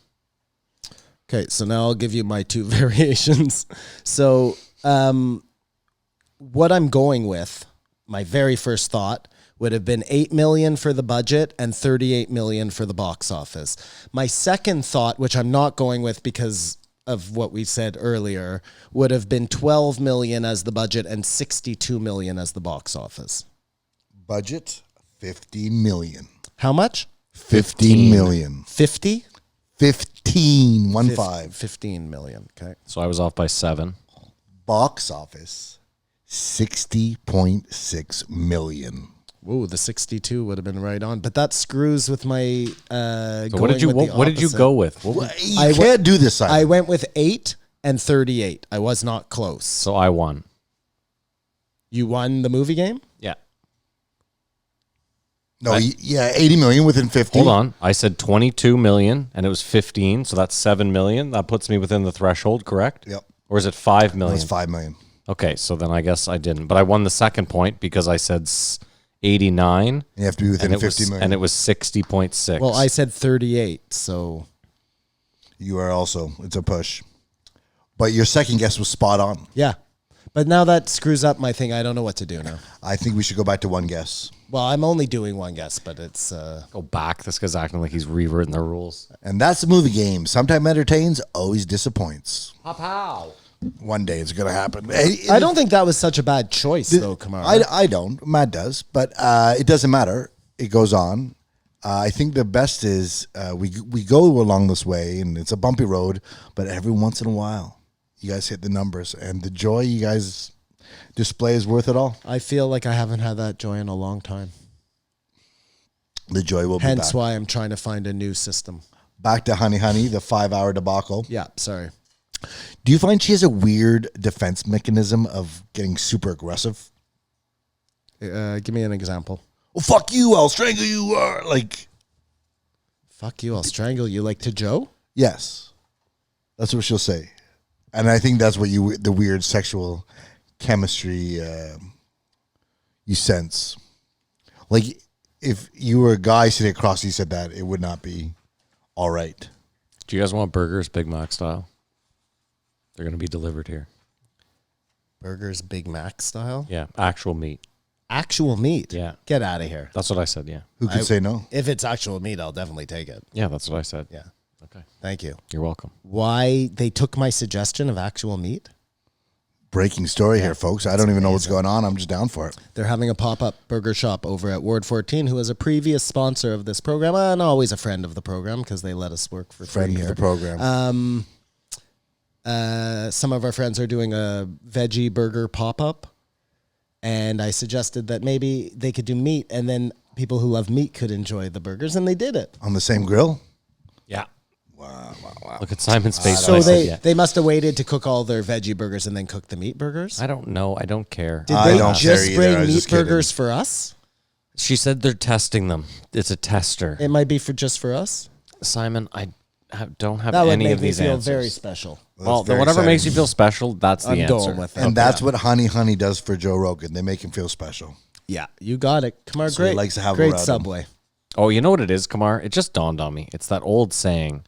Okay, so now I'll give you my two variations. So, what I'm going with, my very first thought, would have been 8 million for the budget and 38 million for the box office. My second thought, which I'm not going with because of what we said earlier, would have been 12 million as the budget and 62 million as the box office. Budget, 15 million. How much? 15 million. 50? 15, 1-5. 15 million, okay. So I was off by 7. Box office, 60.6 million. Ooh, the 62 would have been right on, but that screws with my. So what did you go with? You can't do this, Simon. I went with 8 and 38. I was not close. So I won. You won the movie game? Yeah. No, 80 million within 50. Hold on. I said 22 million and it was 15, so that's 7 million. That puts me within the threshold, correct? Yep. Or is it 5 million? That's 5 million. Okay, so then I guess I didn't. But I won the second point because I said 89. You have to be within 50 million. And it was 60.6. Well, I said 38, so. You are also, it's a push. But your second guess was spot on. Yeah. But now that screws up my thing. I don't know what to do now. I think we should go back to one guess. Well, I'm only doing one guess, but it's Go back. This guy's acting like he's rewritten the rules. And that's the movie game. Sometimes entertains, always disappoints. Pow. One day it's going to happen. I don't think that was such a bad choice, though, Kamara. I don't. Matt does. But it doesn't matter. It goes on. I think the best is we go along this way, and it's a bumpy road, but every once in a while, you guys hit the numbers, and the joy you guys display is worth it all. I feel like I haven't had that joy in a long time. The joy will be Hence back. why I'm trying to find a new system. Back to HoneyHoney, the 5-hour debacle. Yeah, sorry. Do you find she has a weird defense mechanism of getting super aggressive? Give me an example. Well, fuck you, I'll strangle you. Like, Fuck you, I'll strangle you like to Joe? yes. That's what she'll say. And I think that's what the weird sexual chemistry you sense. Like, if you were a guy sitting across you said that, it would not be all right. Do you guys want burgers, Big Mac style? They're going to be delivered here. Burgers Big Mac style? Yeah, actual meat. Actual meat? Yeah. Get out of here. That's what I said, yeah. Who could say no? If it's actual meat, I'll definitely take it. Yeah, that's what I said. Yeah. Okay. Thank you. You're welcome. Why they took my suggestion of actual meat? Breaking story here, folks. I don't even know what's going on. I'm just down for it. They're having a pop-up burger shop over at Ward 14, who was a previous sponsor of this program and always a friend of the program because they let us work for Friend free of here. the program. Some of our friends are doing a veggie burger pop-up, and I suggested that maybe they could do meat, and then people who love meat could enjoy the burgers, and they did it. On the same grill? Yeah. Wow. Look at Simon's face. So when I said yeah. they must have waited to cook all their veggie burgers and then cook the meat burgers. I don't know. I don't care. Did I they don't just care either. I bring was meat just kidding. burgers for us? She said they're testing them. It's a tester. It might be for just for us. Simon, I don't have That would any make of me these feel answers. very special. Well, very whatever exciting. makes you feel special, that's the I'm answer. going with it. And that's what HoneyHoney does for Joe Rogan. They make him feel special. Yeah, you got it. Come on, So he great. likes to have great around him. Subway. Oh, you know what it is, Kamar? It just dawned on me. It's that old saying,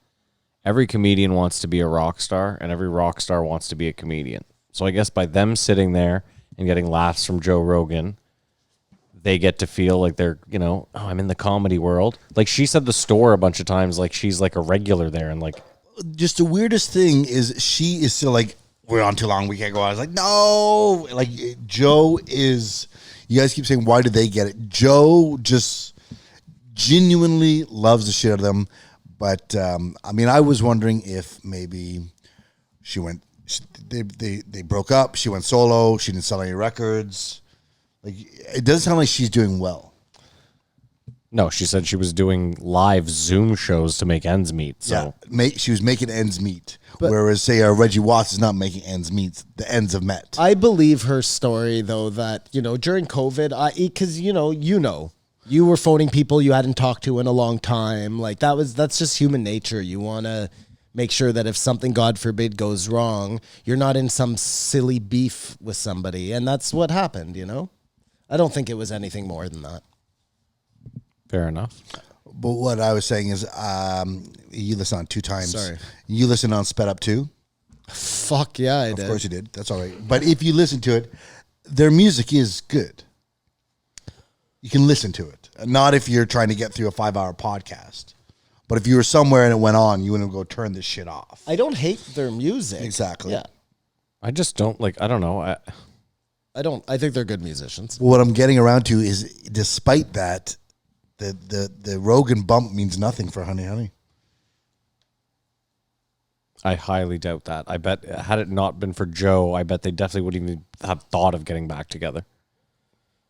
every comedian wants to be a rock star, and every rock star wants to be a comedian. So I guess by them sitting there and getting laughs from Joe Rogan, they get to feel like they're, oh, I'm in the comedy world. Like she said the store a bunch of times, like she's like a regular there, and like, Just the weirdest thing is she is still like, we're on too long, we can't go out. I was like, no. Like, Joe is, you guys keep saying, why did they get it? Joe just genuinely loves the shit out of them. But, I mean, I was wondering if maybe they broke up, she went solo, she didn't sell any records. Like, it doesn't sound like she's doing well. no, she said she was doing live Zoom shows to make ends meet. So She was making ends meet. Whereas, say, Reggie Watts is not making ends meet. The ends have met. I believe her story, though, that, during COVID, because, you were phoning people you hadn't talked to in a long time. Like, that's just human nature. You want to make sure that if something, God forbid, goes wrong, you're not in some silly beef with somebody. And that's what happened, I don't think it was anything more than that. fair enough. But what I was saying is, you listen on 2 times. Sorry. You listen on Sped Up too. Fuck yeah, I did. Of course you did. That's all right. But if you listen to it, their music is good. You can listen to it. Not if you're trying to get through a 5-hour podcast. But if you were somewhere and it went on, you wouldn't go turn this shit off. I don't hate their music. Exactly. Yeah. I just don't I don't know. I think they're good musicians. What I'm getting around to is, despite that, the Rogan bump means nothing for HoneyHoney. I highly doubt that. I bet had it not been for Joe, I bet they definitely wouldn't even have thought of getting back together.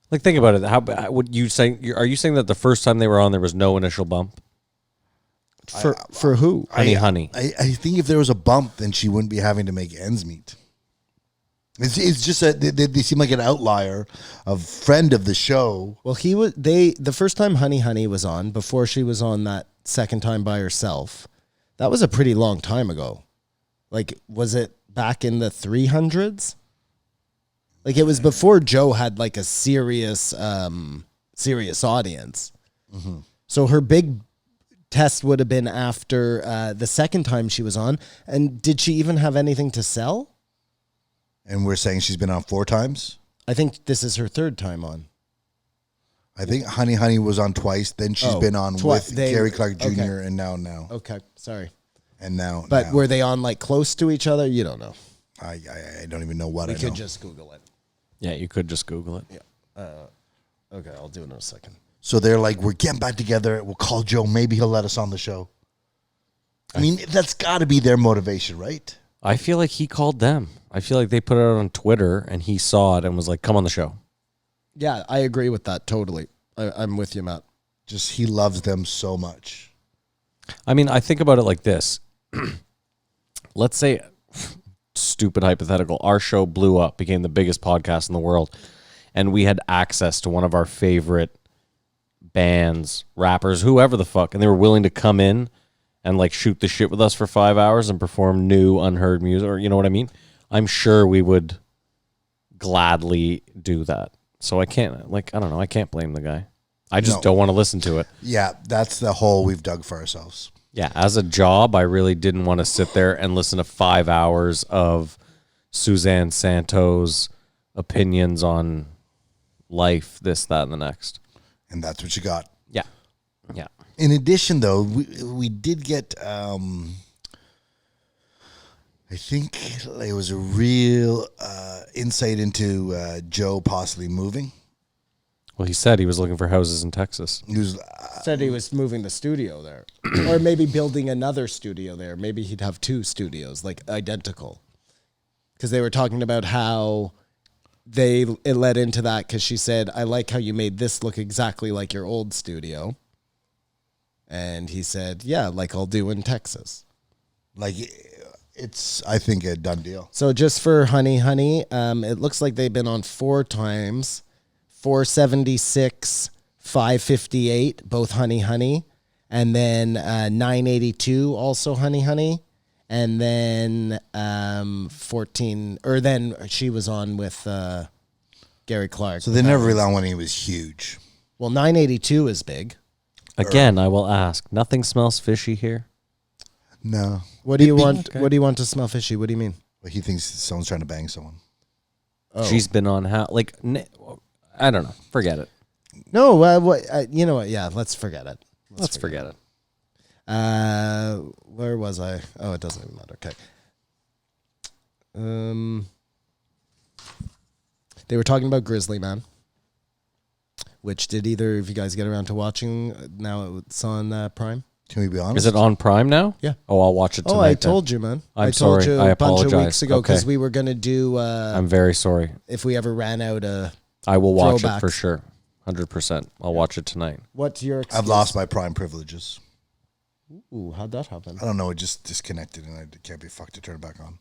Like, think about it. How would you say? Are you saying that the first time they were on, there was no initial bump? For who? HoneyHoney. I think if there was a bump, then she wouldn't be having to make ends meet. It's just that they seem like an outlier, a friend of the show. Well, the first time HoneyHoney was on, before she was on that second time by herself, that was a pretty long time ago. Like, was it back in the 300s? Like, it was before Joe had like a serious audience. Mm-hmm. So her big test would have been after the second time she was on. And did she even have anything to sell? And we're saying she's been on 4 times? I think this is her third time on. I think HoneyHoney was on twice. Then she's been on with Gary Clark Jr. Okay. and now. Okay, sorry. And now. But were they on like close to each other? You don't know. I don't even know what We I could know. just Google it. Yeah, you could just Google it. Yeah. Okay, I'll do it in a second. So they're like, we're getting back together. We'll call Joe. Maybe he'll let us on the show. I mean, that's got to be their motivation, right? I feel like he called them. I feel like they put it out on Twitter and he saw it and was like, come on the show. Yeah, I agree with that totally. I'm with you, Matt. Just he loves them so much. I mean, I think about it like this. Let's say, stupid hypothetical, our show blew up, became the biggest podcast in the world, and we had access to one of our favorite bands, rappers, whoever the fuck, and they were willing to come in and like shoot the shit with us for 5 hours and perform new, unheard music, or you know what I mean? I'm sure we would gladly do that. So I can't, like, I don't know, I can't blame the guy. I just don't want to listen to it. Yeah, that's the hole we've dug for ourselves. Yeah, as a job, I really didn't want to sit there and listen to 5 hours of Suzanne Santos' opinions on life, this, that, and the next. And that's what you got. Yeah. Yeah. In addition, though, we did get, I think it was a real insight into Joe possibly moving. Well, he said he was looking for houses in Texas. He was, Said he was moving the studio there. Or maybe building another studio there. Maybe he'd have 2 studios, like identical. Because they were talking about how it led into that because she said, I like how you made this look exactly like your old studio. And he said, yeah, like I'll do in Texas. like, it's, I think, a done deal. So just for HoneyHoney, it looks like they've been on 4 times. 476, 558, both HoneyHoney. And then 982, also HoneyHoney. And then 14, or then she was on with Gary Clark. So they never really on when he was huge. Well, 982 is big. Again, I will ask, nothing smells fishy here? No. What do you want? What do you want to smell fishy? What do you mean? Well, he thinks someone's trying to bang someone. Oh. She's been on how, like, I don't know. Forget it. No, you know what? Yeah, let's forget it. Let's forget it. Where was I? Oh, it doesn't even matter. Okay. They were talking about Grizzly Man, which did either of you guys get around to watching? Now it's on Prime. Can we be honest? Is it on Prime now? Yeah. Oh, I'll watch it tonight. Oh, I then. told you, man. I'm I told sorry. you I a bunch of apologize. weeks ago because Okay. we were going to do, I'm very sorry. if we ever ran out of... I will watch it for Throwbacks. sure. 100%. I'll watch it tonight. What's your excuse? I've lost my Prime privileges. Ooh, how'd that happen? I don't know. It just disconnected and I can't be fucked to turn it back on.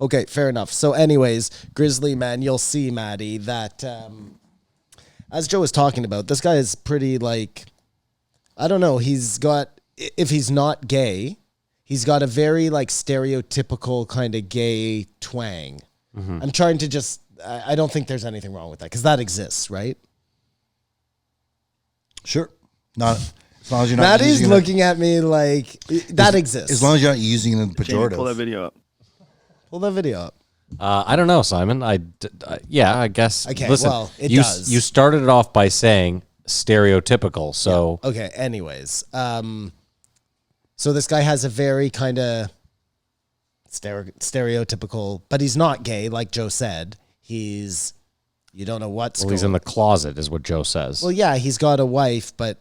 Okay, fair enough. So anyways, Grizzly Man, you'll see, Maddie, that as Joe was talking about, this guy is pretty like, I don't know, he's got, if he's not gay, he's got a very like stereotypical kind of gay twang. I'm trying to just, I don't think there's anything wrong with that because that exists, right? Sure. Not as long as you're not Maddie's using looking at me like, that exists. As long as you're not using it in Jamie, pull that pejorative. video up. Pull that video up. I don't know, Simon. Yeah, I guess. Okay, Listen, well, it you, does. You started it off by saying stereotypical, so Okay, anyways. So this guy has a very kind of stereotypical, but he's not gay, like Joe said. He's, you don't know what's well, going he's in the closet, is what Joe says. Well, yeah, he's got a wife, but,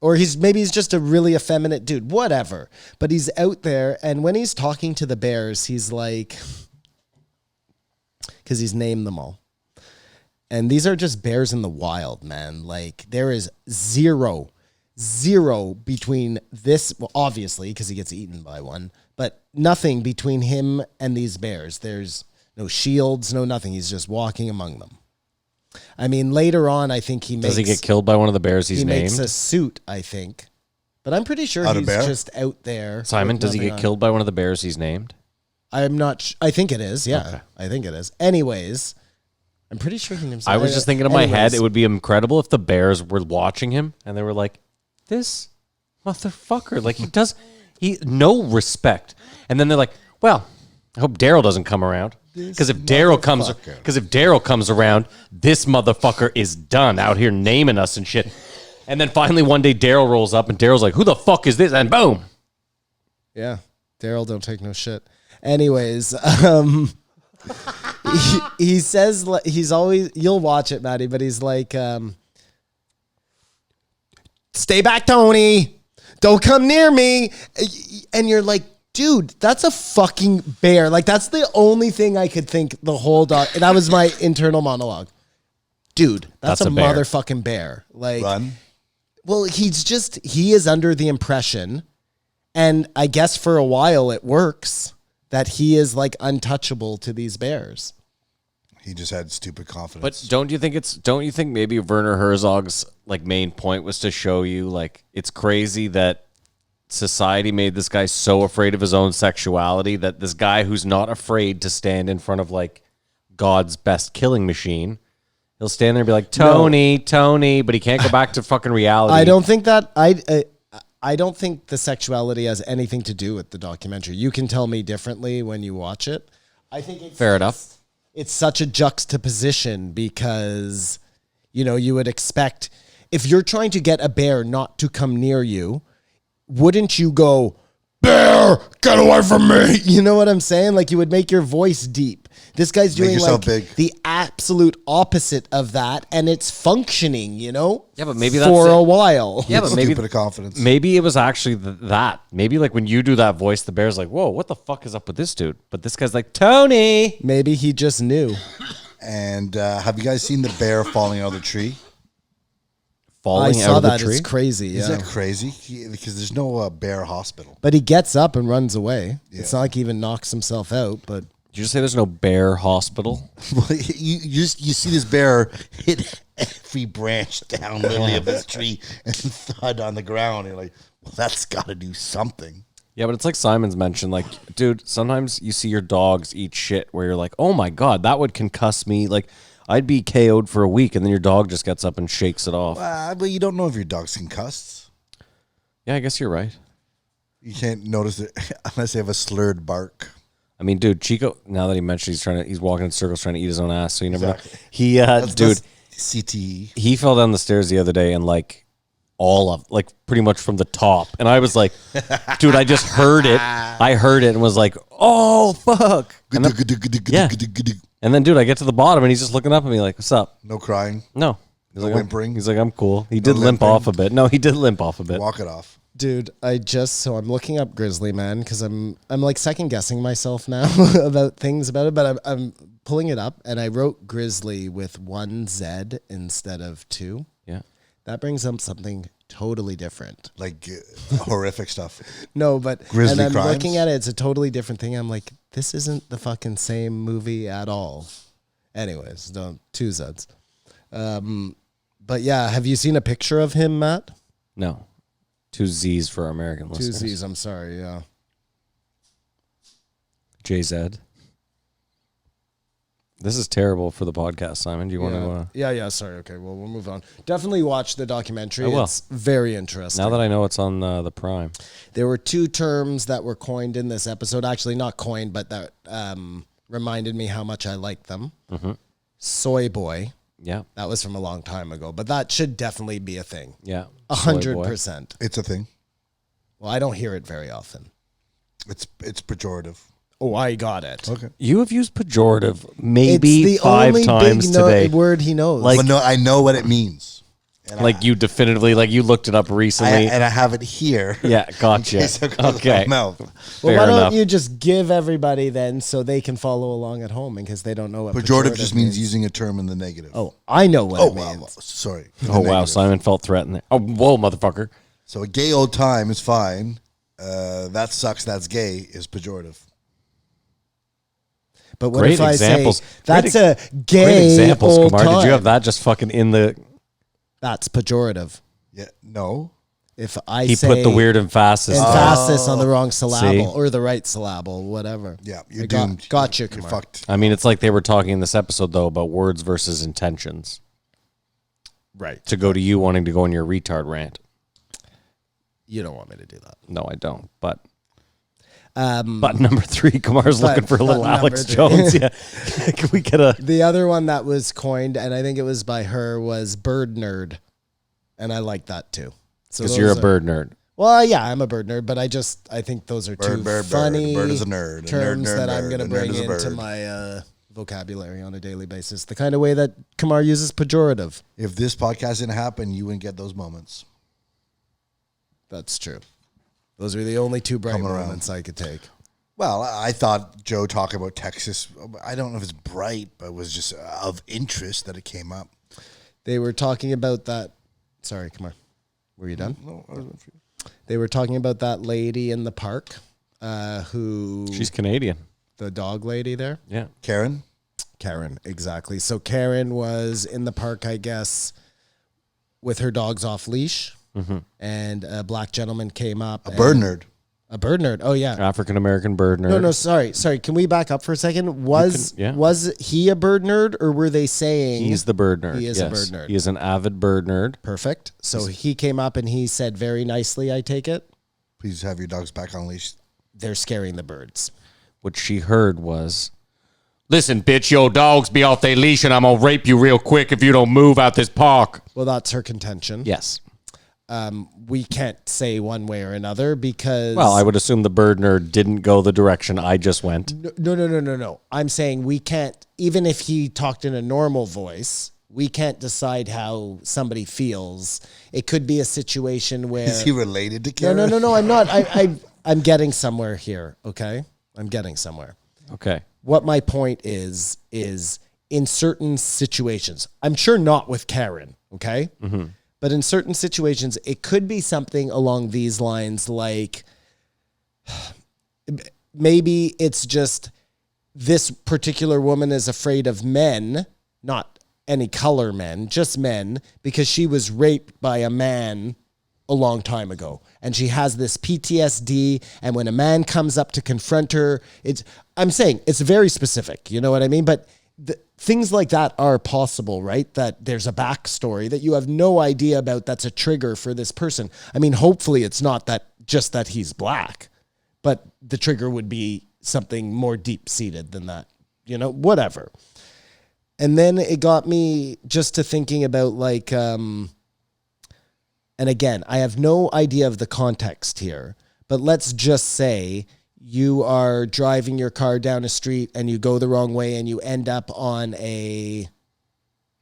or maybe he's just a really effeminate dude, whatever. But he's out there, and when he's talking to the bears, he's like, because he's named them all. And these are just bears in the wild, man. Like, there is zero between this, well, obviously, because he gets eaten by one, but nothing between him and these bears. There's no shields, no nothing. He's just walking among them. I mean, later on, I think he makes... Does he get killed by one of the bears he's he named? makes a suit, I think. But I'm pretty sure Out of he's bear? just out there. Simon, with does he nothing get on. killed by one of the bears he's named? I'm not... I think it is, yeah. Okay. I think it is. Anyways, I'm pretty sure he names... I was just thinking in my head, it would be incredible if the bears were watching him and they were like, this motherfucker, like he no respect. And then they're like, well, I hope Daryl doesn't come around. Because if Daryl comes around, this motherfucker is done out here naming us and shit. And then finally one day Daryl rolls up and Daryl's like, who the fuck is this? And boom. Yeah. Daryl don't take no shit. Anyways, he says, he's always, you'll watch it, Maddie, but he's like, stay back, Tony. Don't come near me. And you're like, dude, that's a fucking bear. Like, that's the only thing I could think the whole dog. And that was my internal monologue. Dude, that's a bear. motherfucking bear. Like, Run. well, he is under the impression, and I guess for a while it works, that he is like untouchable to these bears. He just had stupid confidence. But don't you think maybe Werner Herzog's like main point was to show you like it's crazy that society made this guy so afraid of his own sexuality that this guy who's not afraid to stand in front of like God's best killing machine, he'll stand there and be like, Tony, but he can't go back to fucking reality. I don't think that I don't think the sexuality has anything to do with the documentary. You can tell me differently when you watch it. I think it's Fair enough. It's such a juxtaposition because, you know, you would expect if you're trying to get a bear not to come near you, wouldn't you go, bear, get away from me? You know what I'm saying? Like you would make your voice deep. This guy's doing like the absolute opposite of that, and it's functioning, you know? Yeah, but maybe that's for it. a while. Yeah, but maybe stupid confidence. Maybe it was actually that. Maybe like when you do that voice, the bear's like, "Whoa, what the fuck is up with this dude?" But this guy's like, "Tony." Maybe he just knew. And have you guys seen the bear falling out of the tree? Falling I out saw of the that. tree. It's crazy. Is Yeah. that crazy? Because there's no bear hospital. But he gets up and runs away. Yeah. It's not like he even knocks himself out, but Did you just say there's no bear hospital? Well, you see this bear hit every branch down literally of this tree and thud on the ground. And you're like, well, that's got to do something. Yeah, but it's like Simon's mentioned. Like, dude, sometimes you see your dogs eat shit where you're like, oh my God, that would concuss me. Like, I'd be KO'd for a week, and then your dog just gets up and shakes it off. But you don't know if your dog's concussed. Yeah, I guess you're right. You can't notice it unless they have a slurred bark. I mean, dude, Chico, now that he mentioned he's walking in circles trying to eat his own ass, so you never Exactly. know. He, That's CTE. he fell down the stairs the other day and pretty much from the top. And I was like, dude, I just heard it. I heard it and was like, oh, fuck. And then, dude, I get to the bottom and he's just looking up at me like, what's up? No crying. No. He's No like, whimpering? He's like, I'm cool. He did limp limping? off a bit. No, he did limp off a bit. Walk it off. dude, I'm looking up Grizzly Man because I'm like second guessing myself now about things about it, but I'm pulling it up and I wrote Grizzly with one Z instead of two. Yeah. That brings up something totally different. Like horrific stuff. No, but Grizzly and I'm crimes? looking at it, it's a totally different thing. I'm like, this isn't the fucking same movie at all. Anyways, two Zs. But yeah, have you seen a picture of him, Matt? No. Two Z's for our American Two listeners. Z's, I'm sorry, yeah. JZ. This is terrible for the podcast, Simon. Do you want to... Yeah, sorry. Okay, well, we'll move on. Definitely watch the documentary. I will. It's very interesting. Now that I know it's on the Prime. There were two terms that were coined in this episode. Actually, not coined, but that reminded me how much I liked them. Mm-hmm. Soy boy. Yeah. That was from a long time ago, but that should definitely be a thing. Yeah. 100%. It's a thing. Well, I don't hear it very often. It's pejorative. Oh, I got it. Okay. You have used pejorative maybe It's the 5 only times big today. word he knows. Like- Well, no, I know what it means. And Like you definitively, like you looked it up recently. I have it here. Yeah, gotcha. In case it goes Okay. out my mouth. well, Fair why don't enough. you just give everybody then so they can follow along at home in case they don't know what Pejorative just means using a term in the negative. Oh, I know what Oh, it wow. means. Sorry. Oh, wow. Negative. Simon felt threatened there. Oh, whoa, motherfucker. So a gay old time is fine. That sucks. That's gay is pejorative. But what Great if I examples. say that's Great a gay Great examples, old Kumar. time? Did you have that just fucking in the... That's pejorative. Yeah. No. If I He say put the weird emphasis. emphasis on the wrong syllable See? or the right syllable, whatever. Yeah. You're I got- doomed. got you, You're Kumar. fucked. I mean, it's like they were talking in this episode, though, about words versus intentions. Right. To go to you wanting to go on your retard rant. You don't want me to do that. No, I don't. But Button number 3, Kamar's looking for a little button Alex number 3. Jones. Yeah. Can we get a... The other one that was coined, and I think it was by her, was bird nerd. And I like that too. Because you're a bird nerd. Well, yeah, I'm a bird nerd, but I think those are two funny Bird is a nerd. terms Nerd, that I'm going to bring into my vocabulary on a daily basis. The kind of way that Kamar uses pejorative. If this podcast didn't happen, you wouldn't get those moments. That's true. Those are the only two bright Coming around. moments I could take. Well, I thought Joe talking about Texas, I don't know if it's bright, but it was just of interest that it came up. They were talking about that. Sorry, Kamar. Were you done? No, I was waiting for you. They were talking about that lady in the park who... She's Canadian. The dog lady there? Yeah. Karen, exactly. So Karen was in the park, I guess, with her dogs off leash, and a black gentleman came up. a bird nerd. A bird nerd. Oh, yeah. African-American bird nerd. No, sorry. Can we back up for a second? Was he a bird nerd, or were they saying... He's the bird nerd. He is a bird nerd. He is an avid bird nerd. Perfect. So he came up and he said very nicely, I take it, Please have your dogs back on leash. they're scaring the birds. What she heard was, listen, bitch, your dogs be off their leash and I'm going to rape you real quick if you don't move out this park. Well, that's her contention. Yes. We can't say one way or another because... Well, I would assume the bird nerd didn't go the direction I just went. No. I'm saying we can't, even if he talked in a normal voice, we can't decide how somebody feels. It could be a situation where... Is he related to Karen? No, I'm not. I'm getting somewhere here, okay? I'm getting somewhere. Okay. What my point is in certain situations, I'm sure not with Karen, okay? Mm-hmm. But in certain situations, it could be something along these lines, like maybe it's just this particular woman is afraid of men, not any color men, just men, because she was raped by a man a long time ago. And she has this PTSD. And when a man comes up to confront her, I'm saying it's very specific. You know what I mean? But things like that are possible, right? That there's a backstory that you have no idea about that's a trigger for this person. I mean, hopefully it's not just that he's black, but the trigger would be something more deep-seated than that, whatever. And then it got me just to thinking about like, and again, I have no idea of the context here, but let's just say you are driving your car down a street and you go the wrong way and you end up on a...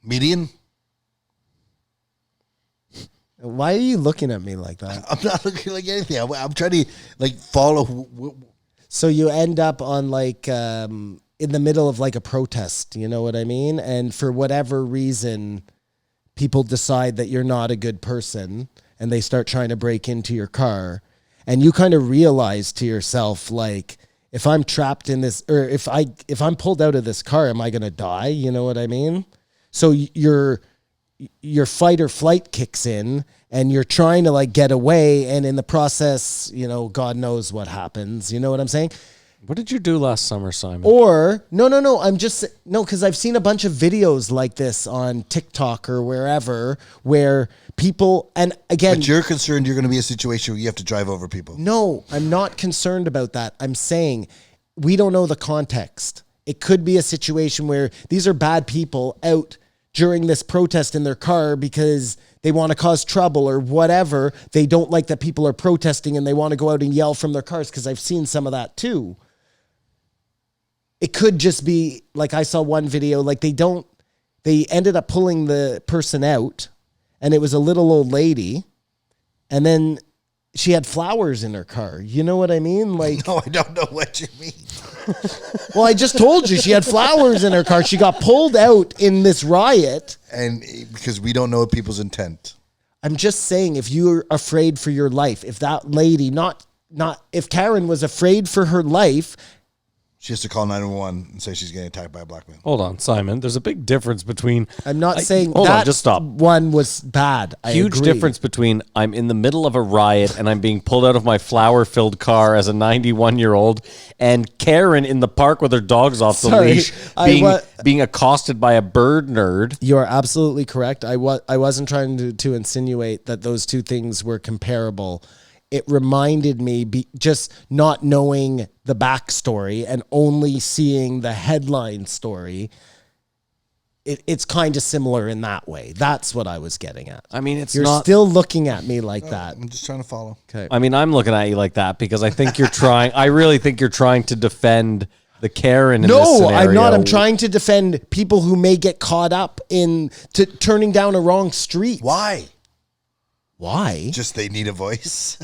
Median? Why are you looking at me like that? I'm not looking like anything. I'm trying to follow. So you end up on in the middle of a protest, you know what I mean? And for whatever reason, people decide that you're not a good person and they start trying to break into your car. And you kind of realize to yourself, if I'm trapped in this, or if I'm pulled out of this car, am I going to die? You know what I mean? So your fight or flight kicks in and you're trying to get away. And in the process, God knows what happens. You know what I'm saying? What did you do last summer, Simon? Or, no, because I've seen a bunch of videos like this on TikTok or wherever where people, and again... But you're concerned you're going to be a situation where you have to drive over people. No, I'm not concerned about that. I'm saying we don't know the context. It could be a situation where these are bad people out during this protest in their car because they want to cause trouble or whatever. They don't like that people are protesting and they want to go out and yell from their cars, because I've seen some of that too. It could just be I saw one video, they ended up pulling the person out and it was a little old lady and then she had flowers in her car. You know what I mean? No, I don't know what you mean. Well, I just told you she had flowers in her car. She got pulled out in this riot. And because we don't know people's intent. I'm just saying, if you're afraid for your life, if that lady, if Karen was afraid for her life, she has to call 911 and say she's getting attacked by a black man. Hold on, Simon. There's a big difference between... I'm not saying hold that on, just stop. One was bad. Huge difference between I'm in the middle of a riot and I'm being pulled out of my flower-filled car as a 91-year-old and Karen in the park with her dogs off the leash being accosted by a bird nerd. You are absolutely correct. I wasn't trying to insinuate that those two things were comparable. it reminded me, just not knowing the backstory and only seeing the headline story. It's kind of similar in that way. That's what I was getting at. I mean, You're still looking at me like that. I'm just trying to follow. Okay. I mean, I'm looking at you like that because I think you're trying. I really think you're trying to defend the Karen in this No, scenario. I'm not. I'm trying to defend people who may get caught up in turning down a wrong street. Why? Why? Just they need a voice.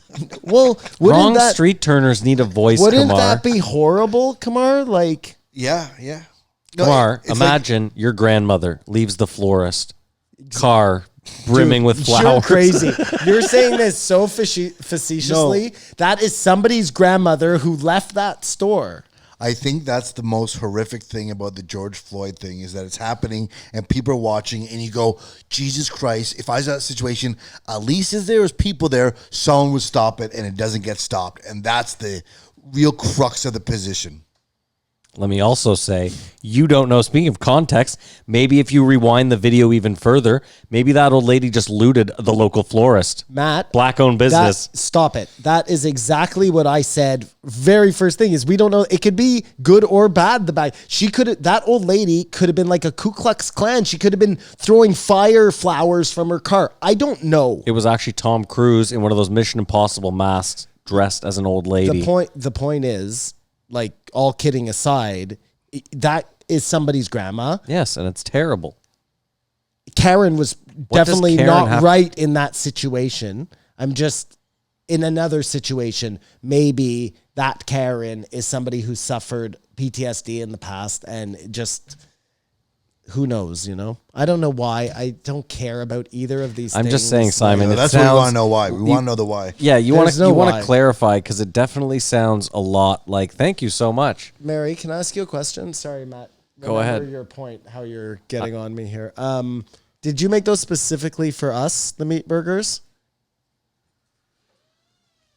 Well, Wrong street turners need a voice, Wouldn't Kamar. that be horrible, Kamar? Like, yeah. No, Kamar, it's imagine your grandmother leaves the florist, car brimming with flowers. You're crazy. You're saying this so facetiously. That is somebody's grandmother who left that store. I think that's the most horrific thing about the George Floyd thing is that it's happening and people are watching and you go, Jesus Christ, if I was in that situation, at least if there was people there, someone would stop it and it doesn't get stopped. And that's the real crux of the position. Let me also say, you don't know. Speaking of context, maybe if you rewind the video even further, maybe that old lady just looted the local florist. Matt, Black-owned business. Stop it. That is exactly what I said. Very first thing is we don't know. It could be good or bad. That old lady could have been like a Ku Klux Klan. She could have been throwing fire flowers from her car. I don't know. It was actually Tom Cruise in one of those Mission Impossible masks dressed as an old lady. The point is, like, all kidding aside, that is somebody's grandma. Yes, and it's terrible. Karen was What does definitely Karen not have- right in that situation. I'm just in another situation. Maybe that Karen is somebody who suffered PTSD in the past and just who knows, you know? I don't know why. I don't care about either of these things. I'm just saying, Simon. That's it what we sounds, want to know why. We want to know the why. Yeah, you want There's to no you want why. to clarify because it definitely sounds a lot like. Thank you so much. Mary, can I ask you a question? Sorry, Matt. Go Remember ahead. your point, how you're getting on me here. Did you make those specifically for us, the meat burgers?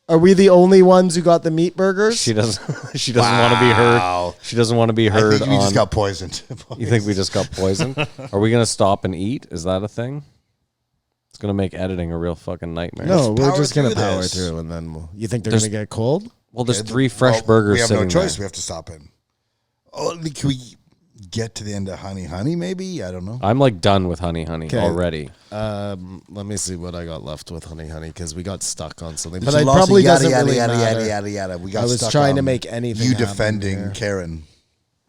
Are we the only ones who got the meat burgers? She doesn't. She doesn't want to be heard. She doesn't want to be I heard. think we on, just got poisoned. You think we just got poisoned? Are we gonna stop and eat? Is that a thing? It's gonna make editing a real fucking nightmare. No, we're power just going to through power this. through and then you think they're There's- going to get cold? Well, there's three fresh burgers We have no sitting choice. there. We have to stop it. Oh, can we get to the end of HoneyHoney? Maybe I don't know. I'm like done with HoneyHoney Okay. already. Let me see what I got left with HoneyHoney because we got stuck on something. There's But a it lot of probably yada, doesn't yada, really yada, matter. yada, yada, yada. We got I was stuck trying to on make anything you happen defending here. Karen.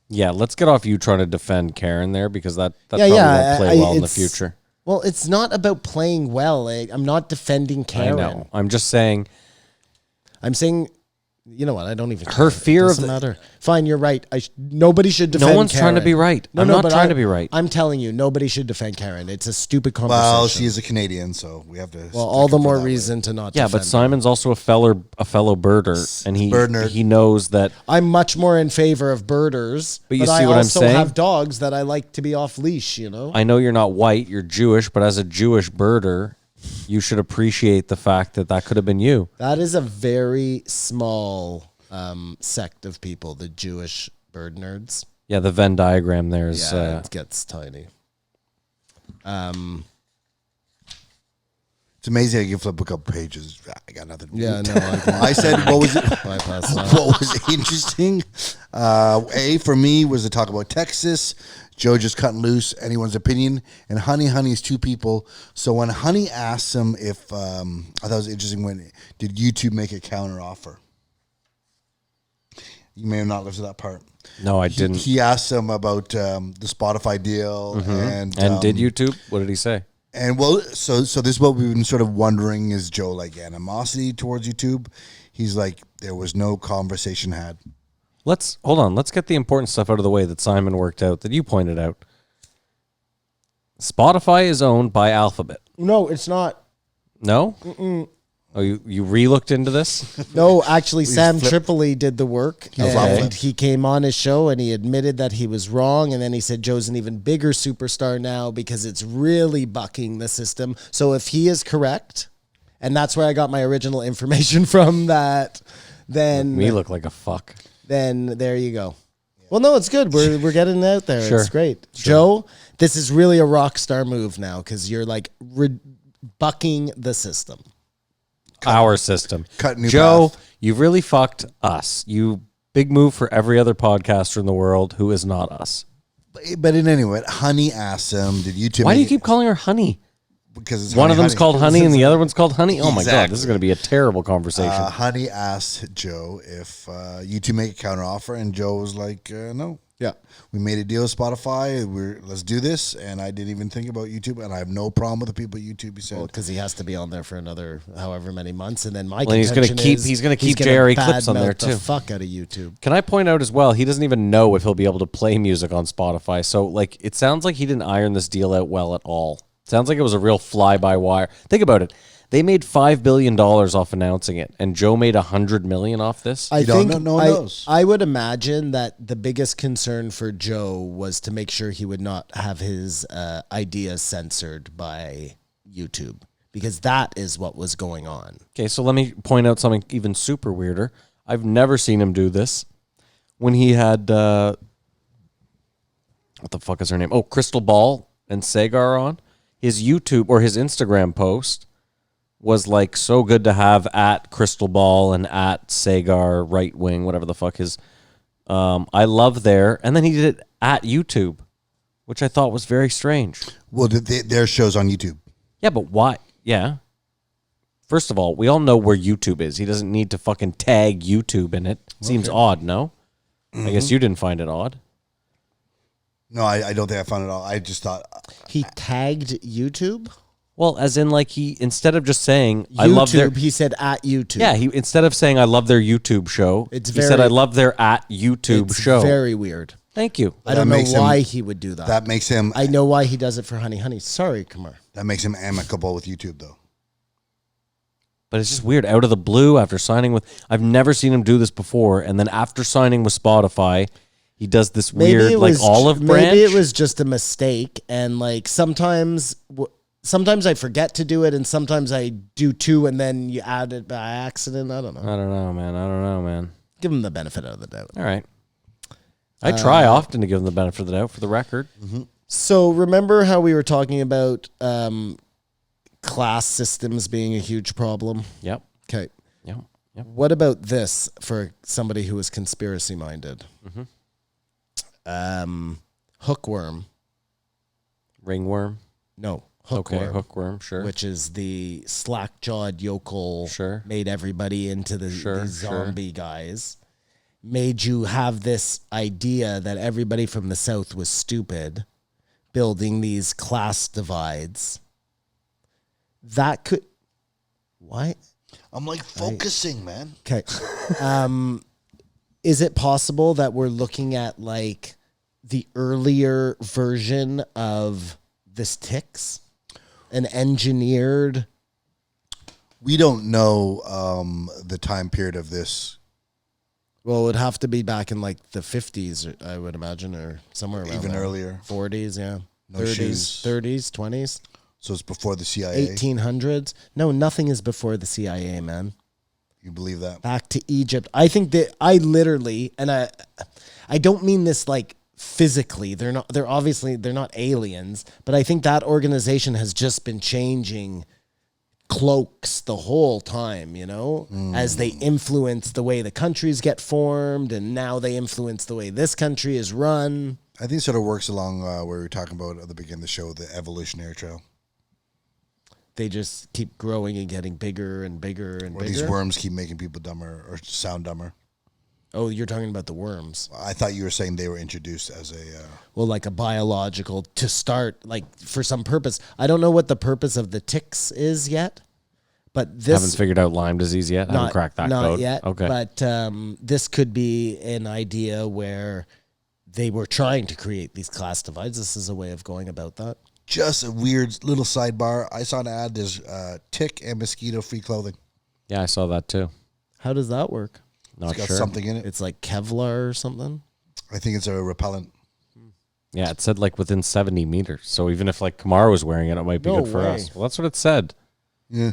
Yeah, let's get off you trying to defend Karen there because that Yeah, probably yeah, won't play I- well in the it's- future. Well, it's not about playing well. I'm not defending Karen. I know. I'm just saying I'm saying, you know what? I don't even. Her care. fear It of doesn't the- matter. Fine, you're right. Nobody should defend. no one's trying to Karen. be right. No, I'm no, not but trying to be right. I'm telling you, nobody should defend Karen. It's a stupid conversation. Well, she is a Canadian, so we have to. Well, all the stick more for that way. reason to not. Yeah, defend but Simon's also a fellow birder, and bird nerd. he knows that. I'm much more in favor of birders, But you see I what I'm also saying? have dogs that I like to be off leash. You know. I know you're not white, you're Jewish, but as a Jewish birder, you should appreciate the fact that that could have been you. That is a very small sect of people, the Jewish bird nerds. Yeah, the Venn diagram there is. Yeah, it gets tiny. It's amazing how you can flip a couple pages. I got nothing. Yeah, no, I I said what was it? bypass that. What was interesting? A for me was to talk about Texas. Joe just cutting loose anyone's opinion, and HoneyHoney is two people. So when Honey asked him if I thought it was interesting when did YouTube make a counter offer? You may have not listened to that part. No, I didn't. He asked him about the Spotify deal and Did YouTube? What did he say? And well, so this is what we've been sort of wondering: is Joe like animosity towards YouTube? He's like, there was no conversation had. Let's hold on. Let's get the important stuff out of the way that Simon worked out that you pointed out. Spotify is owned by Alphabet. No, it's not. No? Oh, you re-looked into this? No, actually, Sam flipped. Tripoli did the work, Okay. and he came on his show and he admitted that he was wrong, and then he said Joe's an even bigger superstar now because it's really bucking the system. So if he is correct, and that's where I got my original information from, that then Me look like a fuck. then there you go. Well, no, it's good. We're getting it out there. Sure. It's great. Joe, this is really a rock star move now because you're like bucking the system. our system. cut new Joe, path. you've really fucked us. You big move for every other podcaster in the world who is not us. But in any way, Honey asked him, "Did YouTube?" Why do you make keep calling her Honey? Because it's One of Honey, them's called Honey and the other one's called Honey. Oh my god, this is Exactly. going to be a terrible conversation. Honey asked Joe if YouTube make a counter offer, and Joe was like, "No." Yeah. We made a deal with Spotify. Let's do this, and I didn't even think about YouTube, and I have no problem with the people at YouTube. He said, Well, because he has to be on there for another however many months, and then my Well, he's gonna contention keep- is he's gonna keep gonna JRE clips on badmouth there, the too. fuck out of YouTube. Can I point out as well, he doesn't even know if he'll be able to play music on Spotify. So, like, it sounds like he didn't iron this deal out well at all. Sounds like it was a real fly-by-wire. Think about it. They made $5 billion off announcing it, and Joe made $100 million off this. I You don't think know- no one knows. I would imagine that the biggest concern for Joe was to make sure he would not have his ideas censored by YouTube, because that is what was going on. Okay, so let me point out something even super weirder. I've never seen him do this. When he had, what the fuck is her name? Oh, Krystal Ball and Saagar on. His YouTube or his Instagram post was like so good to have at Krystal Ball and at Saagar right wing, whatever the fuck his. I love there, and then he did it at YouTube, which I thought was very strange. "Well, their show's on YouTube." Yeah, but why? Yeah. First of all, we all know where YouTube is. He doesn't need to fucking tag YouTube in it. Seems odd, no? I guess you didn't find it odd. No, I don't think I found it all. I just thought He tagged YouTube. Well, as in, like, he, instead of just saying, I love their, He said at YouTube. yeah, he, instead of saying, I love their YouTube show, It's he said, I love their at YouTube it's show. very weird. Thank you. I don't know makes him- why he would do that. that makes him I know why he does it for HoneyHoney. Sorry, Kumar. amicable with YouTube, though. But it's just weird. Out of the blue, after signing with, I've never seen him do this before. And then after signing with Spotify, he does this weird, like, olive branch. Maybe it was just a mistake, and like sometimes I forget to do it, and sometimes I do too, and then you add it by accident. I don't know. I don't know, man. Give him the benefit of the doubt. All right. I try often to give him the benefit of the doubt, for the record. So remember how we were talking about class systems being a huge problem? Yep. Okay. Yep. Yep. What about this for somebody who is conspiracy minded? Hookworm. Ringworm. No, Okay, hookworm. hookworm, sure. Which is the slack-jawed yokel, Sure. made everybody into the Sure, these sure. zombie guys, made you have this idea that everybody from the South was stupid, building these class divides. That could... Why? I'm like focusing, man. Okay. Is it possible that we're looking at like the earlier version of this Ticks? An engineered... We don't know the time period of this. Well, it would have to be back in like the 50s, I would imagine, or somewhere around Even there. earlier. 40s, yeah. No 30s, shoes. 30s, 20s, So it's before the CIA. 1800s. No, nothing is before the CIA, man. You believe that? Back to Egypt. I think that I literally, and I don't mean this like physically. They're not aliens, but I think that organization has just been changing cloaks the whole time, you know, as they influence the way the countries get formed, and now they influence the way this country is run. I think it sort of works along where we were talking about at the beginning of the show, the evolutionary trail. They just keep growing and getting bigger and bigger and Where bigger. these worms keep making people dumber or sound dumber. Oh, you're talking about the worms. I thought you were saying they were introduced as a... Well, like a biological to start, like for some purpose. I don't know what the purpose of the ticks is yet, but this Haven't figured out Lyme disease yet. Haven't cracked that not code. yet. Okay. But this could be an idea where they were trying to create these class divides. This is a way of going about that. Just a weird little sidebar. I saw an ad. There's tick and mosquito-free clothing. Yeah, I saw that too. How does that work? Not It's got sure. something in it. It's like Kevlar or something. I think it's a repellent. Yeah, it said like within 70 meters. So even if like Kamara was wearing it, it might be No good for way. us. Well, that's what it said. Yeah.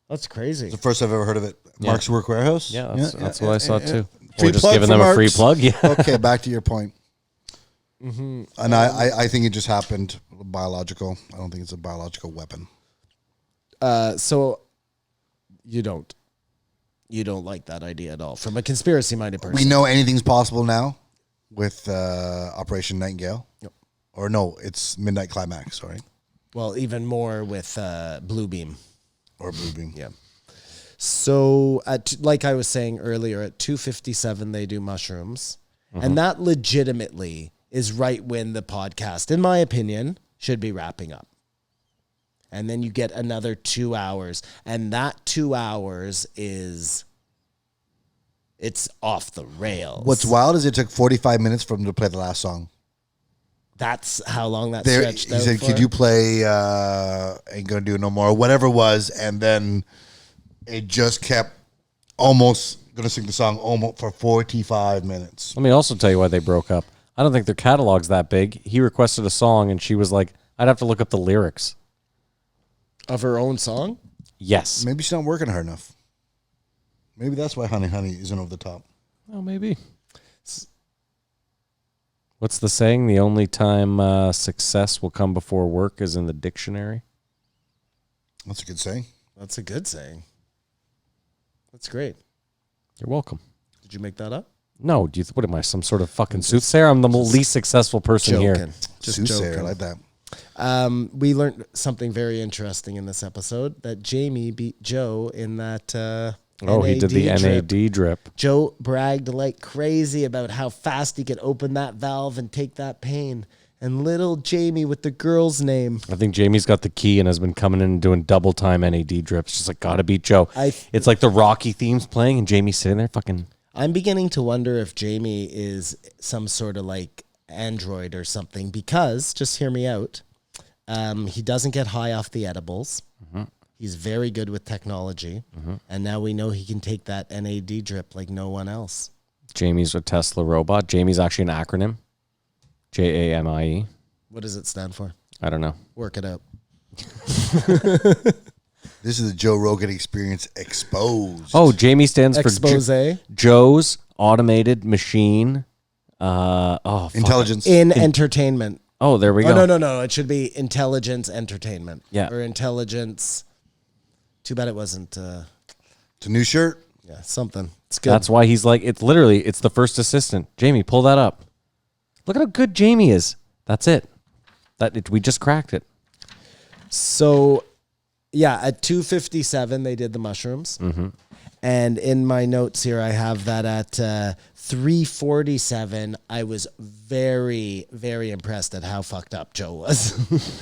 That's crazy. It's the first I've ever heard of it. Mark's Work Warehouse? Yeah, that's what I saw too. Free We're just plug giving for them a free Mark's. plug. Yeah. Okay, back to your point. And I think it just happened biological. I don't think it's a biological weapon. So you don't like that idea at all from a conspiracy-minded person. We know anything's possible now with Operation Nightingale. Yep. Or no, it's Midnight Climax, sorry. Well, even more with Blue Beam. Or Blue Beam. Yeah. So, like I was saying earlier, at 2:57 they do mushrooms. And that legitimately is right when the podcast, in my opinion, should be wrapping up. And then you get another 2 hours. And that 2 hours it's off the rails. What's wild is it took 45 minutes for him to play the last song. That's how long that There, stretched he out said, for? could you play Ain't Gonna Do It No More, or whatever it was, and then it just kept almost going to sing the song almost for 45 minutes. Let me also tell you why they broke up. I don't think their catalog's that big. He requested a song, and she was like, I'd have to look up the lyrics. Of her own song? Yes. Maybe she's not working hard enough. Maybe that's why HoneyHoney isn't over the top. Well, maybe. What's the saying? The only time success will come before work is in the dictionary. That's a good saying. That's a good saying. That's great. You're welcome. Did you make that up? No, what am I, some sort of fucking soothsayer? I'm the least successful person here. Joking. Just Soothsayer, joking. I like that. We learned something very interesting in this episode, that Jamie beat Joe in that He did the NAD NAD drip. Joe bragged like crazy about how fast he could open that valve and take that pain. And little Jamie with the girl's name. I think Jamie's got the key and has been coming in and doing double time NAD drips. Just like, gotta beat Joe. It's like the Rocky theme's playing and Jamie's sitting there fucking... I'm beginning to wonder if Jamie is some sort of like android or something, because, just hear me out, he doesn't get high off the edibles. Mm-hmm. He's very good with technology. And now we know he can take that NAD drip like no one else. Jamie's a Tesla robot. Jamie's actually an acronym. JAMIE. What does it stand for? I don't know. Work it out. This is the Joe Rogan Experience Exposed. Oh, Jamie stands for Expose. Joe's Automated Machine. Fuck. Intelligence. In entertainment. Oh, there we go. Oh, no. It should be intelligence entertainment. Yeah. Or intelligence. Too bad it wasn't. It's a new shirt. Yeah, something. It's good. That's why he's like, it's the first assistant. Jamie, pull that up. Look at how good Jamie is. That's it. We just cracked it. So, yeah, at 2:57 they did the mushrooms. And in my notes here, I have that at 3:47, I was very, very impressed at how fucked up Joe was.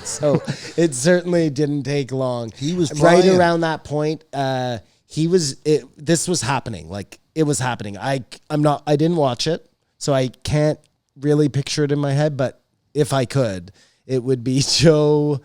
So it certainly didn't take long. He was right flying. around that point. This was happening. Like, it was happening. I didn't watch it, so I can't really picture it in my head. But if I could, it would be Joe.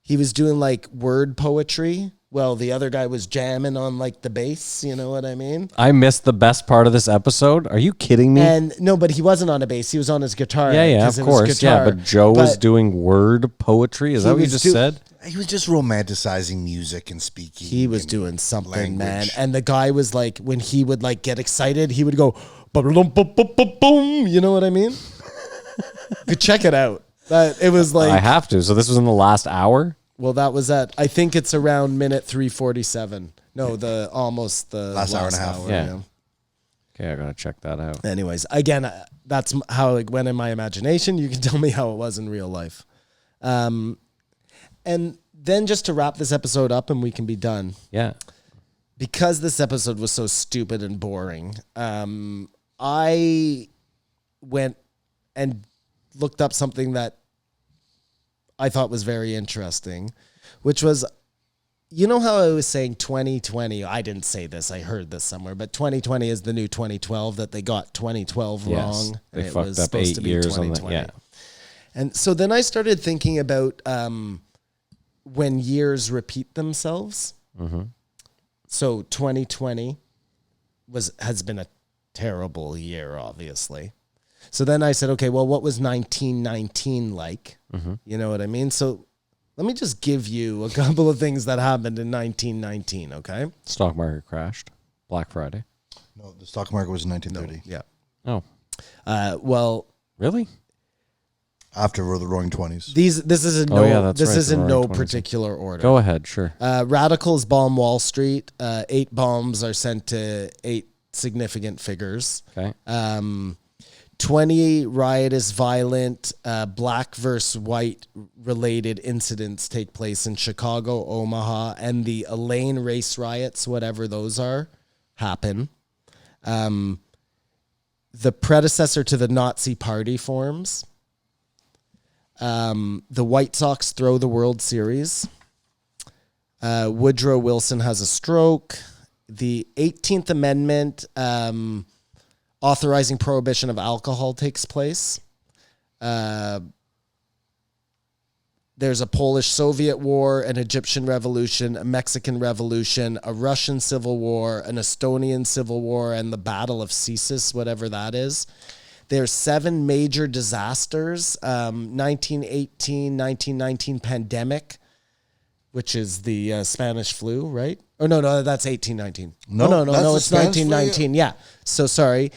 He was doing like word poetry. Well, the other guy was jamming on like the bass, you know what I mean? I missed the best part of this episode. Are you kidding me? And no, but he wasn't on a bass. He was on his guitar. Yeah, 'cause of it was course. Yeah, guitar. but Joe was But doing word poetry. Is that what you was just do- said? He was just romanticizing music and speaking. He was and doing something, language. man. And the guy was like, when he would like get excited, he would go, boom. You know what I mean? You check it out. It was like, I have to. So this was in the last hour? well, that was at, I think it's around minute 3:47. No, almost the Last hour and a half. Yeah. Okay, I gotta check that out. Anyways, again, that's how it went in my imagination. You can tell me how it was in real life. And then just to wrap this episode up and we can be done. Yeah. Because this episode was so stupid and boring, I went and looked up something that I thought was very interesting, which was, you know how I was saying 2020? I didn't say this. I heard this somewhere. But 2020 is the new 2012, that they got 2012 Yes. wrong. They and it fucked was up supposed 8 to be years on that. 2020. Yeah. And so then I started thinking about when years repeat themselves. So 2020 has been a terrible year, obviously. So then I said, okay, well, what was 1919 like? You know what I mean? So let me just give you a couple of things that happened in 1919, okay? Stock market crashed. Black Friday. No, the stock market was in 1930. Yeah. Oh, Well, really? After the Roaring 20s. This is in Oh, yeah, that's this right, is the in Roaring no 20s. particular order. Go ahead, sure. Radicals bomb Wall Street. 8 bombs are sent to 8 significant figures. Okay. 20 riotous, violent, black versus white related incidents take place in Chicago, Omaha, and the Elaine race riots, whatever those are, happen. The predecessor to the Nazi Party forms. The White Sox throw the World Series. Woodrow Wilson has a stroke. The 18th Amendment authorizing prohibition of alcohol takes place. There's a Polish-Soviet war, an Egyptian revolution, a Mexican revolution, a Russian civil war, an Estonian civil war, and the Battle of Cesis, whatever that is. There's 7 major disasters. 1918, 1919 pandemic, which is the Spanish flu, right? Oh, no, that's 1819. No, No, that's the it's Spanish flu, 1919. Yeah. So sorry.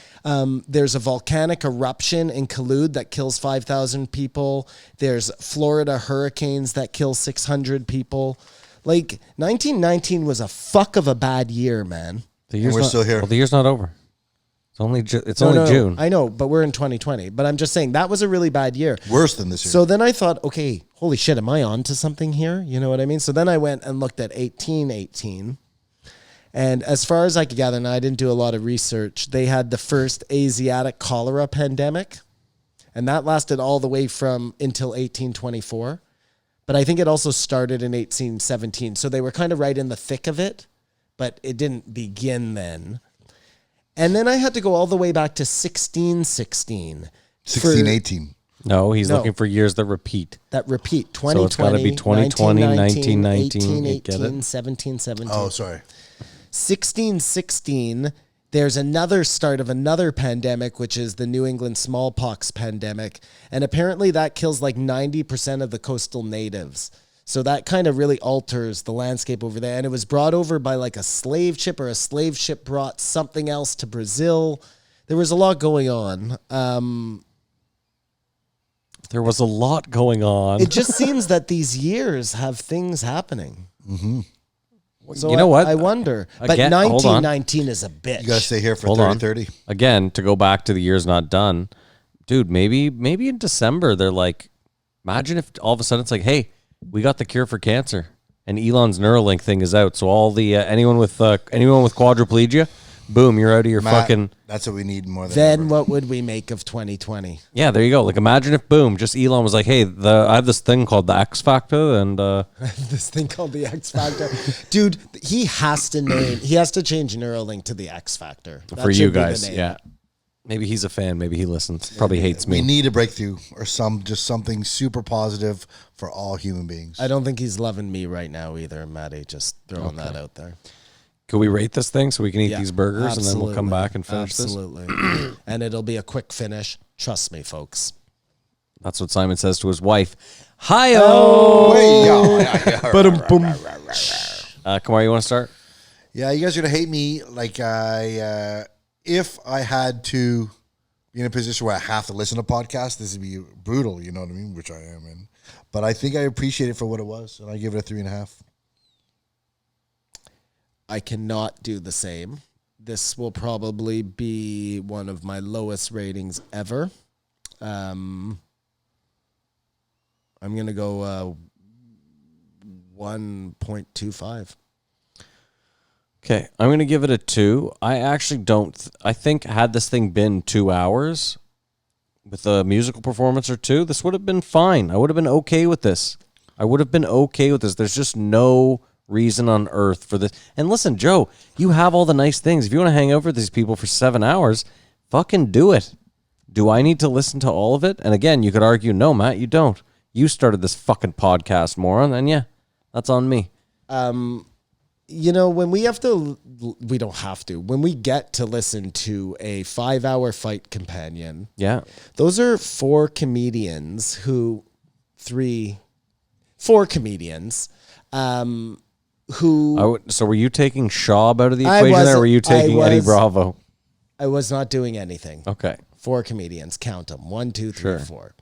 There's a volcanic eruption in Kalud that kills 5,000 people. There's Florida hurricanes that kill 600 people. Like, 1919 was a fuck of a bad year, man. The year's we're not- still here. Well, the year's not over. It's only No, June. I know, but we're in 2020. But I'm just saying that was a really bad year. Worse than this year. So then I thought, okay, holy shit, am I on to something here? You know what I mean? So then I went and looked at 1818. And as far as I could gather, and I didn't do a lot of research, they had the first Asiatic cholera pandemic. And that lasted all the way from until 1824. But I think it also started in 1817. So they were kind of right in the thick of it, but it didn't begin then. And then I had to go all the way back to 1616. 1618. No, he's No. looking for years that repeat. That repeat. So 2020, it's gotta be 2020, 1919, 18, get it? 17, 17. Oh, sorry. 1616, there's another start of another pandemic, which is the New England smallpox pandemic. And apparently that kills like 90% of the coastal natives. So that kind of really alters the landscape over there. And it was brought over by like a slave ship, or a slave ship brought something else to Brazil. There was a lot going on. There was a lot going on. It just seems that these years have things happening. Mm-hmm. So You know what? I wonder. Again, but hold on. 1919 is a bitch. You got to stay here for Hold 30 on. 30. Again, to go back to the year's not done. Dude, maybe in December they're like, imagine if all of a sudden it's like, hey, we got the cure for cancer, and Elon's Neuralink thing is out. So all the anyone with quadriplegia, boom, you're out of your Matt, fucking. that's what we need more than Then ever. what would we make of 2020? Yeah, there you go. Like, imagine if boom, just Elon was like, hey, I have this thing called the X Factor, and This thing called the X Factor. Dude, he has to change Neuralink to the X Factor. That for should you be the guys, name. yeah. Maybe he's a fan. Maybe he listens. Probably hates me. We need a breakthrough or something super positive for all human beings. I don't think he's loving me right now either, Matty. Just throwing that out there. Can we rate this thing so we can eat Yeah, these burgers, and then we'll come absolutely. back and finish this? Absolutely. And it'll be a quick finish. Trust me, folks. That's what Simon says to his wife. Hi-oh! Kamar, you want to start? Yeah, you guys are gonna hate me. Like if I had to be in a position where I have to listen to podcasts, this would be brutal. You know what I mean? Which I am in. But I think I appreciate it for what it was, and I give it a 3.5. I cannot do the same. This will probably be one of my lowest ratings ever. I'm going to go 1.25. Okay, I'm going to give it a 2. I actually don't. I think had this thing been 2 hours with a musical performance or 2, this would have been fine. I would have been okay with this. There's just no reason on earth for this. And listen, Joe, you have all the nice things. If you want to hang out with these people for 7 hours, fucking do it. Do I need to listen to all of it? And again, you could argue, no, Matt, you don't. You started this fucking podcast, moron. And yeah, that's on me. You know, when we have to, we don't have to, when we get to listen to a 5-hour fight companion, Yeah. those are four comedians who So were you taking Schaub out of the I equation there, or wasn't. were you taking I Eddie was- Bravo? I was not doing anything. Okay. 4 comedians, count them. 1, 2, 3, Sure. 4.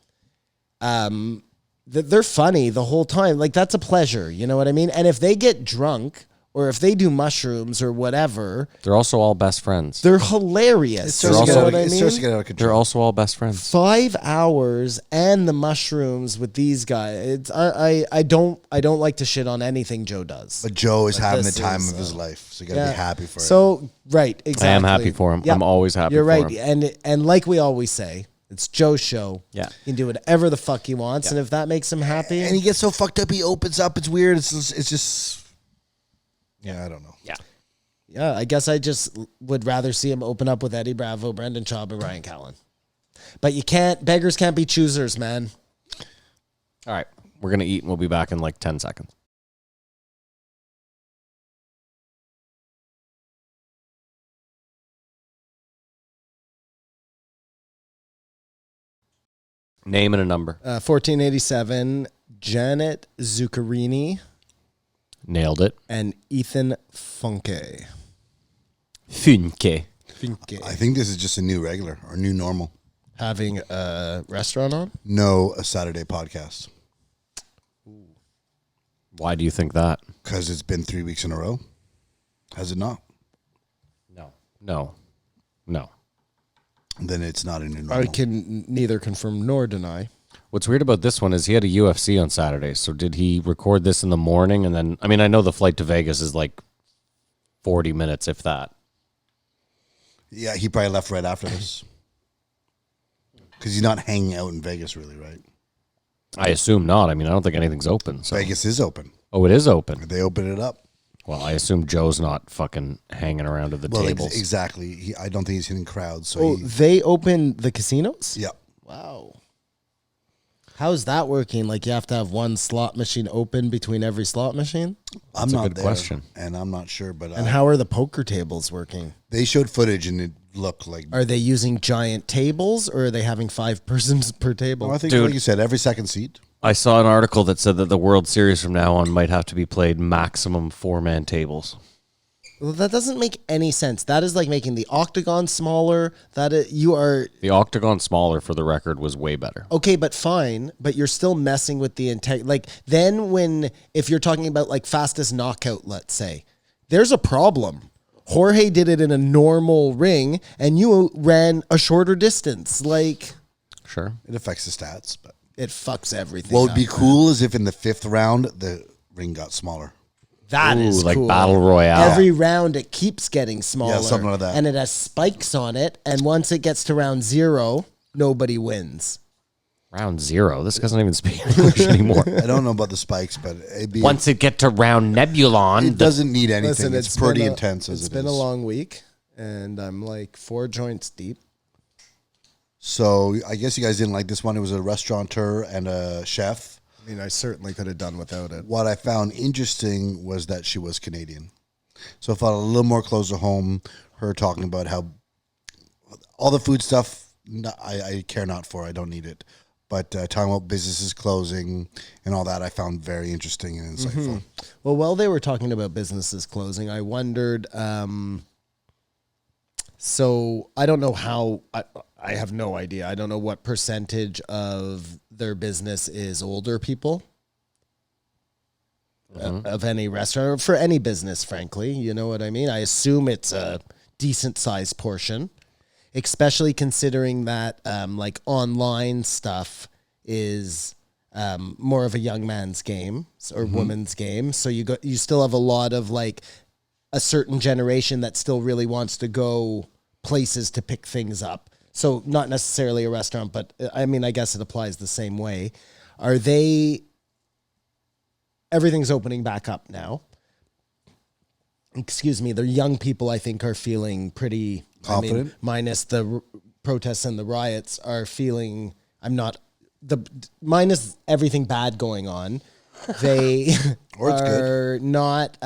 they're funny the whole time. Like, that's a pleasure. You know what I mean? And if they get drunk or if they do mushrooms or whatever, They're also all best friends. they're hilarious. It starts, You to, know get what out, I it starts to mean? get out of They're control. also all best friends. 5 hours and the mushrooms with these guys. It's I don't like to shit on anything Joe does. But Joe is having the this time is, of his life, so you gotta be happy for him. So right, exactly. I am happy for him. I'm always happy You're for right, him. and like we always say, it's Joe's show. Yeah. He can do whatever the fuck he wants, and if that makes him happy, And he gets so fucked up, he opens up. It's weird. It's just yeah, I don't know. yeah, I guess I just would rather see him open up with Eddie Bravo, Brendan Schaub, and Ryan Callen. But beggars can't be choosers, man. All right. We're going to eat and we'll be back in like 10 seconds. Name and a number. 1487, Janet Zuccherini Nailed it. and Ethan Funke. Funke. I think this is just a new regular or new normal. Having a restaurant on? No, a Saturday podcast Why do you think that? because it's been 3 weeks in a row. Has it not? No. Then it's not a new I normal. can neither confirm nor deny. What's weird about this one is he had a UFC on Saturday. So did he record this in the morning? And then, I mean, I know the flight to Vegas is like 40 minutes, if that. Yeah, he probably left right after this because he's not hanging out in Vegas, really, right? I assume not. I mean, I don't think anything's open. So. Vegas is open. Oh, it is open. They open it up. Well, I assume Joe's not fucking hanging around at the Well, tables. exactly. I don't think he's hitting crowds. So Oh, they open the casinos? yeah. Wow. How's that working? Like, you have to have one slot machine open between every slot machine? I'm a not good there, question. and I'm not sure. But And how are the poker tables working? they showed footage, and it looked like. Are they using giant tables or are they having 5 persons per table? I think, Dude. like you said, every second seat. I saw an article that said that the World Series from now on might have to be played maximum 4-man tables. Well, that doesn't make any sense. That is like making the octagon smaller. You are The octagon smaller, for the record, was way better. okay, but fine. But you're still messing with the integrity. Like, then if you're talking about like fastest knockout, let's say, there's a problem. Jorge did it in a normal ring, and you ran a shorter distance. Like, Sure. It affects the stats, but it fucks everything. what would be up. cool is if in the 5th round the ring got smaller. That is Ooh, like cool. Battle Royale. Every round it keeps getting smaller. something like that. And it has spikes on it. And once it gets to round 0, nobody wins. Round 0. This doesn't even speak English anymore. I don't know about the spikes, but it'd be Once it get to round Nebulon, it doesn't need anything. Listen, it's pretty been intense as It's it been is. a long week, and I'm like 4 joints deep. So I guess you guys didn't like this one. It was a restaurateur and a chef. I mean, I certainly could have done without it. What I found interesting was that she was Canadian. So I felt a little more close to home. Her talking about how all the food stuff I care not for. I don't need it. But talking about businesses closing and all that, I found very interesting and insightful. Well, while they were talking about businesses closing, I wondered. So I don't know how. I have no idea. I don't know what percentage of their business is older people. Of any restaurant or for any business, frankly, you know what I mean? I assume it's a decent sized portion, especially considering that like online stuff is more of a young man's game or woman's game. So you still have a lot of like a certain generation that still really wants to go places to pick things up. So not necessarily a restaurant, but I mean, I guess it applies the same way. Everything's opening back up now. Excuse me. The young people, I think, are feeling pretty Confident? Minus the protests and the riots, are feeling. Minus everything bad going on. They Or it's good. are not.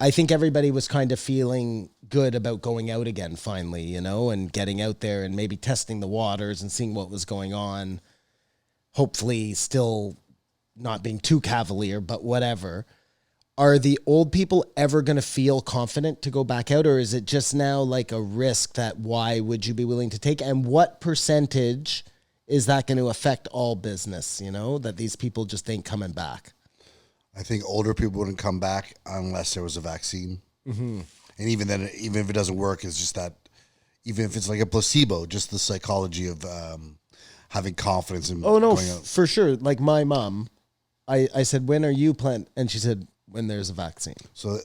I think everybody was kind of feeling good about going out again, finally, and getting out there and maybe testing the waters and seeing what was going on. Hopefully, still not being too cavalier, but whatever. Are the old people ever going to feel confident to go back out, or is it just now like a risk that why would you be willing to take? And what percentage is that going to affect all business, that these people just ain't coming back? I think older people wouldn't come back unless there was a vaccine. Mm-hmm. And even then, even if it doesn't work, it's just that, even if it's like a placebo, just the psychology of having confidence in Oh, no, going out. for sure. Like my mom, I said, when are you planning? And she said, when there's a vaccine. So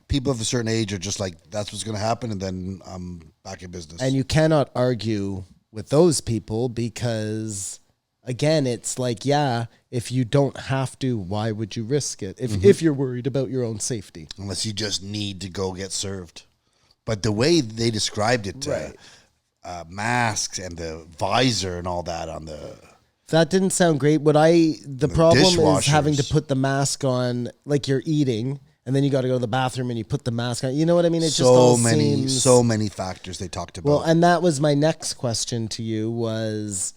people of a certain age are just like, that's what's going to happen, and then I'm back in business. And you cannot argue with those people because, again, it's like, yeah, if you don't have to, why would you risk it? If you're worried about your own safety. Unless you just need to go get served. But the way they described it, Right. Masks and the visor and all that on the... That didn't sound great. The problem is dishwashers. having to put the mask on, like you're eating, and then you got to go to the bathroom and you put the mask on. You know what I mean? It just all seems... So many factors they talked about. Well, and that was my next question to you was...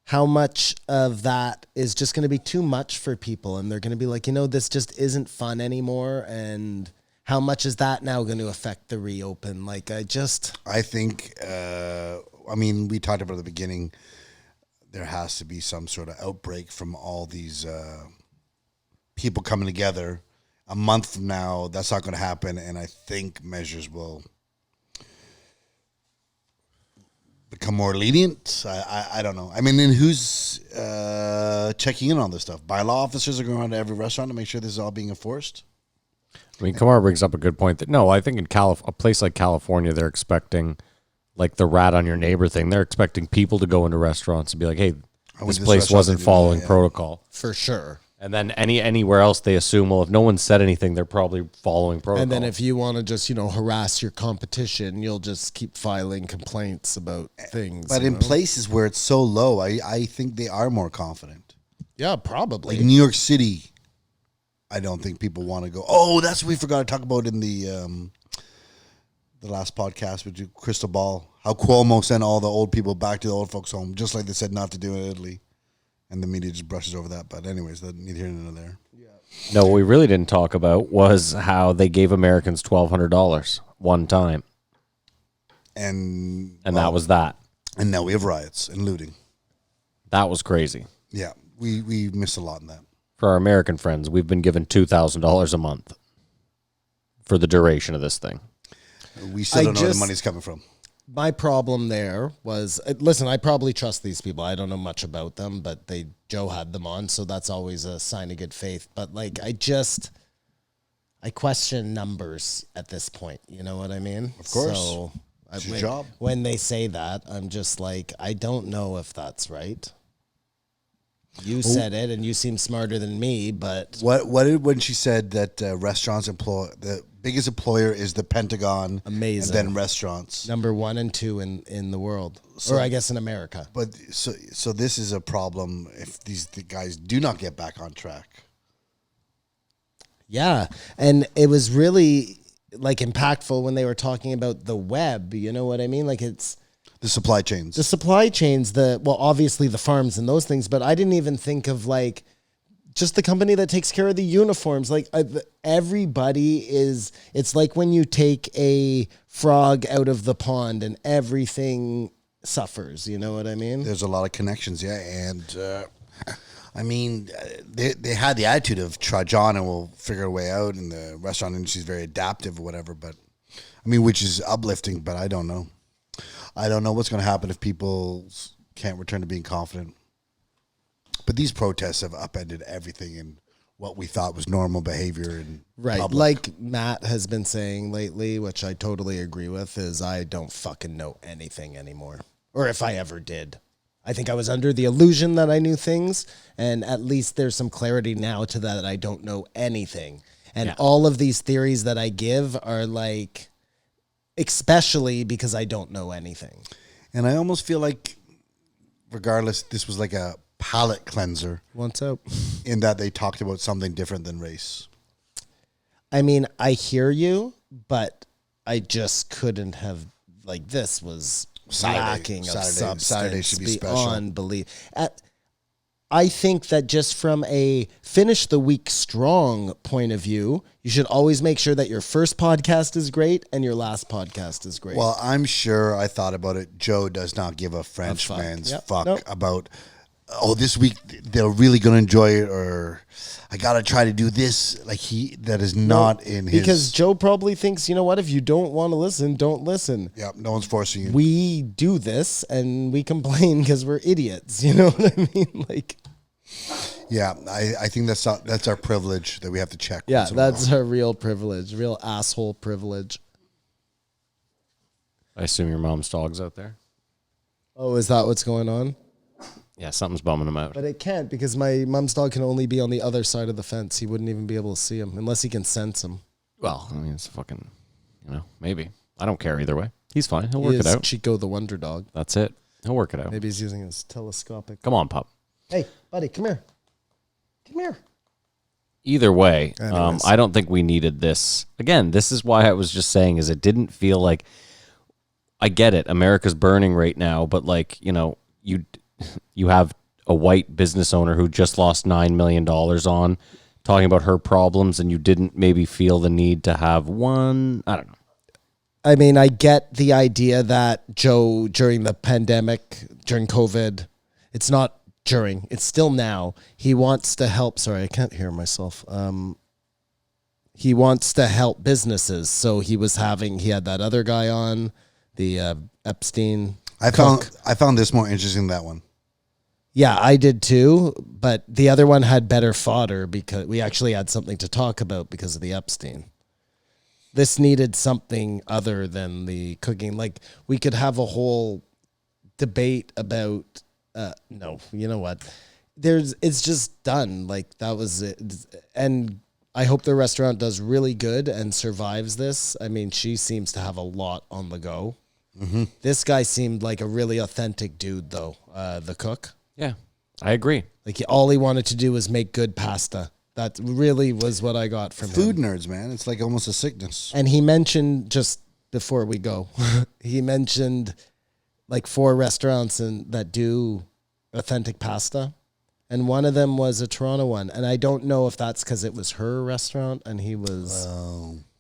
How much of that is just going to be too much for people, and they're going to be like, this just isn't fun anymore, and how much is that now going to affect the reopen? Like, I think, we talked about at the beginning, there has to be some sort of outbreak from all these people coming together. A month from now, that's not going to happen, and I think measures will become more lenient. I don't know. I mean, and who's checking in on this stuff? Bylaw officers are going around to every restaurant to make sure this is all being enforced. I mean, Kamar brings up a good point that I think in a place like California, they're expecting like the rat on your neighbor thing. They're expecting people to go into restaurants and be like, hey, this place wasn't following protocol. For sure. And then anywhere else they assume, well, if no one said anything, they're probably following protocol. And then if you want to just, harass your competition, you'll just keep filing complaints about things. But in places where it's so low, I think they are more confident. Yeah, probably. Like New York City, I don't think people want to go, oh, that's what we forgot to talk about in the last podcast with Krystal Ball, how Cuomo sent all the old people back to the old folks' home, just like they said not to do in Italy. And the media just brushes over that. But anyways, neither here nor there. No, what we really didn't talk about was how they gave Americans $1,200 one time. And that was that. And now we have riots and looting. That was crazy. Yeah, we missed a lot in that. For our American friends, we've been given $2,000 a month for the duration of this thing. We still don't know where the money's coming from. My problem there was, listen, I probably trust these people. I don't know much about them, but Joe had them on, so that's always a sign of good faith. But like, I question numbers at this point. You know what I mean? Of course. So it's your job. When they say that, I'm just like, I don't know if that's right. You said it, and you seem smarter than me, but... What did when she said that restaurants employ... The biggest employer is the Pentagon. Amazing. And then restaurants. Number 1 and 2 in the world. Or I guess in America. But so this is a problem if the guys do not get back on track. Yeah, and it was really like impactful when they were talking about the web, you know what I mean? Like it's... The supply chains. The supply chains, obviously the farms and those things, but I didn't even think of like just the company that takes care of the uniforms. Like everybody is, it's like when you take a frog out of the pond and everything suffers, you know what I mean? There's a lot of connections, yeah. And I mean, they had the attitude of trudge on and we'll figure a way out, and the restaurant industry is very adaptive or whatever, but I mean, which is uplifting, but I don't know. I don't know what's going to happen if people can't return to being confident. But these protests have upended everything in what we thought was normal behavior in public. Like Matt has been saying lately, which I totally agree with, is I don't fucking know anything anymore. Or if I ever did. I think I was under the illusion that I knew things, and at least there's some clarity now to that I don't know anything. And all of these theories that I give are like... especially because I don't know anything. And I almost feel like, regardless, this was like a palate cleanser. What's up? In that they talked about something different than race. I mean, I hear you, but I just couldn't have, like, this was lacking of substance. Saturday should be special. Beyond belief. I think that just from a finish the week strong point of view, you should always make sure that your first podcast is great and your last podcast is great. Well, I'm sure I thought about it. Joe does not give a fuck. Frenchman's Yep. fuck Nope. about, this week they're really going to enjoy it, or I got to try to do this. Like that is not in his. Because Joe probably thinks, you know what, if you don't want to listen, don't listen. Yeah, no one's forcing you. We do this and we complain because we're idiots. You know what I mean? Like, yeah, I think that's our privilege that we have to check. yeah, once in a that's our real privilege, real asshole privilege. I assume your mom's dog's out there. Oh, is that what's going on? Yeah, something's bumming him out. But it can't because my mom's dog can only be on the other side of the fence. He wouldn't even be able to see him unless he can sense him. Well, I mean, it's fucking, maybe. I don't care either way. He's fine. He'll He work is it out. Chico the Wonder Dog. That's it. He'll work it out. Maybe he's using his telescopic. Come on, pup. Hey, buddy, come here. Come here. Either way, Anyways. I don't think we needed this. Again, this is why I was just saying is it didn't feel like, I get it, America's burning right now, but like, you have a white business owner who just lost $9 million on talking about her problems, and you didn't maybe feel the need to have one, I don't know. I mean, I get the idea that Joe, during the pandemic, during COVID, it's not during, it's still now. He wants to help. Sorry, I can't hear myself. He wants to help businesses. So he had that other guy on, the Epstein. I found this more interesting than that one. Yeah, I did too. But the other one had better fodder because we actually had something to talk about because of the Epstein. This needed something other than the cooking. Like, we could have a whole debate about, no, you know what? It's just done. Like, that was it. And I hope the restaurant does really good and survives this. I mean, she seems to have a lot on the go. Mm-hmm. This guy seemed like a really authentic dude, though, the cook. Yeah, I agree. Like, all he wanted to do was make good pasta. That really was what I got from Food him. nerds, man. It's like almost a sickness. And he mentioned, just before we go, he mentioned like 4 restaurants that do authentic pasta. And one of them was a Toronto one. And I don't know if that's because it was her restaurant and he was.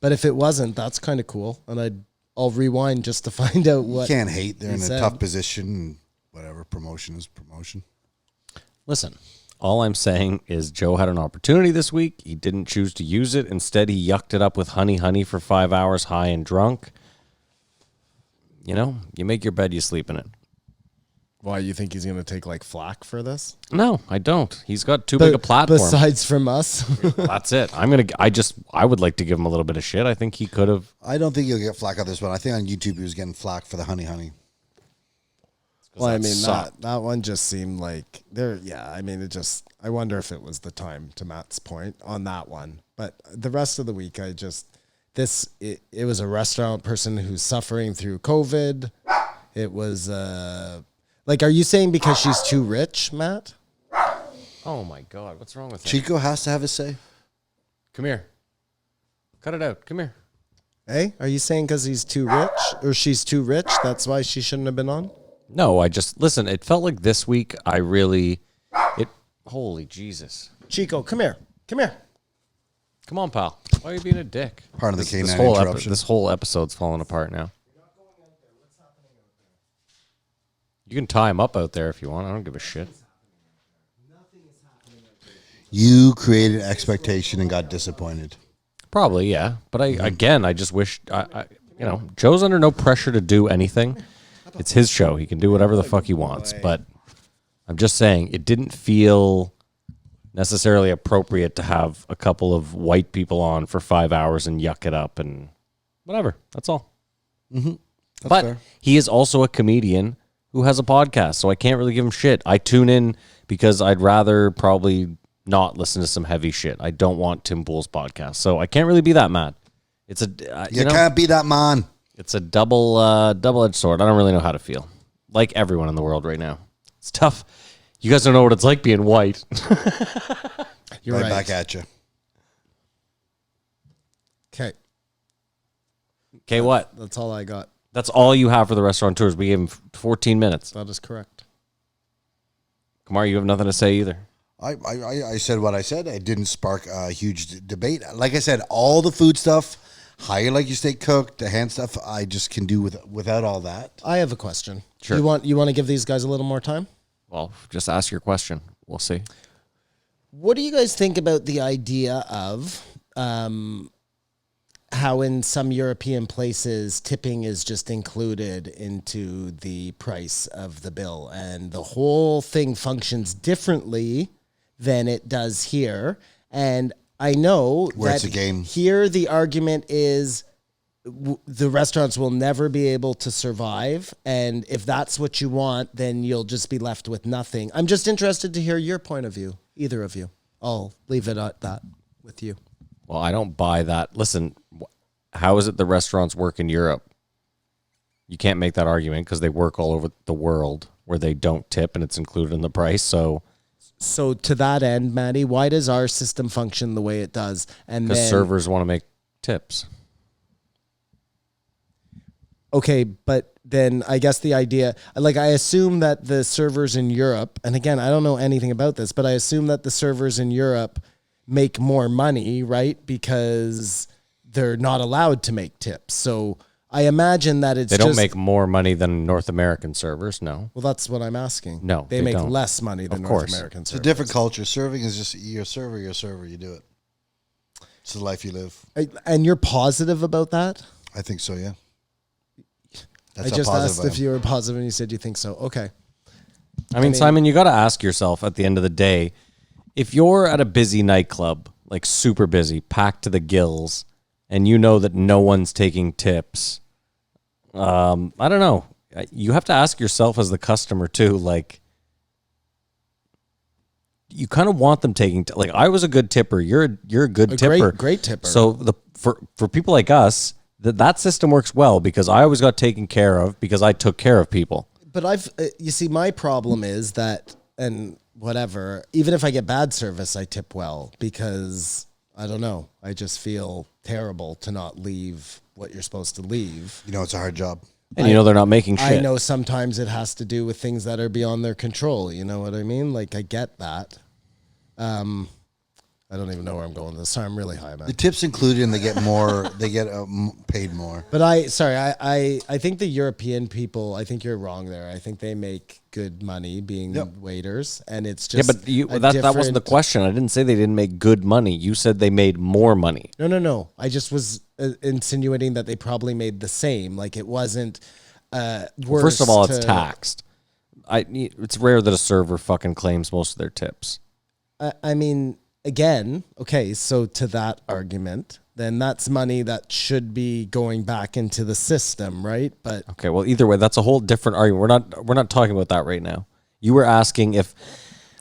But if it wasn't, that's kind of cool. And I'll rewind just to find out what. You can't hate. They're he in a said. tough position. Whatever. Promotion is promotion. Listen, all I'm saying is Joe had an opportunity this week. He didn't choose to use it. Instead, he yucked it up with HoneyHoney for 5 hours, high and drunk. You make your bed, you sleep in it. Why, you think he's going to take like flack for this? No, I don't. He's got too big a platform. Besides from us. That's it. I would like to give him a little bit of shit. I think he could have. I don't think you'll get flack on this one. I think on YouTube he was getting flack for the HoneyHoney. Well, I mean, sucked. that one just seemed like I wonder if it was the time, to Matt's point, on that one. But the rest of the week, it was a restaurant person who's suffering through COVID. It was, are you saying because she's too rich, Matt? Oh my God, what's wrong with him? Chico has to have his say. Come here. Cut it out. Come here. Hey, are you saying because he's too rich or she's too rich, that's why she shouldn't have been on? No, listen, it felt like this week holy Jesus. Chico, come here. Come here. Come on, pal. Why are you being a dick? Pardon the canine whole interruption. this whole episode's falling apart now. You can tie him up out there if you want. I don't give a shit. You created expectation and got disappointed. Probably, yeah. But I just wish, Joe's under no pressure to do anything. It's his show. He can do whatever the fuck he wants. But I'm just saying, it didn't feel necessarily appropriate to have a couple of white people on for 5 hours and yuck it up and whatever. That's all. Mm-hmm. But fair. he is also a comedian who has a podcast, so I can't really give him shit. I tune in because I'd rather probably not listen to some heavy shit. I don't want Tim Pool's podcast, so I can't really be that mad. It's You can't be that man. It's a double-edged sword. I don't really know how to feel. Like everyone in the world right now. It's tough. You guys don't know what it's like being white. You're right. Back at you. Okay. Okay, what? That's all I got. That's all you have for the restaurateurs. We gave him 14 minutes. That is correct. Kamar, you have nothing to say either. I said what I said. It didn't spark a huge debate. Like I said, all the food stuff, how you like your steak cooked, the hand stuff, I just can do without all that. I have a question. Sure. You want to give these guys a little more time? Well, just ask your question. We'll see. What do you guys think about the idea of how in some European places tipping is just included into the price of the bill and the whole thing functions differently than it does here? And I know Where that it's a game. here the argument is the restaurants will never be able to survive. And if that's what you want, then you'll just be left with nothing. I'm just interested to hear your point of view, either of you. I'll leave it at that with you. Well, I don't buy that. Listen, how is it the restaurants work in Europe? You can't make that argument because they work all over the world where they don't tip and it's included in the price. So to that end, Maddie, why does our system function the way it does? And because then servers want to make tips. okay, but then I guess the idea, like I assume that the servers in Europe, and again, I don't know anything about this, but I assume that the servers in Europe make more money, right? Because they're not allowed to make tips. So I imagine that They don't make more money than North American servers, no. Well, that's what I'm asking. No, they they make don't. less money than Of North course. American It's servers. a different culture. Serving is just you're a server, you do it. It's the life you live. And you're positive about that? I think so, yeah. I just asked if you were positive and you said you think so. Okay. I mean, Simon, you got to ask yourself at the end of the day, if you're at a busy nightclub, like super busy, packed to the gills, and you know that no one's taking tips, I don't know. You have to ask yourself as the customer too, like, you kind of want them taking, like, I was a good tipper. You're a good tipper. Great tipper. So for people like us, that system works well because I always got taken care of because I took care of people. But you see, my problem is that, and whatever, even if I get bad service, I tip well because I don't know. I just feel terrible to not leave what you're supposed to leave. You know, it's a hard job. And they're not making shit. I know sometimes it has to do with things that are beyond their control. You know what I mean? Like, I get that. I don't even know where I'm going with this. Sorry, I'm really high, man. The tips included and they get more, they get paid more. But I think the European people, I think you're wrong there. I think they make good money being waiters, and it's just that wasn't the question. I didn't say they didn't make good money. You said they made more money. No. I just was insinuating that they probably made the same. Like it wasn't worse. First of all, it's taxed. It's rare that a server fucking claims most of their tips. I mean, again, okay, so to that argument, then that's money that should be going back into the system, right? But okay, well, either way, that's a whole different argument. We're not talking about that right now. You were asking if,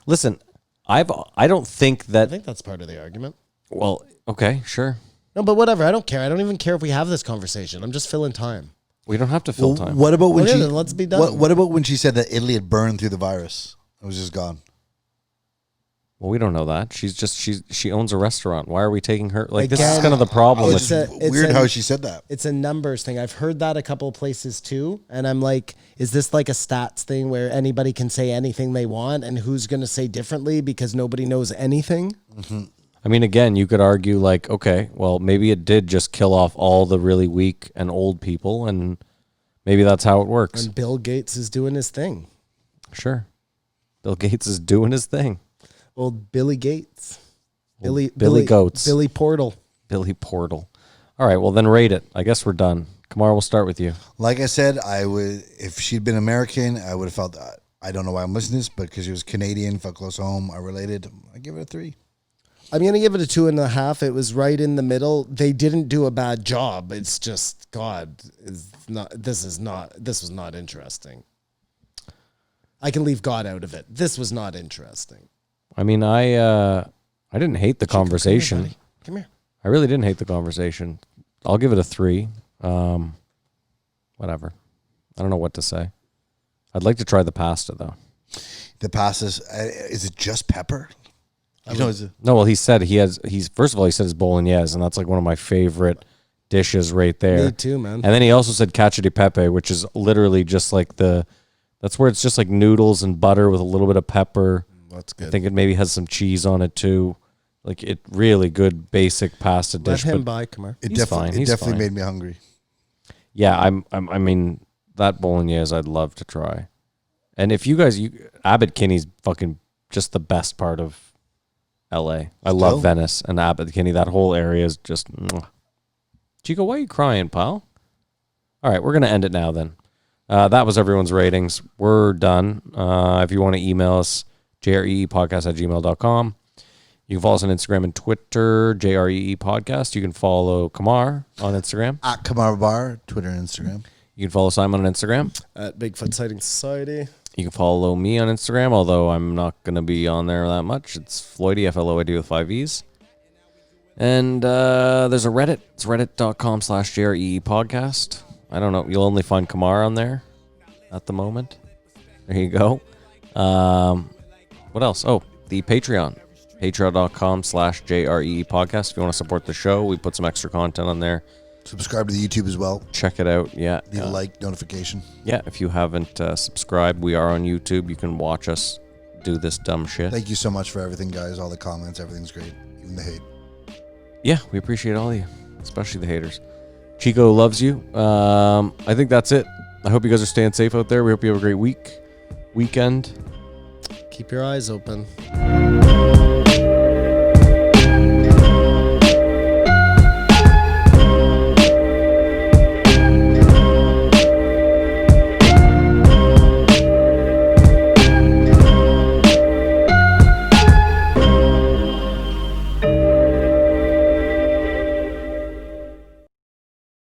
listen, I don't think that. I think that's part of the argument. Well, okay, sure. No, but whatever. I don't care. I don't even care if we have this conversation. I'm just filling time. We don't have to fill time. What about when then let's be done. What about when she said that Italy had burned through the virus? It was just gone. Well, we don't know that. She owns a restaurant. Why are we taking her? Like, this is Again, kind of the problem. It's weird how she said that. It's a numbers thing. I've heard that a couple of places too. And I'm like, is this like a stats thing where anybody can say anything they want and who's going to say differently because nobody knows anything? Mm-hmm. I mean, again, you could argue like, okay, well, maybe it did just kill off all the really weak and old people, and maybe that's how it works. And Bill Gates is doing his thing. Sure. Bill Gates is doing his thing. Old Billy Gates. Billy Goats. Billy Portal. Billy Portal. All right, well, then rate it. I guess we're done. Kamar, we'll start with you. Like I said, I would, if she'd been American, I would have felt that. I don't know why I'm listening to this, but because she was Canadian, felt close home, I related. I give it a 3. I'm going to give it a 2.5. It was right in the middle. They didn't do a bad job. It's just, God, this was not interesting. I can leave God out of it. This was not interesting. I mean, I didn't hate the conversation. Come here. I really didn't hate the conversation. I'll give it a 3. Whatever. I don't know what to say. I'd like to try the pasta, though. The pasta, is it just pepper? Is it? No, well, he said he's first of all, he said his bolognese, and that's like one of my favorite dishes right there. Me too, man. And then he also said cacio di pepe, which is literally just like the That's where it's just like noodles and butter with a little bit of pepper. That's I good. think it maybe has some cheese on it too. Like it really good basic pasta Let dish. him But buy, Kamar. It he's fine. He's definitely fine. made me hungry. yeah, I mean that bolognese I'd love to try. And if you guys, Abbot Kinney's fucking just the best part of L.A. I Still? love Venice and Abbot Kinney. That whole area is just. Mwah. Chico, why are you crying, pal? All right, we're gonna end it now then. That was everyone's ratings. We're done. If you want to email us, jreepodcast@gmail.com. You can follow us on Instagram and Twitter, JREE Podcast. You can follow Kamar on Instagram. At Kamar Bar, Twitter and Instagram. You can follow Simon on Instagram. At Bigfoot Sighting Society. You can follow me on Instagram, although I'm not going to be on there that much. It's Floydy, Floyd with 5 E's. And there's a Reddit. It's reddit.com/JREE podcast. I don't know. You'll only find Kamar on there at the moment. There you go. What else? Oh, the Patreon. Patreon.com/JREE podcast. If you want to support the show, we put some extra content on there. Subscribe to the YouTube as well. Check it out. Yeah. Leave a like, notification. Yeah, if you haven't subscribed, we are on YouTube. You can watch us do this dumb shit. Thank you so much for everything, guys. All the comments, everything's great. Even the hate. Yeah, we appreciate all of you, especially the haters. Chico loves you. I think that's it. I hope you guys are staying safe out there. We hope you have a great weekend. Keep your eyes open.